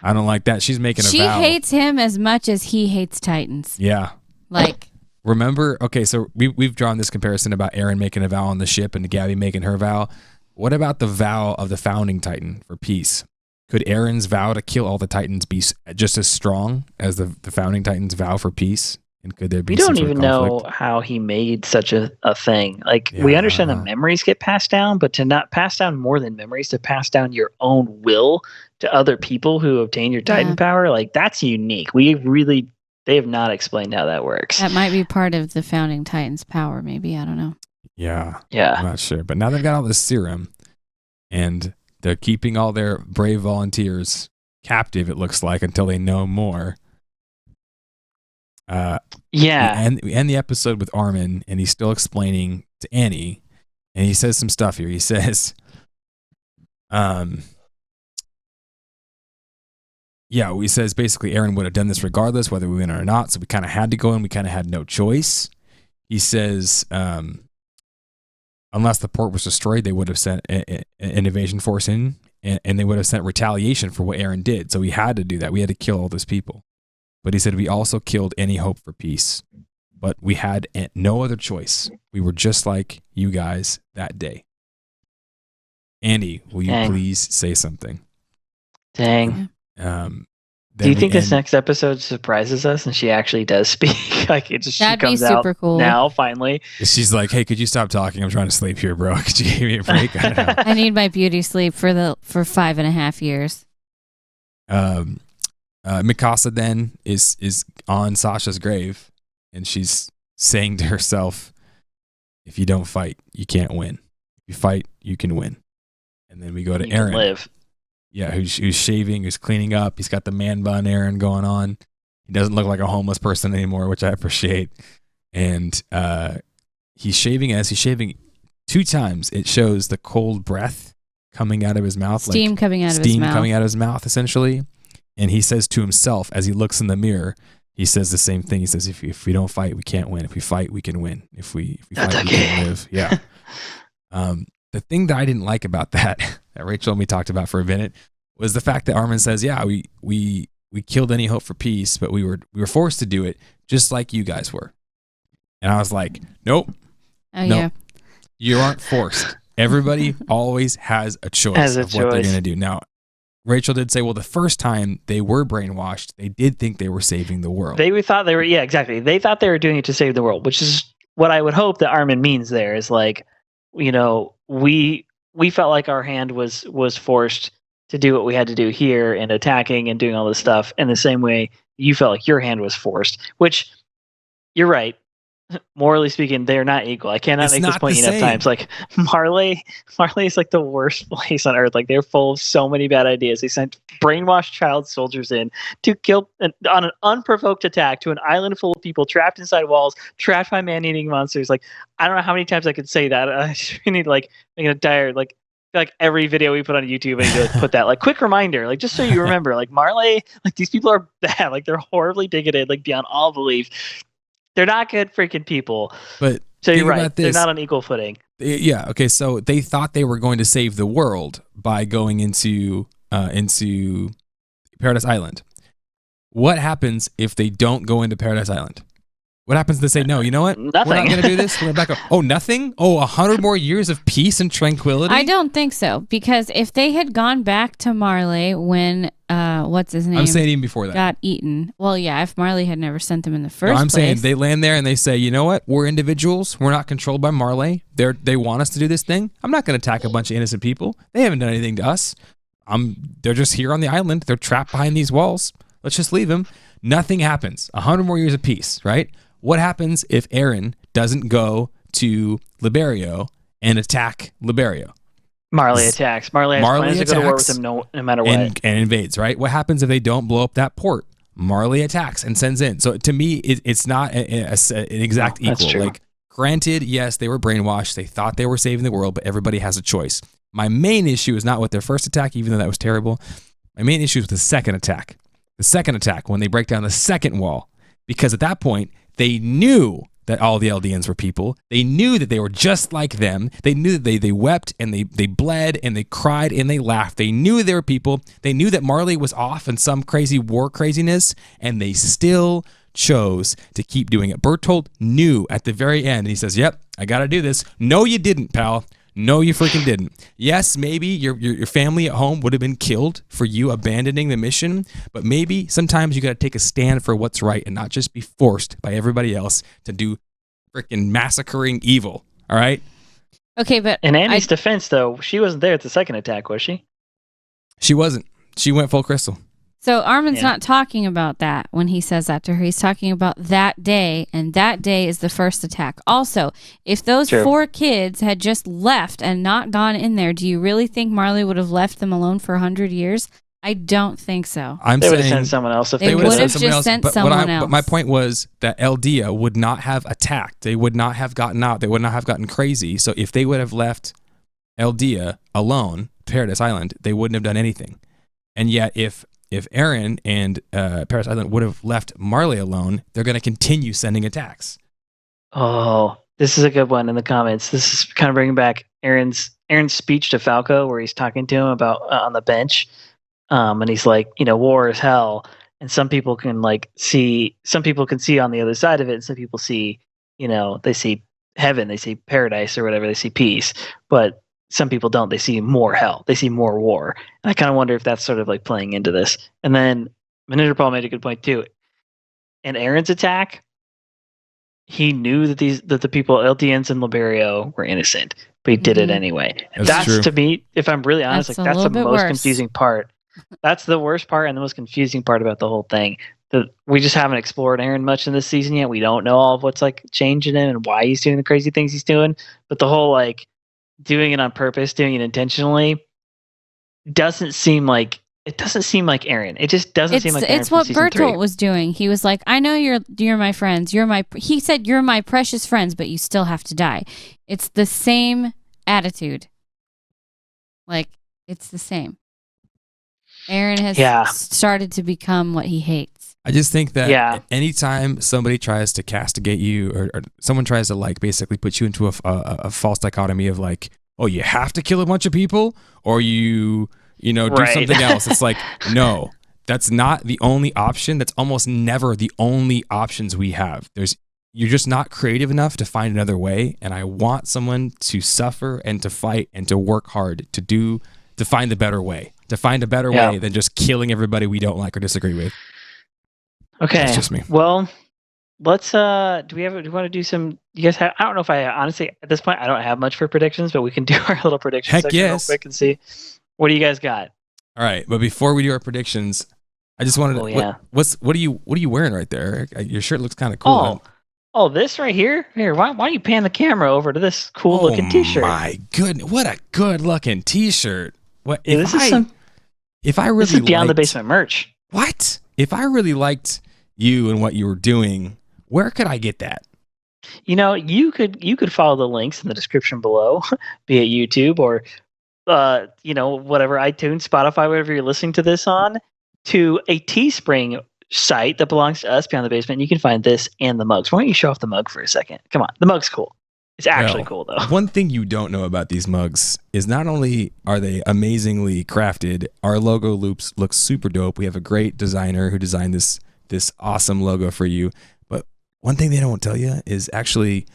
I don't like that. She's making a vow. She hates him as much as he hates Titans. Yeah. Like, remember, okay, so we've drawn this comparison about Eren making a vow on the ship and Gabby making her vow. What about the vow of the founding Titan for peace? Could Eren's vow to kill all the Titans be just as strong as the founding Titan's vow for peace? And could there be? We don't even know how he made such a thing. Like, we understand that memories get passed down, but to not pass down more than memories, to pass down your own will to other people who obtain your Titan power, like, that's unique. They have not explained how that works. That might be part of the founding Titan's power, maybe. I don't know. Yeah. I'm not sure. But now they've got all this serum, and they're keeping all their brave volunteers captive, it looks like, until they know more. We end the episode with Armin, and he's still explaining to Annie, and he says some stuff here. He says, he says basically Eren would have done this regardless, whether we win or not, so we kind of had to go in. We kind of had no choice. He says, unless the port was destroyed, they would have sent an invasion force in, and they would have sent retaliation for what Eren did. So we had to do that. We had to kill all those people. But he said we also killed any hope for peace. But we had no other choice. We were just like you guys that day. Andy, will you please say something? Dang. Do you think this next episode surprises us and she actually does speak? Like, it just That'd she comes be super out cool. Now, finally. She's like, hey, could you stop talking? I'm trying to sleep here, bro. Could you give me a break? I don't know. I need my beauty sleep for 5.5 years. Mikasa then is on Sasha's grave, and she's saying to herself, if you don't fight, you can't win. If you fight, you can win. And then we go to Eren. Live. Yeah, who's shaving, who's cleaning up. He's got the man bun Eren going on. He doesn't look like a homeless person anymore, which I appreciate. And he's shaving. As he's shaving 2 times, it shows the cold breath coming out of his mouth. Steam coming out of his mouth, essentially. And he says to himself, as he looks in the mirror, he says the same thing. He says, if we don't fight, we can't win. If we fight, we can win. If we fight, we can live. Yeah. The thing that I didn't like about that Rachel and me talked about for a minute, was the fact that Armin says, yeah, we killed any hope for peace, but we were forced to do it just like you guys were. And I was like, nope. Oh, nope. You aren't forced. Everybody always has a choice of what they're going to do. Now, Rachel did say, well, the first time they were brainwashed, they did think they were saving the world. They thought they were, yeah, exactly. They thought they were doing it to save the world, which is what I would hope that Armin means there is like, you know, we felt like our hand was forced to do what we had to do here and attacking and doing all this stuff in the same way you felt like your hand was forced, which you're right. Morally speaking, they're not equal. I cannot make this point enough times. Like Marley is like the worst place on earth. Like they're full of so many bad ideas. They sent brainwashed child soldiers in to kill on an unprovoked attack to an island full of people trapped inside walls, trapped by man-eating monsters. Like I don't know how many times I could say that. I just need like make it tired. Like every video we put on YouTube, and you like put that like quick reminder, like just so you remember. Like Marley, like these people are bad. Like they're horribly bigoted, like beyond all belief. They're not good freaking people. But so you're right. They're not on equal footing. Yeah. Okay. So they thought they were going to save the world by going into Paradise Island. What happens if they don't go into Paradise Island? What happens if they say, no, you know what? Nothing. We're not going to do this. We're going to back up. Oh, nothing? Oh, 100 more years of peace and tranquility? I don't think so. Because if they had gone back to Marley when, what's his name? I'm saying even before that. Got eaten. Well, yeah, if Marley had never sent them in the first place. I'm saying place. they land there and they say, you know what? We're individuals. We're not controlled by Marley. They want us to do this thing. I'm not going to attack a bunch of innocent people. They haven't done anything to us. They're just here on the island. They're trapped behind these walls. Let's just leave them. Nothing happens. 100 more years of peace, right? What happens if Eren doesn't go to Liberio and attack Liberio? Marley attacks. Marley has plans to go to war with him no matter what. And invades, right? What happens if they don't blow up that port? Marley attacks and sends in. So to me, it's not an exact equal. Like, granted, yes, they were brainwashed. They thought they were saving the world, but everybody has a choice. My main issue is not with their first attack, even though that was terrible. My main issue is with the second attack. The second attack, when they break down the second wall. Because at that point, they knew that all the Eldians were people. They knew that they were just like them. They knew that they wept and they bled and they cried and they laughed. They knew they were people. They knew that Marley was off in some crazy war craziness, and they still chose to keep doing it. Bertolt knew at the very end, and he says, yep, I got to do this. No, you didn't, pal. No, you freaking didn't. Yes, maybe your family at home would have been killed for you abandoning the mission, but maybe sometimes you got to take a stand for what's right and not just be forced by everybody else to do freaking massacring evil. All right? Okay, but in Annie's defense, though, she wasn't there at the second attack, was she? She wasn't. She went full crystal. So Armin's not talking about that when he says that to her. He's talking about that day, and that day is the first attack. Also, if those 4 kids had just left and not gone in there, do you really think Marley would have left them alone for 100 years? I don't think so. They would have sent someone else. They would have just sent someone else. But my point was that Eldia would not have attacked. They would not have gotten out. They would not have gotten crazy. So if they would have left Eldia alone, Paradise Island, they wouldn't have done anything. And yet, if Eren and Paradise Island would have left Marley alone, they're going to continue sending attacks. Oh, this is a good one in the comments. This is kind of bringing back Eren's speech to Falco, where he's talking to him about on the bench, and he's like, you know, war is hell, and some people can see on the other side of it, and some people see, you know, they see heaven, they see paradise or whatever, they see peace, but some people don't. They see more hell. They see more war. And I kind of wonder if that's sort of like playing into this. And then Paul made a good point too. In Eren's attack, he knew that the people, Eldians and Liberio, were innocent, but he did it anyway. That's to me, if I'm really honest, that's the most confusing part. That's the worst part and the most confusing part about the whole thing. We just haven't explored Eren much in this season yet. We don't know all of what's like changing him and why he's doing the crazy things he's doing. But the whole doing it on purpose, doing it intentionally, doesn't seem like Eren. It just doesn't seem like Eren. It's what Bertolt was doing. He was like, I know you're my friends. He said you're my precious friends, but you still have to die. It's the same attitude. Like, it's the same. Eren has started to become what he hates. I just think that anytime somebody tries to castigate you or someone tries to basically put you into a false dichotomy of oh, you have to kill a bunch of people or do something else. It's like, no, that's not the only option. That's almost never the only options we have. There's you're just not creative enough to find another way. And I want someone to suffer and to fight and to work hard to find the better way, to find a better way than just killing everybody we don't like or disagree with. Okay. That's just me. Well, let's, do we want to do some, you guys have, I don't know if honestly, at this point, I don't have much for predictions, but we can do our little prediction section real quick and see. What do you guys got? All right. But before we do our predictions, I just wanted to, what are you wearing right there? Your shirt looks kind of cool. Oh, this right here? Here, why don't you pan the camera over to this cool looking t-shirt? Oh my goodness, what a good looking t-shirt. What if this is Beyond the Basement merch. What? If I really liked you and what you were doing, where could I get that? You know, you could follow the links in the description below, be it YouTube or whatever, iTunes, Spotify, whatever you're listening to this on, to a Teespring site that belongs to us, Beyond the Basement. You can find this and the mugs. Why don't you show off the mug for a second? Come on, the mug's cool. It's actually cool though. One thing you don't know about these mugs is not only are they amazingly crafted, our logo loops look super dope. We have a great designer who designed this awesome logo for you. But one thing they don't tell you is actually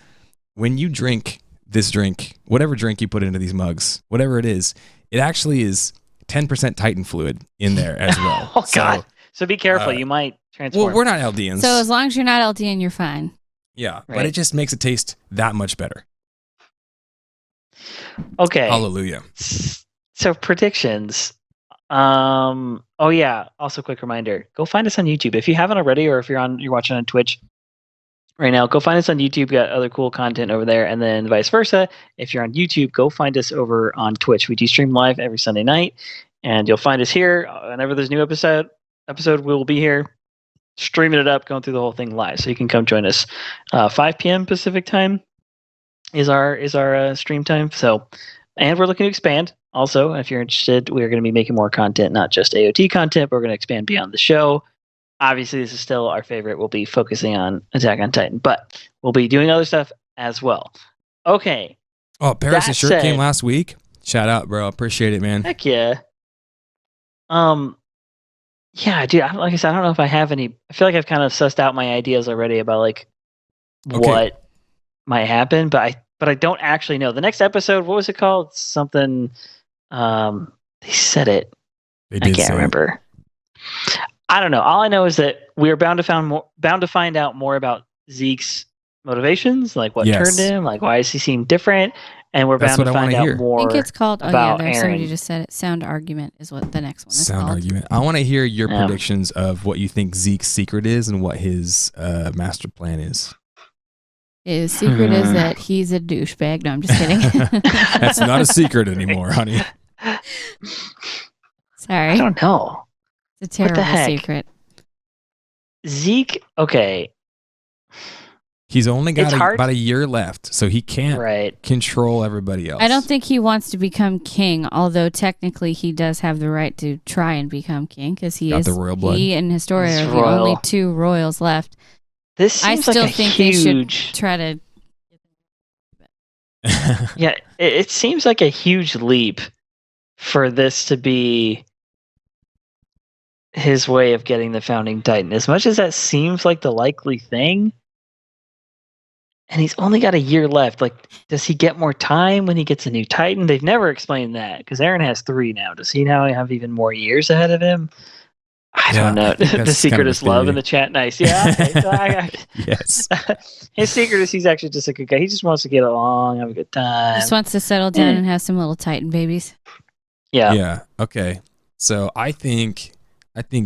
when you drink this drink, whatever drink you put into these mugs, whatever it is, it actually is 10% Titan fluid in there as well. Oh God. So be careful. You might transform. Well, we're not Eldians. So as long as you're not Eldian, you're fine. Yeah, right. But it just makes it taste that much better. Okay. Hallelujah. So predictions. Oh yeah. Also, quick reminder: go find us on YouTube if you haven't already, or if you're watching on Twitch right now. Go find us on YouTube. We got other cool content over there, and then vice versa. If you're on YouTube, go find us over on Twitch. We do stream live every Sunday night, and you'll find us here whenever there's a new episode. We will be here streaming it up, going through the whole thing live. So you can come join us. 5 p.m. Pacific time is our stream time. So, and we're looking to expand. Also, if you're interested, we're going to be making more content, not just AOT content, but we're going to expand beyond the show. Obviously, this is still our favorite. We'll be focusing on Attack on Titan, but we'll be doing other stuff as well. Okay. Oh, Paris' shirt came last week. Shout out, bro. Appreciate it, man. Heck yeah. Yeah, dude. Like I said, I don't know if I have any. I feel like I've kind of sussed out my ideas already about what might happen, but I don't actually know. The next episode, what was it called? Something. They said it. I can't remember. I don't know. All I know is that we're bound to find out more about Zeke's motivations, like what turned him, like why does he seem different, and we're bound to find out more. I think it's called. About Eren. Eren. Somebody just said it. Sound argument is what the next one is called. Sound argument. I want to hear your predictions of what you think Zeke's secret is and what his master plan is. His secret is that he's a douchebag. No, I'm just kidding. That's not a secret anymore, honey. Sorry. I don't know. It's a terrible secret. Zeke, okay. He's only got about a year left, so he can't control everybody else. I don't think he wants to become king, although technically he does have the right to try and become king because he is the royal blood. He and Historia are the only two royals left. This seems they should try to. Yeah, it seems like a huge leap for this to be his way of getting the founding Titan. As much as that seems like the likely thing, and he's only got a year left. Like, does he get more time when he gets a new Titan? They've never explained that because Eren has 3 now. Does he now have even more years ahead of him? I don't know. The secret is love in the chat. Nice. Yeah. Okay. Yes. His secret is he's actually just a good guy. He just wants to get along, have a good time. Just wants to settle down and have some little Titan babies. Yeah. Yeah. Okay. So I think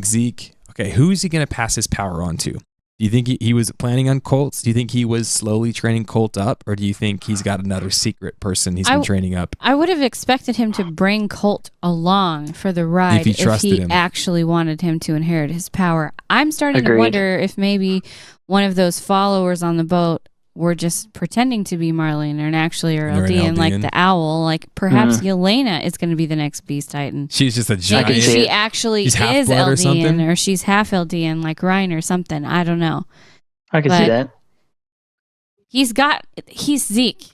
Zeke. Okay, who is he going to pass his power on to? Do you think he was planning on Colts? Do you think he was slowly training Colt up? Or do you think he's got another secret person he's been training up? I would have expected him to bring Colt along for the ride if he actually wanted him to inherit his power. I'm starting to wonder if maybe one of those followers on the boat were just pretending to be Marleyean and actually are Eldian, like the owl. Like perhaps Yelena is going to be the next Beast Titan. She's just a giant. Like she actually is Eldian or she's half Eldian, like Ryan or something. I don't know. I can see that. He's Zeke.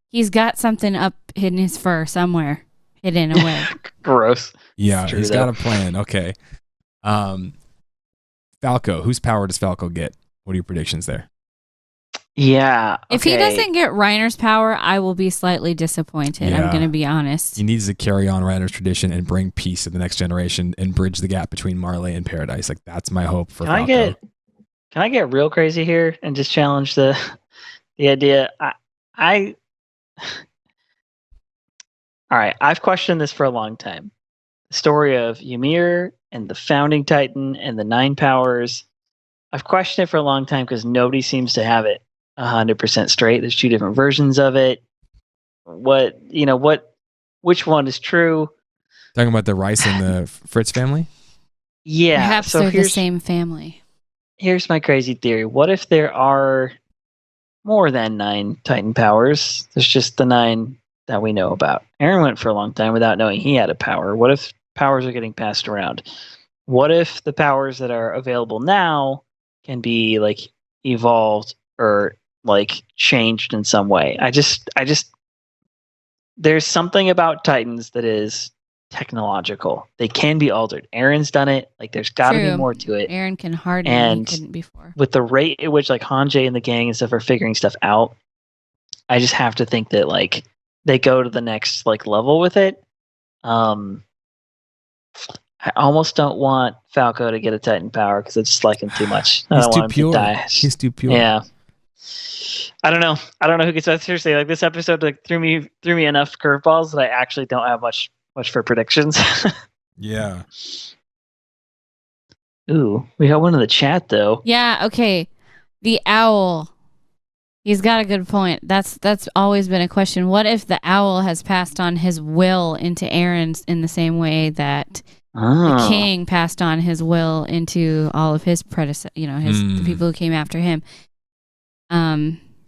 He's got something up in his fur somewhere, hidden away. Gross. Yeah, he's got a plan. Okay. Falco. Whose power does Falco get? What are your predictions there? Yeah. If he doesn't get Reiner's power, I will be slightly disappointed. Yeah. I'm going to be honest. He needs to carry on Reiner's tradition and bring peace to the next generation and bridge the gap between Marley and Paradise. Like, that's my hope for Falco. Can I get real crazy here and just challenge the idea? All right, I've questioned this for a long time. The story of Ymir and the Founding Titan and the 9 powers. I've questioned it for a long time because nobody seems to have it 100% straight. There's 2 different versions of it. Which one is true? Talking about the Rice and the Fritz family? Yeah. Perhaps they're the same family. Here's my crazy theory. What if there are more than 9 Titan powers? There's just the 9 that we know about. Eren went for a long time without knowing he had a power. What if powers are getting passed around? What if the powers that are available now can be like evolved or like changed in some way? I just there's something about Titans that is technological. They can be altered. Eren's done it. Like, there's got to be more to it. Eren can harden, and he couldn't before. With the rate at which like Hanji and the gang and stuff are figuring stuff out, I just have to think that like they go to the next like level with it. I almost don't want Falco to get a Titan power because it's just like him too much. I don't want him to die. He's too pure. Yeah. I don't know who gets that. Seriously, like, this episode like threw me enough curveballs that I actually don't have much for predictions. Yeah. Ooh, we got one in the chat though. Yeah, okay. The owl. He's got a good point. That's always been a question. What if the owl has passed on his will into Eren's in the same way that the king passed on his will into all of his predecessors, the people who came after him.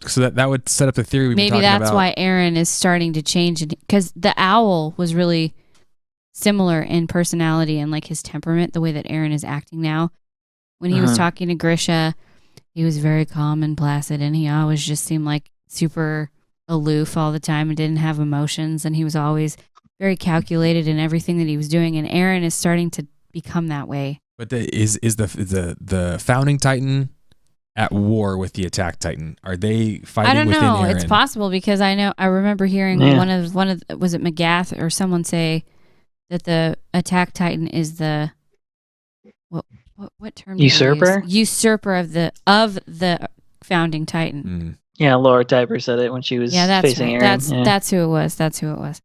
So that would set up the theory we've been talking about. Maybe that's why Eren is starting to change, because the owl was really similar in personality and like his temperament, the way that Eren is acting now. When he was talking to Grisha, he was very calm and placid, and he always just seemed like super aloof all the time and didn't have emotions, and he was always very calculated in everything that he was doing, and Eren is starting to become that way. But is the Founding Titan at war with the Attack Titan? Are they fighting? I don't within know. Eren? It's possible, because I remember hearing one of was it Magath or someone say that the Attack Titan is the what term? Usurper? Usurper of the Founding Titan. Yeah, Laura Typer said it when she was facing Eren. That's who it was. That's who it was.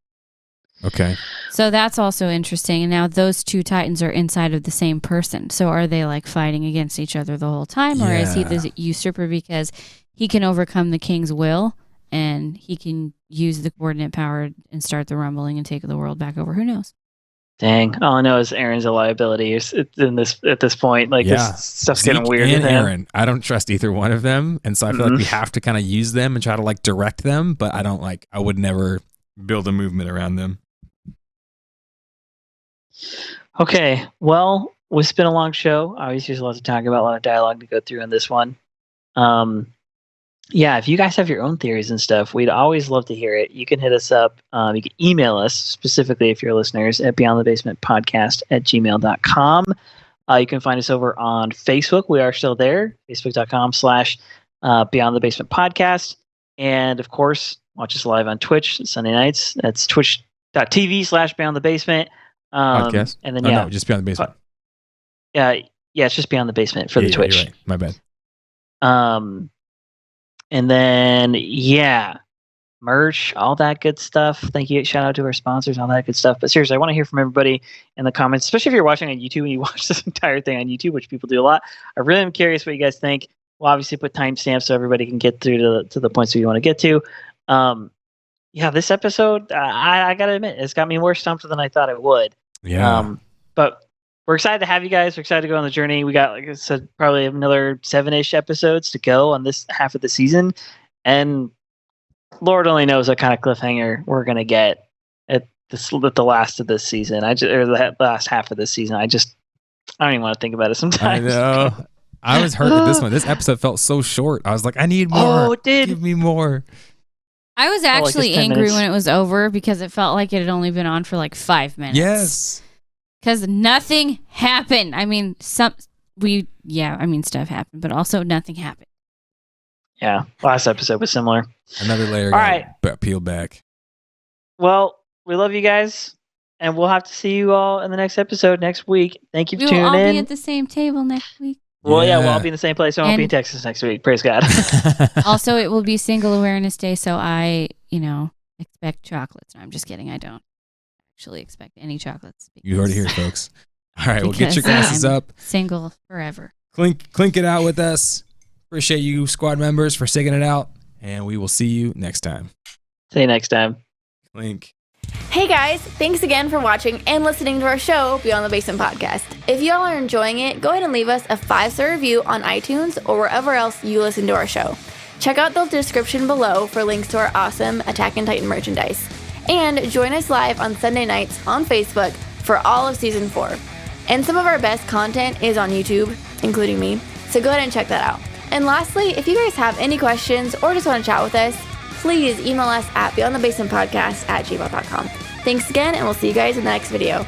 Okay. So that's also interesting. And now those 2 Titans are inside of the same person. So are they like fighting against each other the whole time? Or is he the usurper because he can overcome the king's will and he can use the coordinate power and start the rumbling and take the world back over? Who knows? Dang. All I know is Eren's a liability at this point. Like, this stuff's Zeke getting weird. And Eren. I don't trust either one of them. And so I feel like we have to kind of use them and try to like direct them. But I would never build a movement around them. Okay, well, it's been a long show. Obviously, there's a lot to talk about, a lot of dialogue to go through in this one. If you guys have your own theories and stuff, we'd always love to hear it. You can hit us up. You can email us, specifically if you're listeners, at beyondthebasementpodcast@gmail.com. You can find us over on Facebook. We are still there, facebook.com/beyondthebasementpodcast. And, of course, watch us live on Twitch Sunday nights. That's twitch.tv/beyondthebasement. Podcast? And then no, just Beyond the Basement. It's just Beyond the Basement for the Twitch. You're right. My bad. And then merch, all that good stuff. Thank you. Shout out to our sponsors, all that good stuff. But seriously, I want to hear from everybody in the comments, especially if you're watching on YouTube and you watch this entire thing on YouTube, which people do a lot. I really am curious what you guys think. We'll obviously put timestamps so everybody can get through to the points that you want to get to. This episode, I gotta admit, it's got me more stumped than I thought it would. Yeah. But we're excited to have you guys. We're excited to go on the journey. We got, like I said, probably another 7-ish episodes to go on this half of the season. And Lord only knows what kind of cliffhanger we're going to get at the last of this season. The last half of this season. I don't even want to think about it sometimes. I know. I was hurt at this one. This episode felt so short. I was like, I need more. Oh, it did. Give me more. I was actually angry when it was over because it felt like it had only been on for like 5 minutes. Yes. Because nothing happened. I mean, stuff happened, but also nothing happened. Yeah, last episode was similar. Another layer All right. peeled back. Well, we love you guys, and we'll have to see you all in the next episode next week. Thank you for We will tuning all in. be at the same table next week. Well, yeah, Yeah. we'll all be in the same place. I won't be in Texas next week. Praise God. Also, it will be Single Awareness Day, so I, expect chocolates. No, I'm just kidding. I don't actually expect any chocolates. You heard it here, folks. All right, well, get your because glasses I'm up. Single forever. Clink it out with us. Appreciate you, squad members, for sticking it out, and we will see you next time. See you next time. Clink. Hey guys, thanks again for watching and listening to our show, Beyond the Basement Podcast. If y'all are enjoying it, go ahead and leave us a 5-star review on iTunes or wherever else you listen to our show. Check out the description below for links to our awesome Attack on Titan merchandise. And join us live on Sunday nights on Facebook for all of Season 4. And some of our best content is on YouTube, including me, so go ahead and check that out. And lastly, if you guys have any questions or just want to chat with us, please email us at beyondthebasementpodcast@gmail.com. Thanks again, and we'll see you guys in the next video.